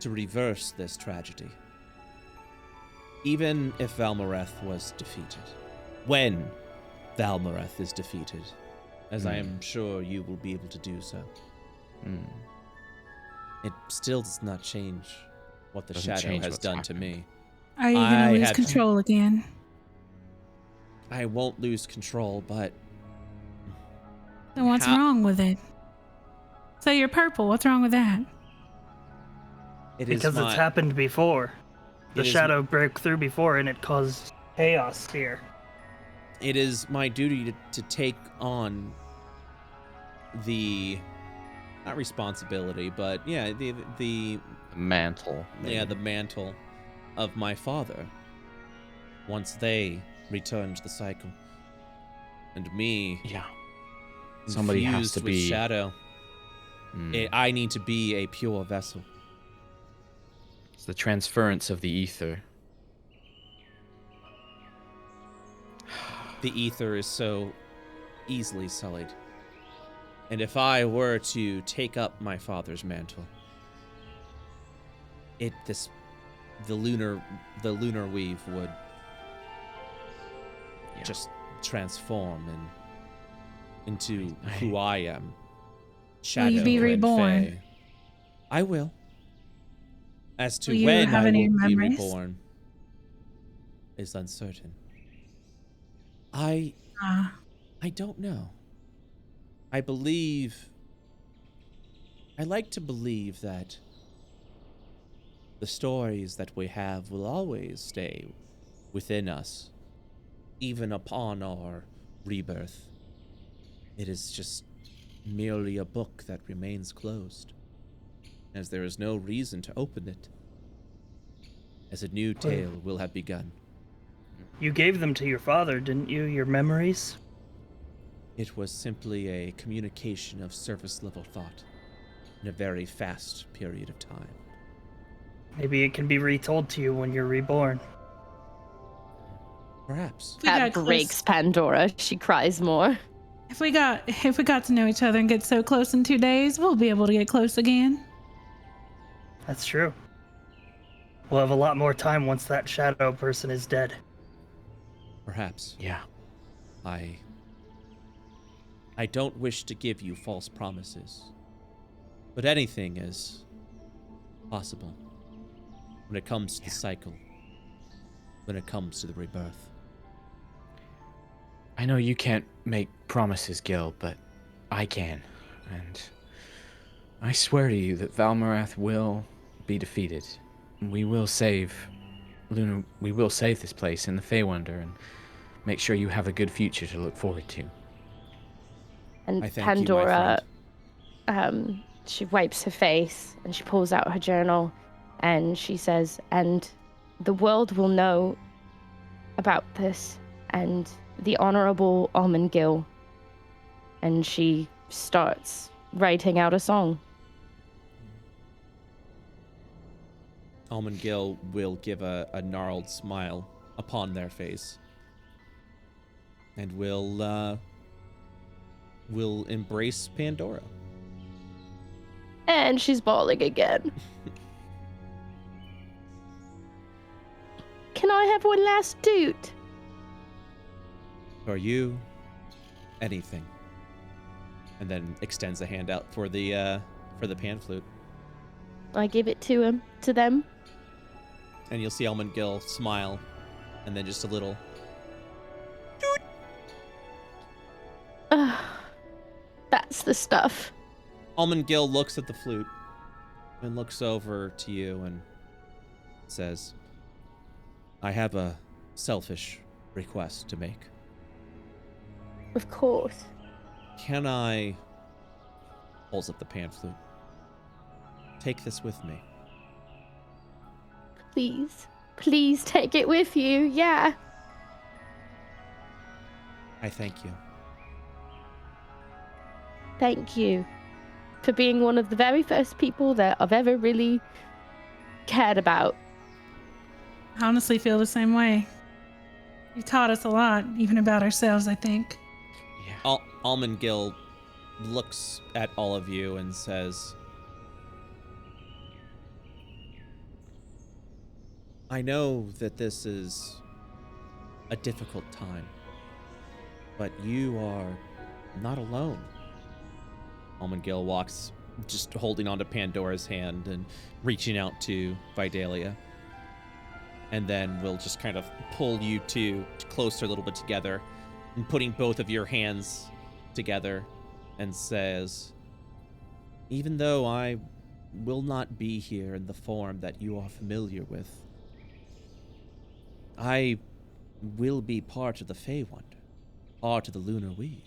to reverse this tragedy. Even if Valmorath was defeated. When Valmorath is defeated, as I am sure you will be able to do so. It still does not change what the shadow has done to me. Are you going to lose control again? I won't lose control, but... Then what's wrong with it? So you're purple. What's wrong with that? Because it's happened before. The shadow broke through before and it caused chaos here. It is my duty to take on the... not responsibility, but yeah, the mantle. Maybe. Yeah, the mantle of my father. Once they returned the cycle, and me, somebody has to with be shadow. I need to be a pure vessel. It's the transference of the ether. The ether is so easily sullied. And if I were to take up my father's mantle, the lunar weave would just transform into who I am. Shadow. Will you be reborn? Fey. I will. As to Will when I will be memories? reborn is uncertain. I don't know. I like to believe that the stories that we have will always stay within us, even upon our rebirth. It is just merely a book that remains closed, as there is no reason to open it, as a new tale will have begun. You gave them to your father, didn't you? Your memories? It was simply a communication of surface-level thought in a very fast period of time. Maybe it can be retold to you when you're reborn. Perhaps. That breaks Pandora. She cries more. If we got to know each other and get so close in 2 days, we'll be able to get close again. That's true. We'll have a lot more time once that shadow person is dead. Perhaps. Yeah. I don't wish to give you false promises, but anything is possible when it comes to the cycle, when it comes to the rebirth. I know you can't make promises, Gil, but I can. And I swear to you that Valmarath will be defeated. We will save this place in the Fey Wonder and make sure you have a good future to look forward to. And I thank Pandora, you, my friend. She wipes her face and she pulls out her journal and she says, and the world will know about this and the Honorable Almond Gil. And she starts writing out a song. Almond Gil will give a gnarled smile upon their face and will embrace Pandora. And she's bawling again. Can I have one last toot? For you, anything. And then extends a hand out for the pan flute. I give it to them. And you'll see Almond Gil smile, and then just a little. That's the stuff. Almond Gil looks at the flute and looks over to you and says, I have a selfish request to make. Of course. Can I, pulls up the pan flute, take this with me? Please take it with you, yeah. I thank you. Thank you for being one of the very first people that I've ever really cared about. I honestly feel the same way. You taught us a lot, even about ourselves, I think. Yeah. Almond Gil looks at all of you and says, I know that this is a difficult time, but you are not alone. Almond Gil walks, just holding onto Pandora's hand and reaching out to Vidalia. And then we'll just kind of pull you two closer a little bit together and putting both of your hands together and says, even though I will not be here in the form that you are familiar with, I will be part of the Fey Wonder, part of the Lunar Weave.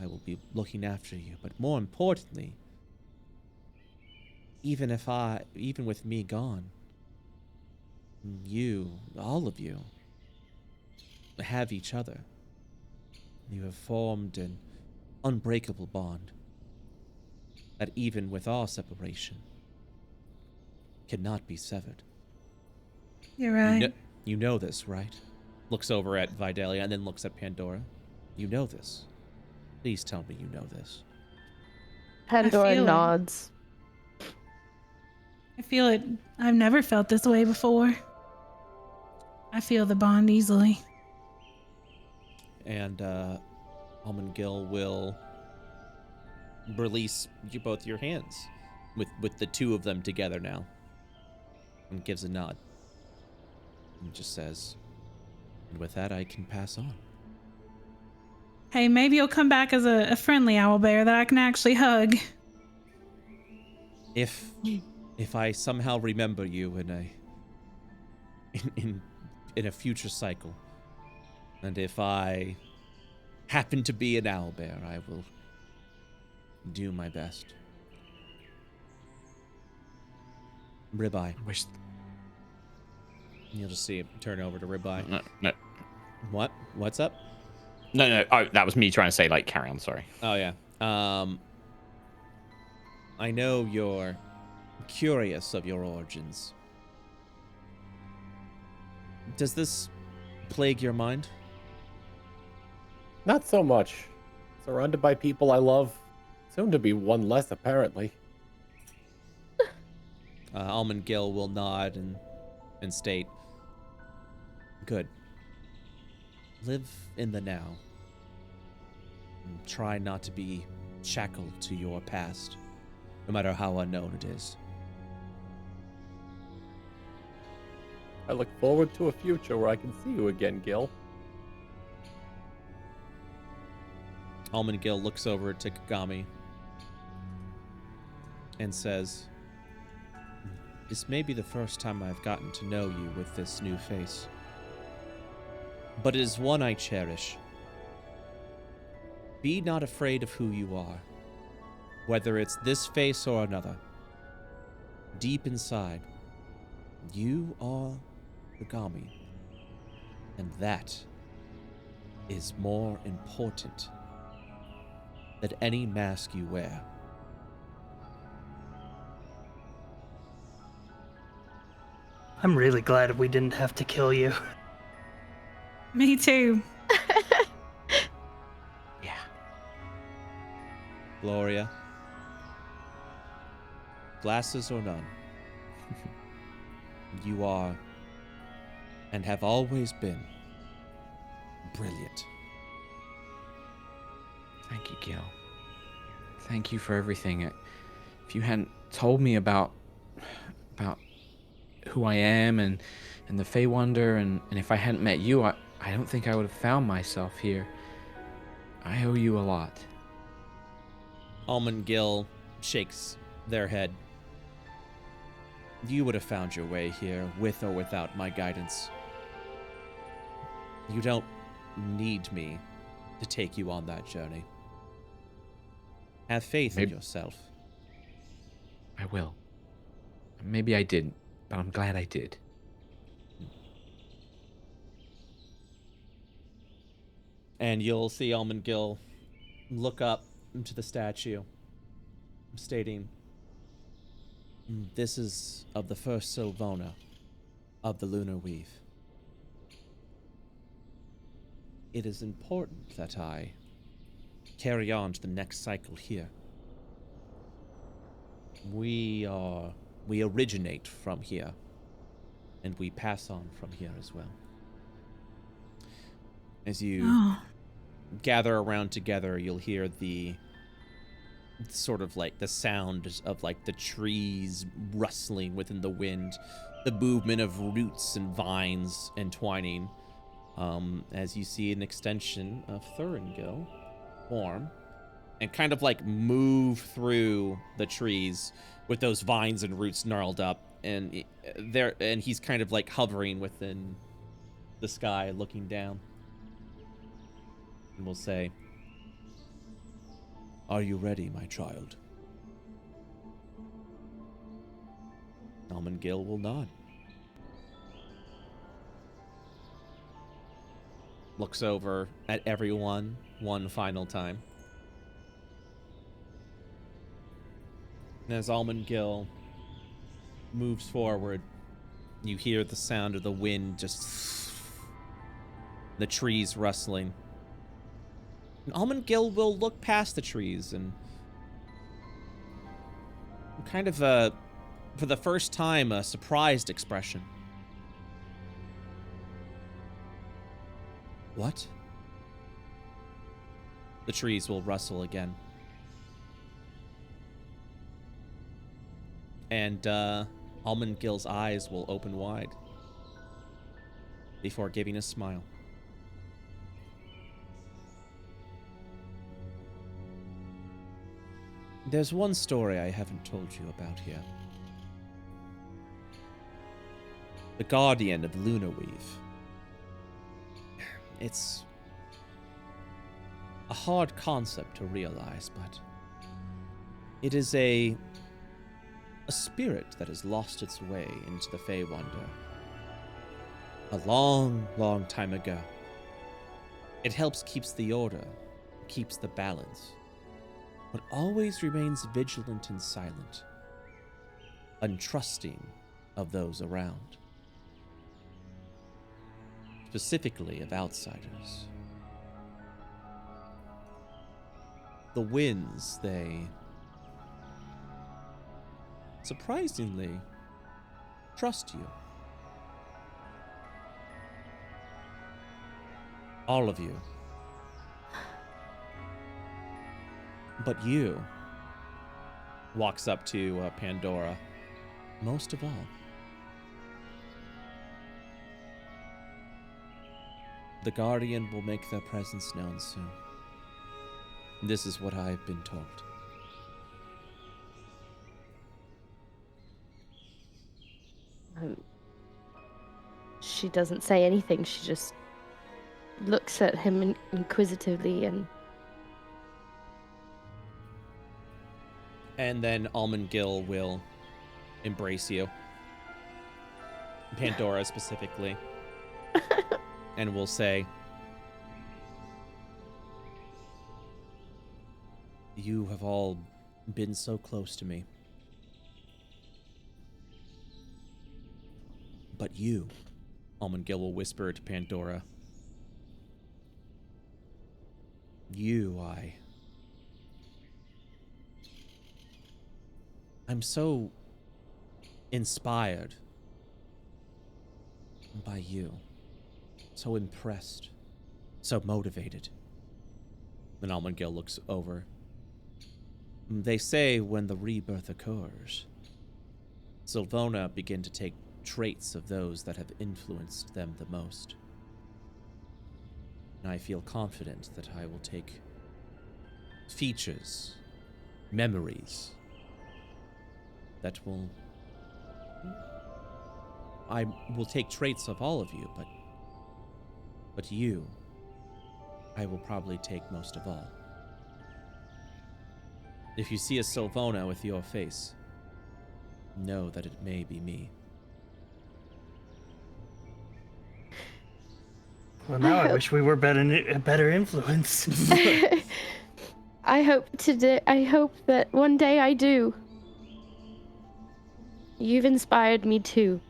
I will be looking after you, but more importantly, even with me gone, you, all of you, have each other. You have formed an unbreakable bond. that even with our separation, cannot be severed. You're right. You know this, right? Looks over at Vidalia and then looks at Pandora. You know this. Please tell me you know this. Pandora nods. I feel it. I've never felt this way before. I feel the bond easily. And Almond Gill will release both your hands with the two of them together now. And gives a nod. And just says, and with that I can pass on. Hey, maybe you'll come back as a friendly owlbear that I can actually hug. If I somehow remember you in a future cycle, and if I happen to be an owlbear, I will do my best. Ribeye. You'll just see him turn over to Ribeye. No. What? What's up? No. Oh, that was me trying to say, like, carry on, sorry. Oh, yeah. I know you're curious of your origins. Does this plague your mind? Not so much. Surrounded by people I love. Soon to be one less, apparently. Almond Gill will nod and state, good. Live in the now. And try not to be shackled to your past, no matter how unknown it is. I look forward to a future where I can see you again, Gil. Almond Gill looks over to Kagami and says, this may be the first time I've gotten to know you with this new face, but it is one I cherish. Be not afraid of who you are, whether it's this face or another. Deep inside, you are Kagami, and that is more important than any mask you wear. I'm really glad we didn't have to kill you. Me too. Yeah. Gloria, glasses or none, you are, and have always been, brilliant. Thank you, Gil. Thank you for everything. If you hadn't told me about who I am and the Fey Wonder, and if I hadn't met you, I don't think I would have found myself here. I owe you a lot. Almond Gill shakes their head. You would have found your way here with or without my guidance. You don't need me to take you on that journey. Have faith in yourself. I will. Maybe I didn't, but I'm glad I did. And you'll see Almond Gill look up into the statue, stating, this is of the first Sylvona of the Lunar Weave. It is important that I carry on to the next cycle here. We originate from here, and we pass on from here as well. As you gather around together, you'll hear the sort of like the sound of like the trees rustling within the wind, the movement of roots and vines entwining, as you see an extension of Thuringil form and kind of like move through the trees with those vines and roots gnarled up, and he's kind of like hovering within the sky looking down. And we'll say, are you ready, my child? Almond Gill will nod. Looks over at everyone one final time. And as Almond moves forward, you hear the sound of the wind just... the trees rustling. And Almond will look past the trees and kind of, for the first time, a surprised expression. What? The trees will rustle again. And, Almond eyes will open wide before giving a smile. There's one story I haven't told you about here. The Guardian of Lunaweave. It's a hard concept to realize, but it is a spirit that has lost its way into the Fey Wonder a long, long time ago. It helps keeps the order, keeps the balance, but always remains vigilant and silent, untrusting of those around, specifically of outsiders. The winds, they surprisingly trust you. All of you. But you, walks up to Pandora, most of all. The Guardian will make their presence known soon. This is what I've been told. She doesn't say anything. She just looks at him inquisitively And then Almond will embrace you. Pandora specifically. And will say, you have all been so close to me. But you, Almond will whisper to Pandora, I'm so inspired by you, so impressed, so motivated. Then Almond looks over. They say when the rebirth occurs, Sylvona begin to take traits of those that have influenced them the most. And I feel confident that I will take features, memories, that will... I will take traits of all of you, but you, I will probably take most of all. If you see a Sylvona with your face, know that it may be me. Well, now I wish we were a better influence. I hope that one day I do. You've inspired me too.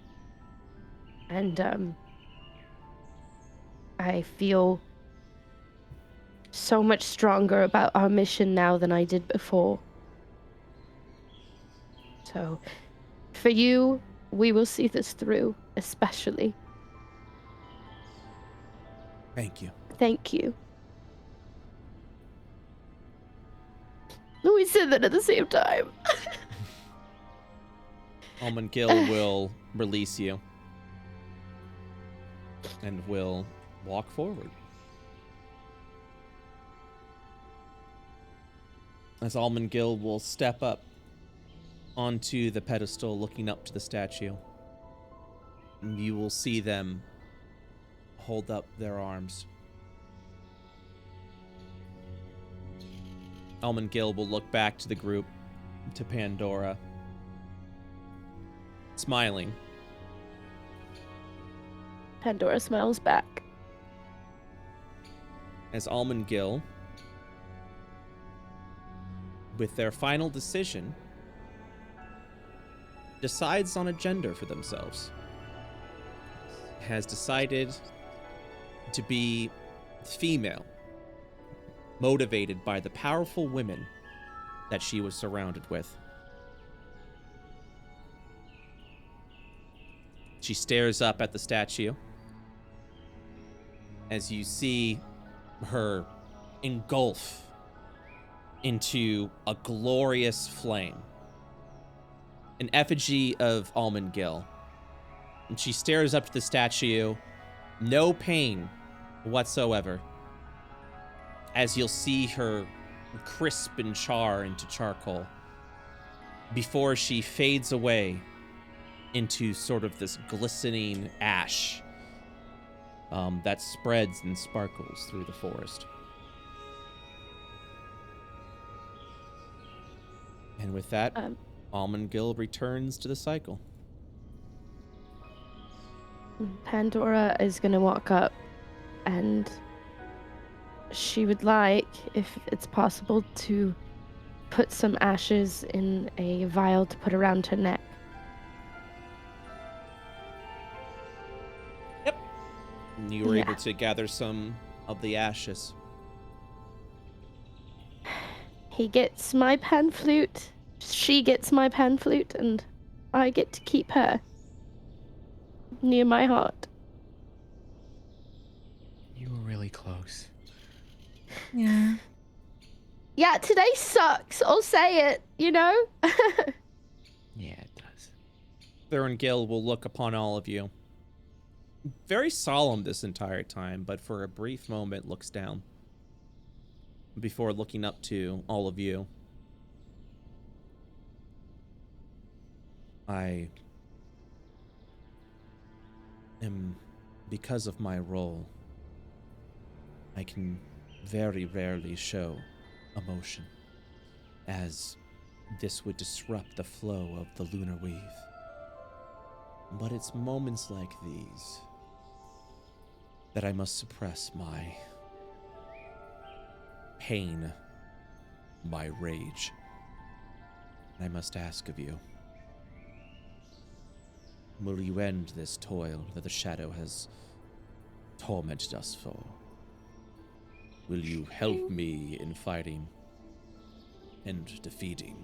And I feel so much stronger about our mission now than I did before. So, for you, we will see this through, especially. Thank you. Thank you. We said that at the same time. Almond will release you and will walk forward. As Almond will step up onto the pedestal looking up to the statue, you will see them hold up their arms. Almond will look back to the group, to Pandora, smiling. Pandora smiles back. As Almond with their final decision, decides on a gender for themselves. Has decided to be female, motivated by the powerful women that she was surrounded with. She stares up at the statue as you see her engulf into a glorious flame, an effigy of Almond Gill. And she stares up to the statue, no pain whatsoever, as you'll see her crisp and char into charcoal before she fades away into sort of this glistening ash that spreads and sparkles through the forest. And with that, Almond Gill returns to the cycle. Pandora is going to walk up, and she would like, if it's possible, to put some ashes in a vial to put around her neck. Yep. And you were able to gather some of the ashes. He gets my pan flute, she gets my pan flute, and I get to keep her near my heart. You were really close. Yeah. Yeah, today sucks. I'll say it, you know? Yeah, it does. Thorngil will look upon all of you. Very solemn this entire time, but for a brief moment looks down before looking up to all of you. I am, because of my role, I can very rarely show emotion, as this would disrupt the flow of the lunar weave. But it's moments like these that I must suppress my pain, my rage. And I must ask of you, will you end this toil that the shadow has tormented us for? Will you help me in fighting and defeating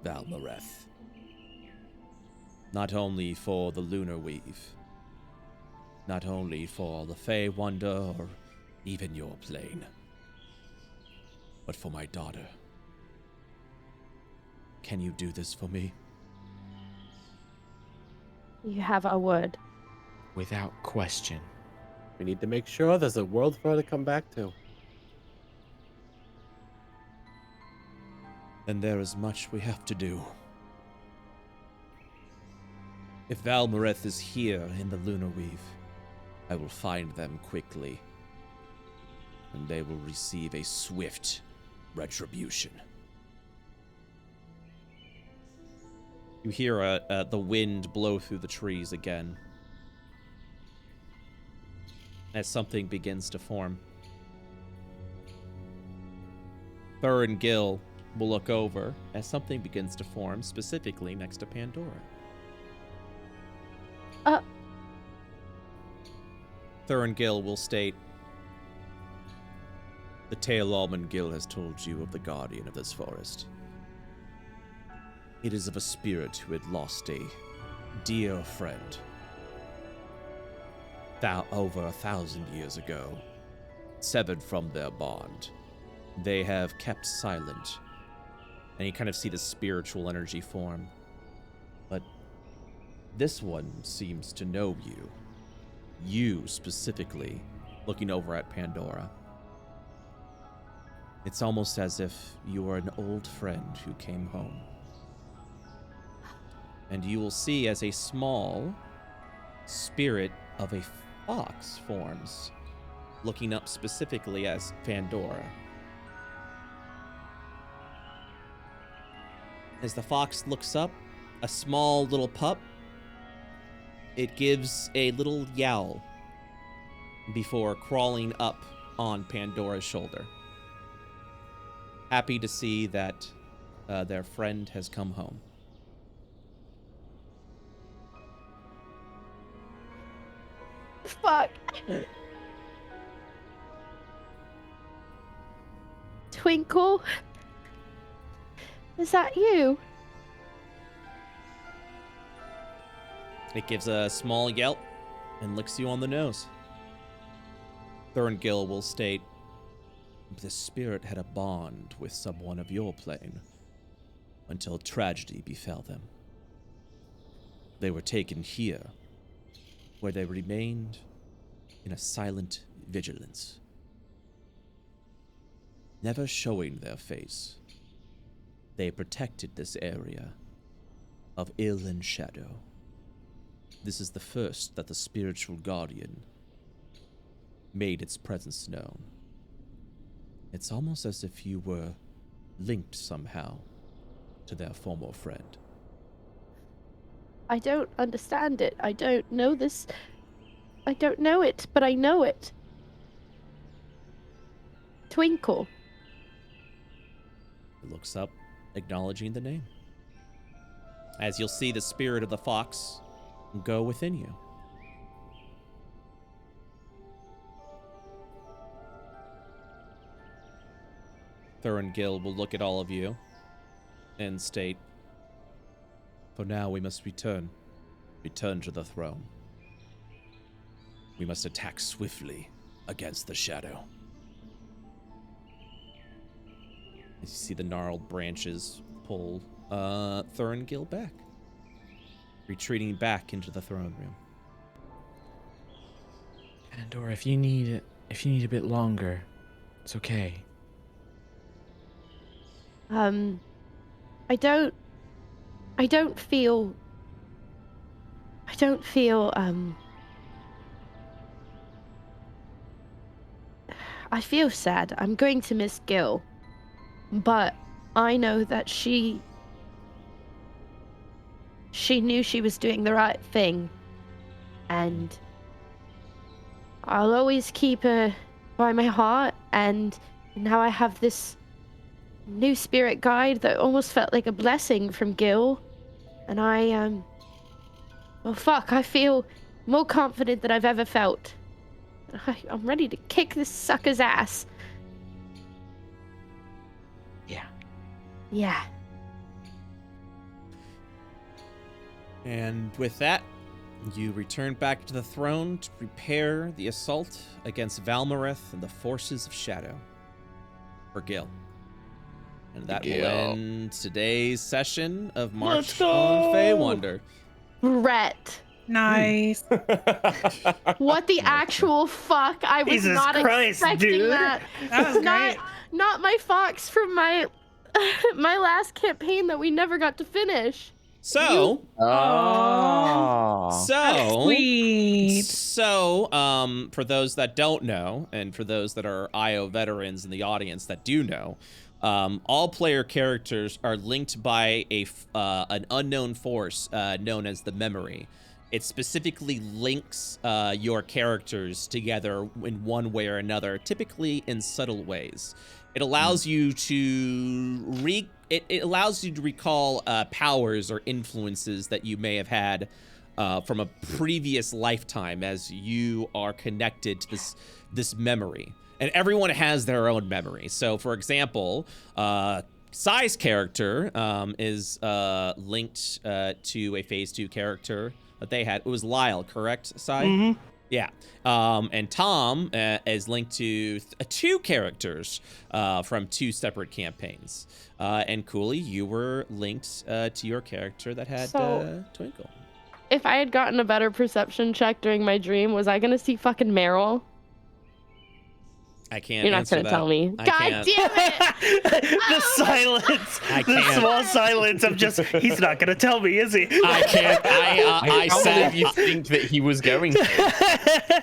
Valmareth? Not only for the lunar weave, not only for the Fey Wonder or even your plane, but for my daughter. Can you do this for me? You have our word. Without question. We need to make sure there's a world for her to come back to. Then there is much we have to do. If Valmareth is here in the lunar weave, I will find them quickly, and they will receive a swift retribution. You hear the wind blow through the trees again, as something begins to form. Thorngil will look over as something begins to form, specifically next to Pandora. Thorngil will state, the tale Almond Gill has told you of the guardian of this forest. It is of a spirit who had lost a dear friend over 1,000 years ago, severed from their bond. They have kept silent, and you kind of see the spiritual energy form. But this one seems to know you. You specifically, looking over at Pandora. It's almost as if you are an old friend who came home. And you will see as a small spirit of a fox forms, looking up specifically as Pandora. As the fox looks up, a small little pup, it gives a little yowl before crawling up on Pandora's shoulder. Happy to see that their friend has come home. Fuck. Twinkle? Is that you? It gives a small yelp and licks you on the nose. Thorngil will state, the spirit had a bond with someone of your plane until tragedy befell them. They were taken here, where they remained in a silent vigilance, never showing their face. They protected this area of ill and shadow. This is the first that the spiritual guardian made its presence known. It's almost as if you were linked somehow to their former friend. I don't understand it. I don't know this. I don't know it, but I know it. Twinkle. It looks up, acknowledging the name. As you'll see the spirit of the fox go within you. Thorngil will look at all of you and state, for now we must return to the throne. We must attack swiftly against the shadow. As you see the gnarled branches pull Thorngil back, retreating back into the throne room. Andor, if you need a bit longer, it's okay. I don't feel I feel sad. I'm going to miss Gil, but I know that she knew she was doing the right thing, and I'll always keep her by my heart. And now I have this new spirit guide that almost felt like a blessing from Gil, and I feel more confident than I've ever felt. I'm ready to kick this sucker's ass. Yeah. And with that, you return back to the throne to prepare the assault against Valmareth and the forces of Shadow for Gil. And that will end today's session of March on Fey Wonder. Brett. Nice. What the actual fuck? I was Jesus not Christ, expecting dude. that. That was great. Not my fox from my my last campaign that we never got to finish. So, Sweet. for those that don't know, and for those that are IO veterans in the audience that do know, all player characters are linked by an unknown force known as the memory. It specifically links your characters together in one way or another, typically in subtle ways. It allows you to it allows you to recall powers or influences that you may have had from a previous lifetime, as you are connected to this memory. And everyone has their own memory. So, for example, Sai's character is linked to a Phase 2 character that they had. It was Lyle, correct, Sai? Mm-hmm. Yeah. And Tom is linked to two characters from two separate campaigns. And Cooley, you were linked to your character that had Twinkle. If I had gotten a better perception check during my dream, was I gonna see fucking Meryl? I can't. You're not gonna tell me. God damn it! The silence. The small silence of just, he's not gonna tell me, is he? I can't. I said you think that he was going to.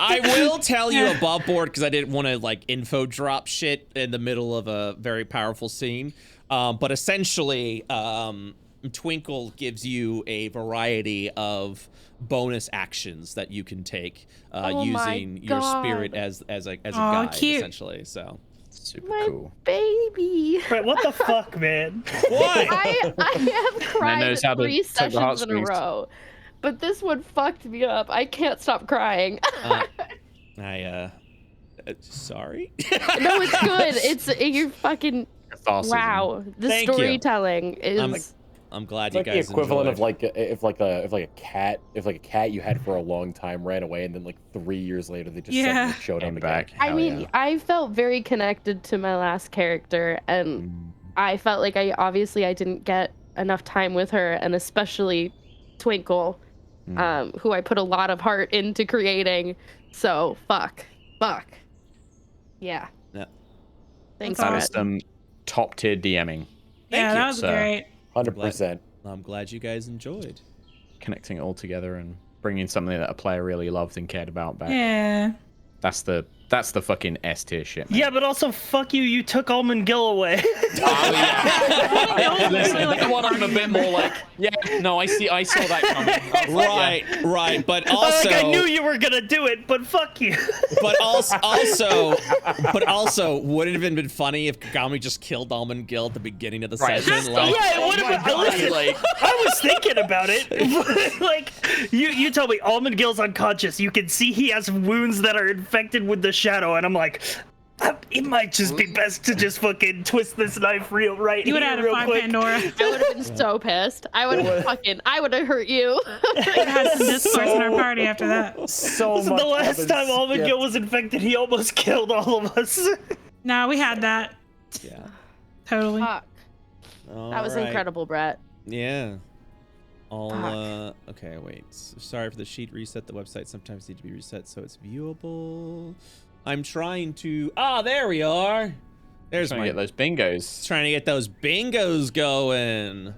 I will tell you above board because I didn't want to like info drop shit in the middle of a very powerful scene. But essentially, Twinkle gives you a variety of bonus actions that you can take using your spirit as a guide, cute. essentially. So Super My cool. baby. Brett, what the fuck, man? what? I have cried knows how to 3 tug the sessions in a heartstrings. row. but this one fucked me up. I can't stop crying. Sorry. No, it's good. You're fucking. Catharsis. Wow, the Thank you. storytelling is. I'm glad It's you like the guys equivalent enjoyed. of like a cat you had for a long time ran away and then like 3 years later they just suddenly showed up back. again. I mean, I felt very connected to my last character, and I felt like I didn't get enough time with her, and especially Twinkle, who I put a lot of heart into creating. So fuck. Yeah. Thanks, That Brett. is some top tier DMing. Yeah, that was great. 100%. I'm glad you guys enjoyed. Connecting it all together and bringing something that a player really loved and cared about back. Yeah. That's the fucking S tier shit, man. Yeah, but also fuck you. You took Almond Gill away. Listen, one I'm a bit more like, yeah, no, I saw that coming. Right. But also, I knew you were gonna do it, but fuck you. But also, would it have been funny if Kagami just killed Almond Gill at the beginning of the session? Yeah, it would have been. Listen, I was thinking about it. Like, you told me Almond Gill's unconscious. You can see he has wounds that are infected with the shadow, and I'm like, it might just be best to just fucking twist this knife You would have had to find Pandora. I would have been so pissed. I would have hurt you. We would have had some discourse in our party after that. So the last time Almond Gill was infected, he almost killed all of us. No, we had that. Yeah. Totally. Fuck. That was incredible, Brett. Yeah. Okay, wait. Sorry for the sheet reset. The website sometimes need to be reset so it's viewable. I'm trying to. There we are. There's Trying to get those bingos. Trying to get those bingos going.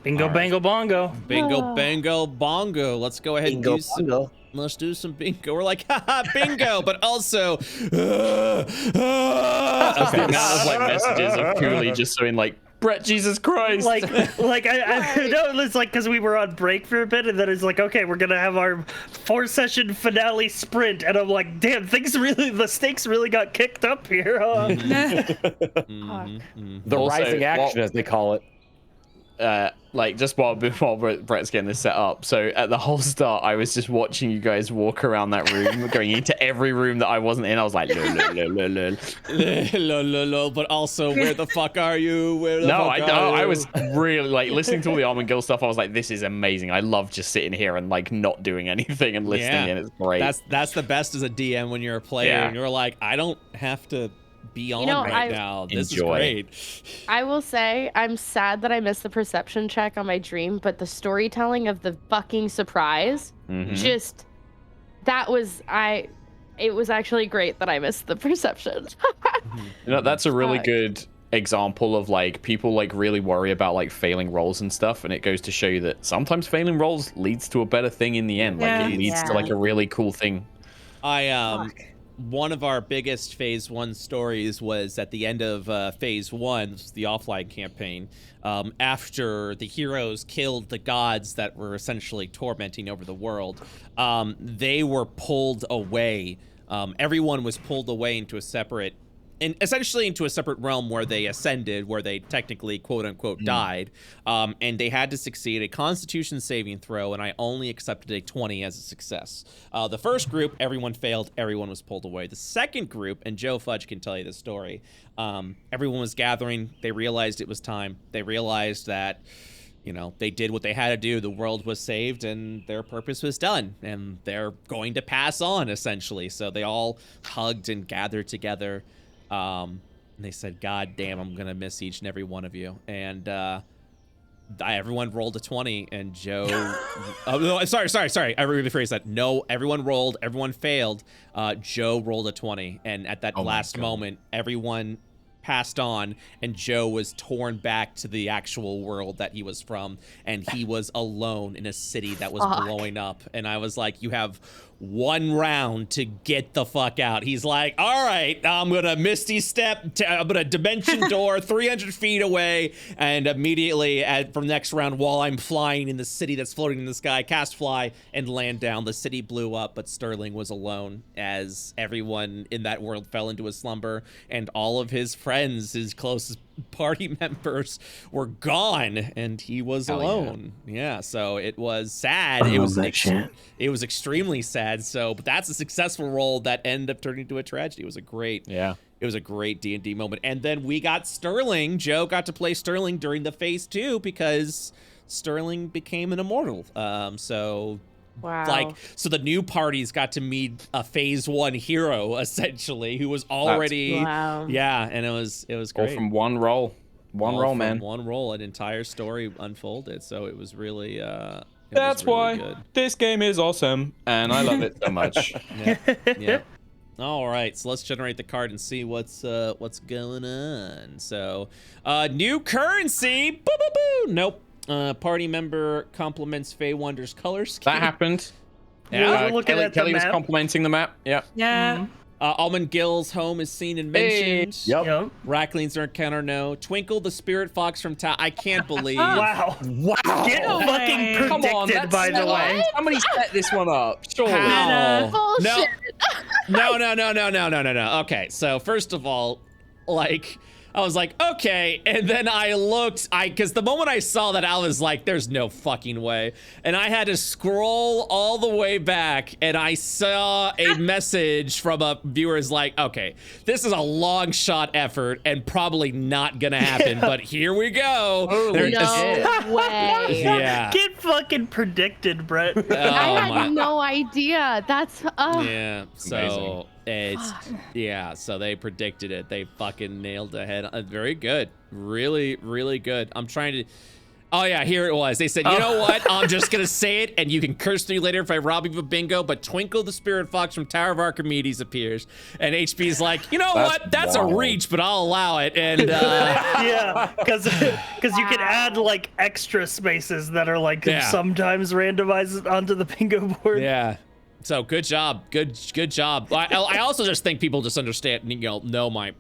Bingo, bango, bongo. Bingo, bango, bongo. Let's go ahead and do some. Let's do some bingo. We're like, haha, bingo, but also. Okay, now there's like messages of Cooley just saying like, Brett, Jesus Christ. I know it's like because we were on break for a bit, and then it's like, okay, we're gonna have our 4-session finale sprint, and I'm like, damn, the stakes really got kicked up here. The rising action, as they call it. Just while Brett's getting this set up, so at the whole start, I was just watching you guys walk around that room, going into every room that I wasn't in. I was like, lol, but also, where the fuck are you? I was really like listening to all the Almond Gill stuff. I was like, this is amazing. I love just sitting here and like not doing anything and listening, and it's great. That's the best as a DM when you're a player and you're like, I don't have to be on now. This is great. I will say I'm sad that I missed the perception check on my dream, but the storytelling of the fucking surprise, it was actually great that I missed the perception. That's a really good example of like people like really worry about like failing rolls and stuff, and it goes to show you that sometimes failing rolls leads to a better thing in the end. Like it leads to like a really cool thing. One of our biggest phase 1 stories was at the end of phase 1, the offline campaign, after the heroes killed the gods that were essentially tormenting over the world. They were pulled away. Everyone was pulled away into a separate realm where they ascended, where they technically quote unquote died, and they had to succeed a Constitution saving throw, and I only accepted a 20 as a success. The first group, everyone failed, everyone was pulled away. The second group, and Joe Fudge can tell you the story, everyone was gathering, they realized it was time, they realized that they did what they had to do. The world was saved and their purpose was done, and they're going to pass on essentially. So they all hugged and gathered together. And they said, God damn, I'm gonna miss each and every one of you. And everyone rolled a 20, and Joe no, sorry, I rephrased that. No, everyone rolled, everyone failed. Joe rolled a 20, and at that last moment, everyone passed on, and Joe was torn back to the actual world that he was from, and he was alone in a city that was blowing up. And I was like, you have 1 round to get the fuck out. He's like, all right, I'm gonna Misty Step, I'm gonna Dimension Door 300 feet away, and immediately from next round, while I'm flying in the city that's floating in the sky, cast fly and land down. The city blew up, but Sterling was alone as everyone in that world fell into a slumber, and all of his friends, his closest party members were gone and he was alone. Yeah, so it was sad. It was extremely sad. So, but that's a successful roll that ended up turning into a tragedy. It was a great D&D moment. And then we got Sterling. Joe got to play Sterling during the phase 2 because Sterling became an immortal. Wow. So the new parties got to meet a phase 1 hero essentially who was already and it was great. All from one roll. Man. One roll, an entire story unfolded. So it was really That's really why good. this game is awesome and I love it so much. Yeah. All right, so let's generate the card and see what's going on. So, new currency. Boo boo boo. Nope. Party member compliments Fey Wonder's color scheme. That happened. Yeah, looking at Kelly the was map. complimenting the map. Yeah. Yeah. Almond Gill's home is seen and mentioned. Yep. Rackling's encounter, no. Twinkle, the spirit fox from I can't believe. Wow. Get fucking Come on, predicted, by the way. Somebody set this one up. Surely. How? Bullshit. No. Okay, so first of all, like, I was like, okay, and then I looked, because the moment I saw that, I was like, there's no fucking way. And I had to scroll all the way back, and I saw a message from a viewer's like, okay, this is a long shot effort, and probably not gonna happen, but here we go. No way. Yeah. Get fucking predicted, Brett. I had no idea. That's Yeah, so Amazing. so they predicted it. They fucking nailed the head. Very good. Really, really good. I'm trying to... Oh, yeah, here it was. They said, you know what? I'm just going to say it, and you can curse me later if I rob you of a bingo, but Twinkle the Spirit Fox from Tower of Archimedes appears. And HP's like, you know what? That's a reach, but I'll allow it. And Yeah, because you can add, like, extra spaces that are, like, sometimes randomized onto the bingo board. yeah. So good job. Good job. I also just think people just understand, know my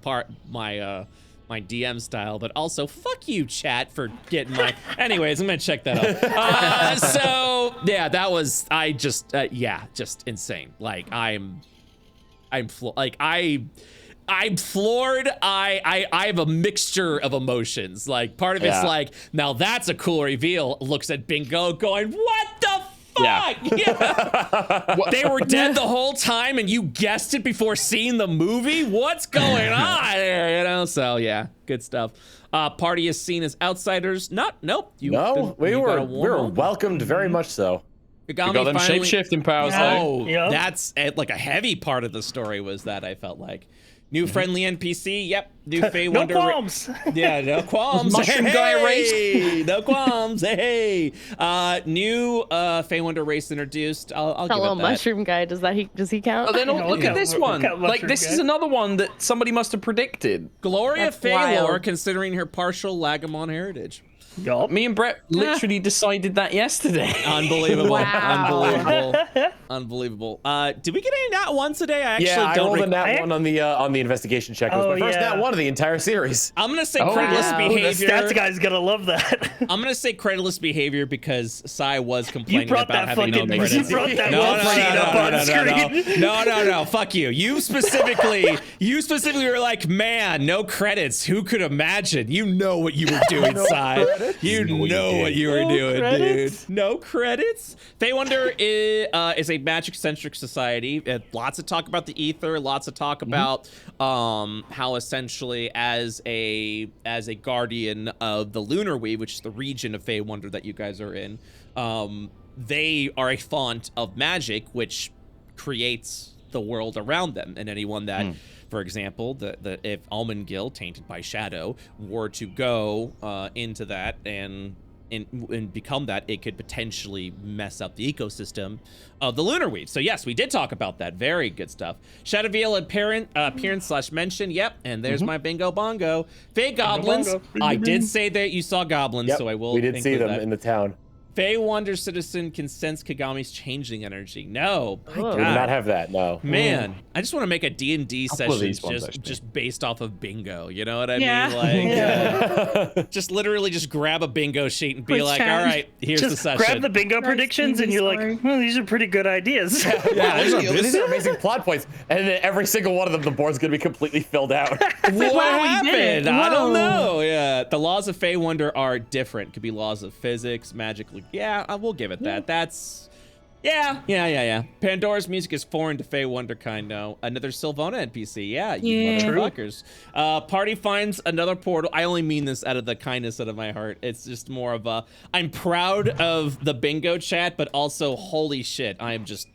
DM style, but also fuck you, chat, for getting my. Anyways, I'm gonna check that out. So yeah, that was just insane. Like I'm floored. I have a mixture of emotions. Like part of it's like, now that's a cool reveal. Looks at bingo, going, what the fuck? Yeah. They were dead the whole time and you guessed it before seeing the movie? What's going on here? So yeah, good stuff. Party is seen as outsiders. We were welcomed very much so. We got them shape-shifting powers though. That's like a heavy part of the story was that I felt like. New friendly NPC, yep. New Fey Wonder. No qualms. Yeah, no qualms. Mushroom guy race. No qualms. Hey. New Fey Wonder race introduced. I'll give it Hello, that. mushroom guy. Does he count? Oh, then look at this one. Like this is another one that somebody must have predicted. Gloria That's wild. Faewunder, considering her partial Lagamon heritage. Yup. Me and Brett literally decided that yesterday. Unbelievable. Wow. Unbelievable. Did we get any nat one today? I actually I don't rolled a recall. nat one on the investigation check. It was my first nat one of the entire series. I'm gonna say Oh, credulous wow. The behavior. stats guy's gonna love that. I'm gonna say credulous behavior because Sai was complaining brought about that having no fucking- credits. you brought that no, worksheet up on screen. No. Fuck you. You specifically were like, man, no credits. Who could imagine? You know what you were doing, Sai. You know what you were doing, credits? dude. No credits. Fey Wonder is a magic-centric society. Lots of talk about the ether. Lots of talk about how essentially as a guardian of the lunar weave, which is the region of Fey Wonder that you guys are in, they are a font of magic, which creates the world around them. And anyone that, for example, if Almond Gill, tainted by shadow, were to go into that and become that, it could potentially mess up the ecosystem of the lunar weave. So yes, we did talk about that. Very good stuff. Shadowveil appearance / mention. Yep, and there's my bingo bongo. Fey goblins. bongo. I did say that you saw goblins, Yep, so I will. we did see include them that. in the town. Fey Wonder citizen can sense Kagami's changing energy. No, my We God. do not have that. No. Man, I just want to make a D&D Couple of session these ones, just based off of bingo. You know what I Yeah. mean? Like, just literally just grab a bingo sheet and be Quiz like, chat. all right, here's the Just session. grab the bingo predictions, and you're story. like, well, these are pretty good ideas. Yeah, These are amazing plot points, and then every single one of them, the board's gonna be completely filled out. What Wow, we did it. happened? I don't Whoa. know. Yeah, the laws of Fey Wonder are different. Could be laws of physics, magic. Yeah, we'll give it that. That's yeah. Pandora's music is foreign to Fey Wonderkind. No, another Sylvana NPC. Yeah, you Yeah. motherfuckers. Party finds another portal. I only mean this out of the kindness out of my heart. It's just more of a. I'm proud of the bingo chat, but also holy shit, I am just.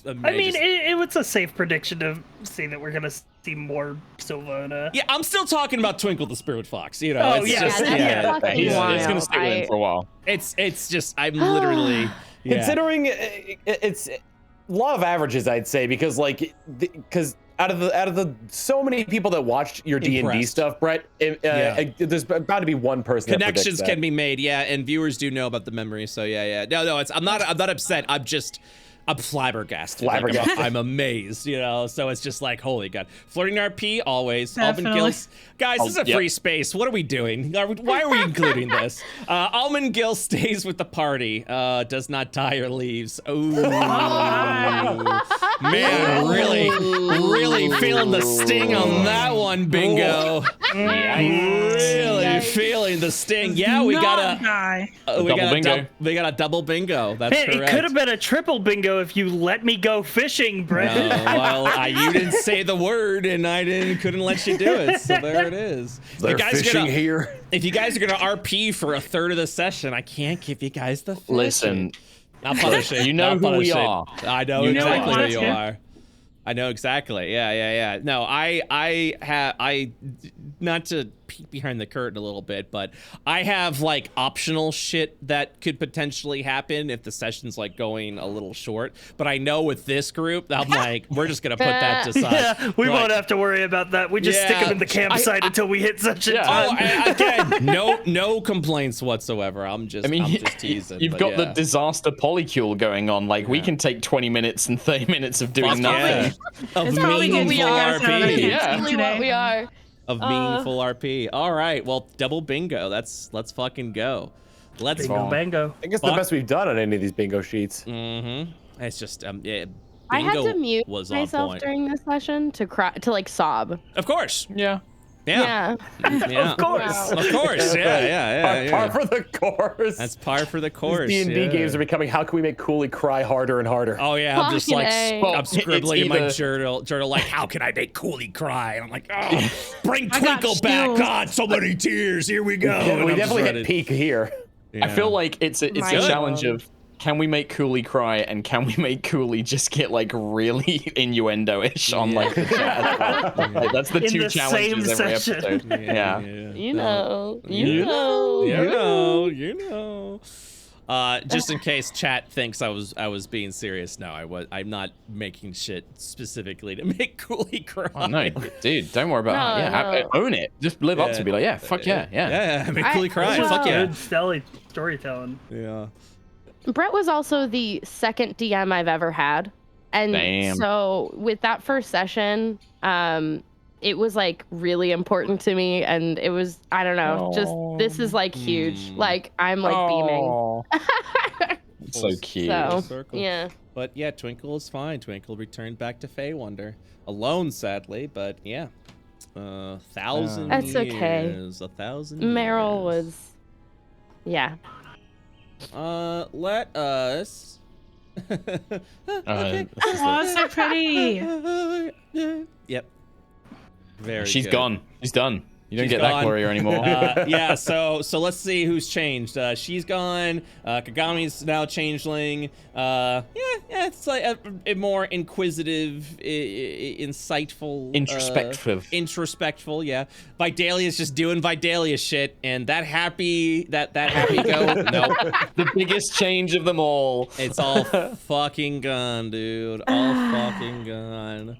I mean, it was a safe prediction to say that we're gonna see more Sylvana. Yeah, I'm still talking about Twinkle the Spirit Fox. You know, Oh, it's yeah, just that's fucking He's wild. gonna stay with him for a while. it's just I'm literally Considering it's law of averages, I'd say, because out of the so many people that watched your D&D Impressed. stuff, Brett, there's about to be one person that predicts connections that. can be made, yeah, and viewers do know about the memory, so yeah. No, I'm not upset. I'm flabbergasted. Like, Flabbergasted. I'm amazed, you know. So it's just like, holy God. Flirting RP always. Almond Definitely. Gills. Guys, this is a free space. What are we doing? Why are we including this? Almond Gill stays with the party. Does not die or leaves. Ooh. Man, really feeling the sting on that one, bingo. Really feeling the sting. Yeah, we got die. we got a double bingo. That's Man, correct. it could have been a triple bingo if you let me go fishing, Brett. Well, you didn't say the word, and I couldn't let you do it. So there it is. They're fishing here. If you guys are gonna RP for a third of the session, I can't give you guys the fish. Listen, Not punishing. you know Not who we punishing. are. I know You know exactly us. who you are. I know exactly. Yeah. No, I not to peek behind the curtain a little bit, but I have like optional shit that could potentially happen if the session's like going a little short. But I know with this group, I'm like, we're just gonna put that to side. Yeah, we won't have to worry about that. We just stick them in the campsite until we hit session time. Again, no complaints whatsoever. I'm just teasing. You've but got yeah. the disaster polycule going on. Like, we can take 20 minutes and 30 minutes of doing Fuck nothing. Of It's probably good meaningful we are, so RP. Yeah. Exactly what we are. Of meaningful RP. All right, well, double bingo. Let's fucking go. Let's Bingo bango. I guess the best we've done on any of these bingo sheets. It's just yeah. I had to bingo mute was on myself point. during this session to cry, to like sob. Of course. Yeah. Yeah. Of course. Of course. Yeah. Par for the course. That's par for the course. D&D games are becoming. How can we make Cooley cry harder and harder? Oh yeah, I'm just like Fucking A. I'm scribbling in my either- journal like, how can I make Cooley cry? And I'm like, oh, bring I got Twinkle back. chills. God, so many tears. Here we go. Yeah, And we I'm just definitely ready. hit peak here. I feel like it's a My challenge God. of, can we make Cooley cry, and can we make Cooley just get like really innuendo-ish on like the chat? Like, that's the In two the challenges same every session. episode. Yeah. You know. You know. You know. Just in case chat thinks I was being serious, no, I'm not making shit specifically to make Cooley cry. Oh, no, dude, don't worry about it. No, Yeah, no. own it. Just live up to be like, yeah, fuck yeah. Yeah, make Cooley cry. well- Fuck yeah. Good storytelling. Yeah. Brett was also the second DM I've ever had. And Damn. so with that first session, it was like really important to me, and it was, I don't know, just this is like huge. Like I'm like beaming. So cute. So circle. yeah. But yeah, Twinkle is fine. Twinkle returned back to Fey Wonder. Alone, sadly, but yeah. 1,000 That's years. okay. 1,000 Meryl years. was, yeah. Let us. Okay. Oh, so pretty. Yep. Very. She's good. gone. She's done. You don't She's get that gone. Gloria anymore. Yeah, so let's see who's changed. She's gone. Kagami's now changeling. Yeah, it's like a more inquisitive, insightful, introspectful. Yeah, Vidalia's just doing Vidalia shit, and that happy go. No, The biggest change of them all. it's all fucking gone, dude. All fucking gone.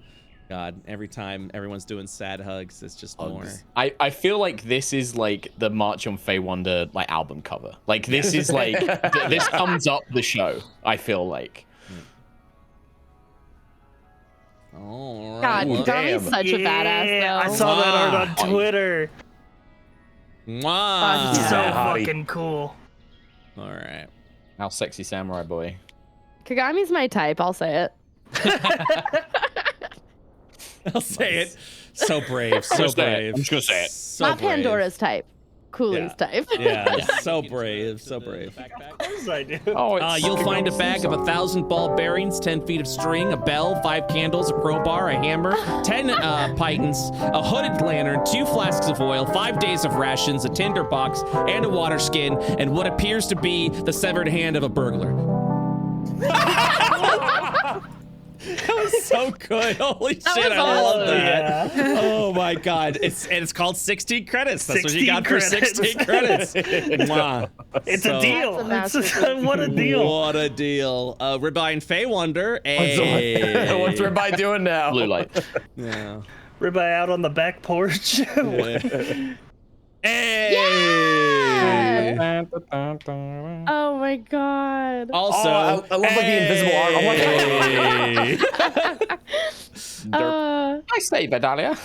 God, every time everyone's doing sad hugs, it's just more. I feel like this is like the March on Fey Wonder like album cover. Like this is like this comes up the show. I feel like. All God, right. Kagami's such a badass, though. I saw that art on Twitter. Wow. So fucking cool. All right. How sexy samurai boy. Kagami's my type. I'll say it. I'll say it. So brave. So brave. I'm just gonna say it. So Not brave. Pandora's type. Cooley's type. Yeah. So brave. So brave. Of course I do. Oh, You'll find a bag of 1,000 ball bearings, 10 feet of string, a bell, 5 candles, a crowbar, a hammer, 10 pitons, a hooded lantern, 2 flasks of oil, 5 days of rations, a tinder box, and a water skin, and what appears to be the severed hand of a burglar. That was so good. Holy shit, I love that. Yeah. Oh my god. It's called 16 credits. That's what you 16 got for credits. 16 credits. Mwah. It's a deal. That's a What a deal. What a deal. Ribeye and Fey Wonder. Hey. What's Ribeye doing now? blue light. Yeah. Ribeye out on the back porch. Hey. Yeah! Oh my god. Also, I love like the invisible arm. I say, Vidalia.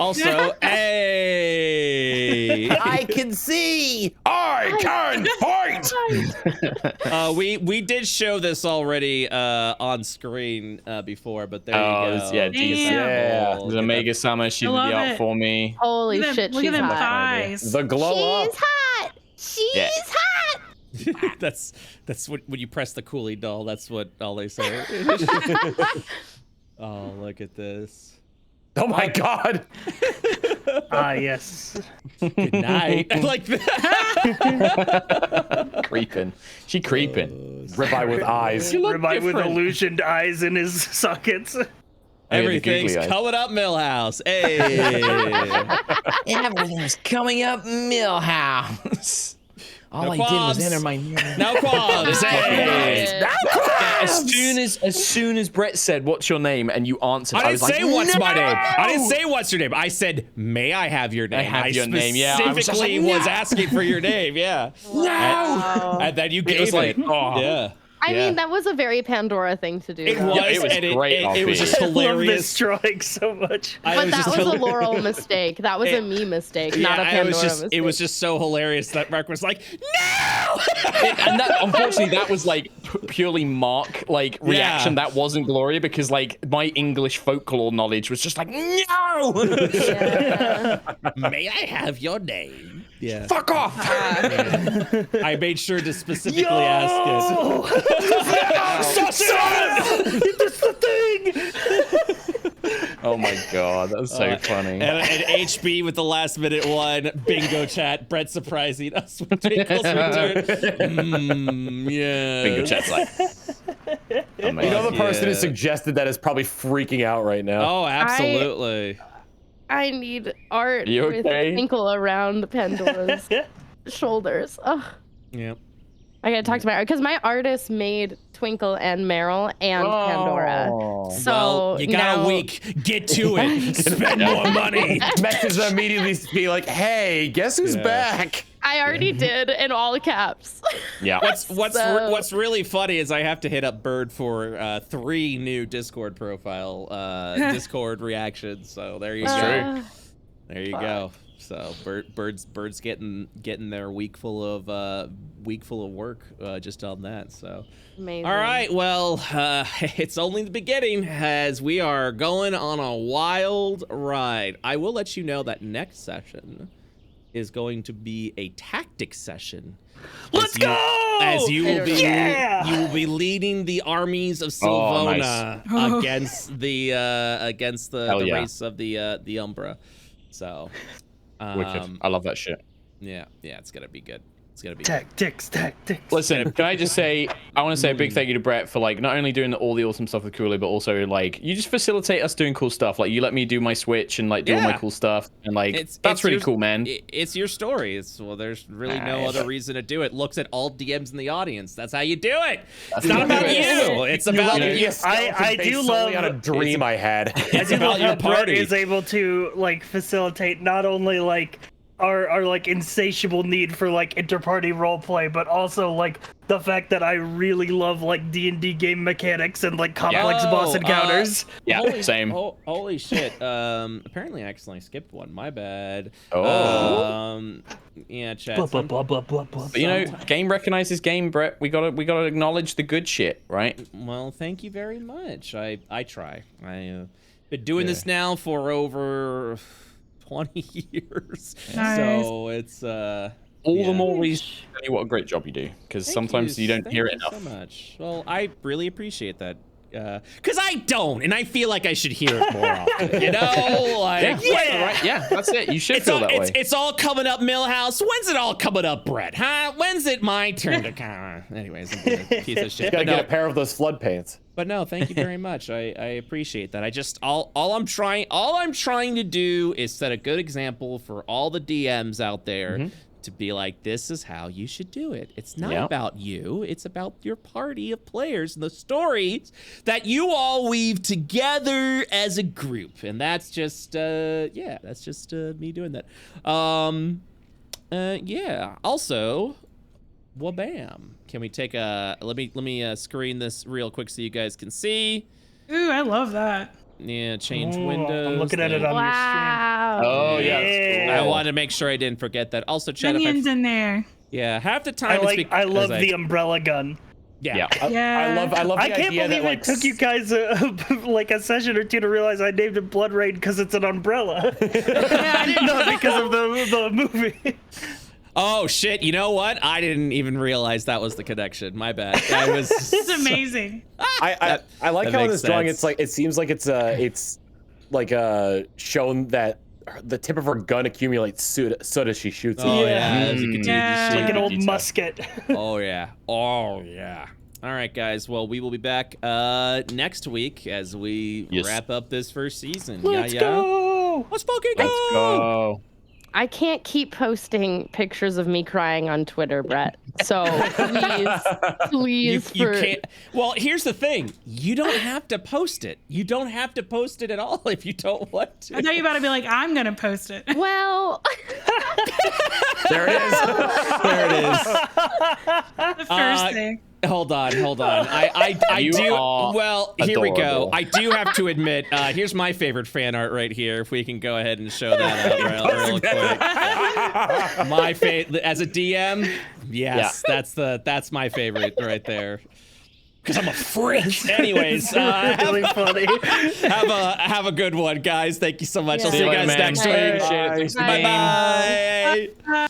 Also, hey. I can see. I can fight. We did show this already on screen before, but there you go. Yeah, Yeah. The Mega Summer, she did the love art it. for me. Holy Look at shit, them, look she's at them hot. thighs. The glow up. She's hot. She's hot. That's what when you press the Cooley doll. That's what all they say. Oh, look at this. Oh my god. Yes. Good night. I like that. Creeping. She creeping. Ribeye with eyes. Ribeye with illusioned eyes in his sockets. Everything's coming up, Millhouse. Hey. Everything's coming up, Millhouse. All I did was enter my name. No qualms. Hey. As soon as Brett said, "What's your name?" and you answered, I was didn't like, say what's my "No!" name. I didn't say what's your name. I said, may I have your name? I have your name, yeah. I was just specifically like, was no. asking for your name, yeah. Wow. And then you gave was like, it. oh. Yeah. I mean, that was a very Pandora thing to do. It though. was, Yeah, it was and great, it was Alfie. just I love hilarious. this drawing so much. But that was a Laurel mistake. That was a me mistake, not a Pandora mistake. It was just so hilarious that Mark was like, no! And that, unfortunately, that was like purely Mark like reaction. Yeah. That wasn't Gloria because like my English folklore knowledge was just like, no! Yeah. May I have your name? Yeah. Fuck off! I made sure to specifically ask it. That's the thing. Oh my god, that was so funny. And HB with the last minute one. Bingo chat. Brett surprising us with Twinkle's return. Yeah. Bingo chat's like, amazing. You know the person who Yeah. suggested that is probably freaking out right now. Oh, absolutely. I need art You with okay? a twinkle around Pandora's shoulders. Ugh. Yep. I gotta talk to my art because my artist made Twinkle and Meryl and Pandora. So Well, you got now- a week. Get to it. Spend more money. Message them immediately to be like, hey, guess who's back? I already did in all caps. Yeah. What's really funny is I have to hit up Bird for 3 new Discord profile Discord reactions. So there you go. There you go. So Bird's getting their week full of work just on that. So Amazing. all right, well it's only the beginning as we are going on a wild ride. I will let you know that next session is going to be a tactics session. Let's go! As you will be, Yeah! you will be leading the armies of Oh, Sylvona against the Hell yeah. race of the Umbra. So, Wicked. I love that shit. yeah, it's gonna be good. It's gonna be tactics. Listen, can I just say, I want to say a big thank you to Brett for like not only doing all the awesome stuff with Quille, but also like you just facilitate us doing cool stuff. Like you let me do my Switch and like do all my cool stuff, and like that's really cool, man. It's your story. There's really no other reason to do it. Looks at all DMs in the audience. That's how you do it. It's not about you. It's about you. I do love on a dream I had. I do love how Brett is able to like facilitate not only like our like insatiable need for like inter-party roleplay, but also like the fact that I really love like D&D game mechanics and like complex boss encounters. Same. Holy shit. Apparently I accidentally skipped one. My bad. Yeah, chat. But you know, game recognizes game, Brett. We gotta acknowledge the good shit, right? Well, thank you very much. I try. I've been doing this now for over 20 years. Nice. So it's all the more reason to tell you what a great job you do, because sometimes you don't hear it enough. Thank you so much. Well, I really appreciate that. Because I don't, and I feel like I should hear it more often. You know, like yeah, that's it. You should feel that way. It's all coming up, Millhouse. When's it all coming up, Brett? Huh? When's it my turn to come? Anyways, I'm a piece of shit. You gotta get a pair of those flood pants. But no, thank you very much. I appreciate that. I just all I'm trying to do is set a good example for all the DMs out there. To be like, this is how you should do it. It's not about you. It's about your party of players and the stories that you all weave together as a group. And that's just, that's just me doing that. Yeah. Also, wabam. Can we take a? Let me screen this real quick so you guys can see. Ooh, I love that. Yeah, change windows. I'm looking at it on your stream. Oh yeah, that's cool. I wanted to make sure I didn't forget that. Also, chat. Onions in there. Yeah, half the time. I love the umbrella gun. Yeah. Yeah. I love. I can't believe it took you guys like a session or two to realize I named it Blood Rain because it's an umbrella. Not because of the movie. Oh shit! You know what? I didn't even realize that was the connection. My bad. It's amazing. I like how in this drawing it's like it seems like it's like shown that the tip of her gun accumulates soot as she shoots it. Oh yeah, as you continue to shoot. Like an old musket. Oh yeah. All right, guys. Well, we will be back next week as we wrap up this first season. Let's go. Let's fucking go. Let's go. I can't keep posting pictures of me crying on Twitter, Brett. So please, you can't. Well, here's the thing: you don't have to post it. You don't have to post it at all if you don't want to. I thought you were about to be like, I'm gonna post it. Well, There it is. There it is. The first thing. Hold on. I do. Well, here we go. I do have to admit, here's my favorite fan art right here. If we can go ahead and show that out real quick. My favorite as a DM. Yes, that's my favorite right there. Because I'm a freak. Anyways, Really funny. have a good one, guys. Thank you so much. I'll see you See you guys later, man. next week. Appreciate it. Bye bye.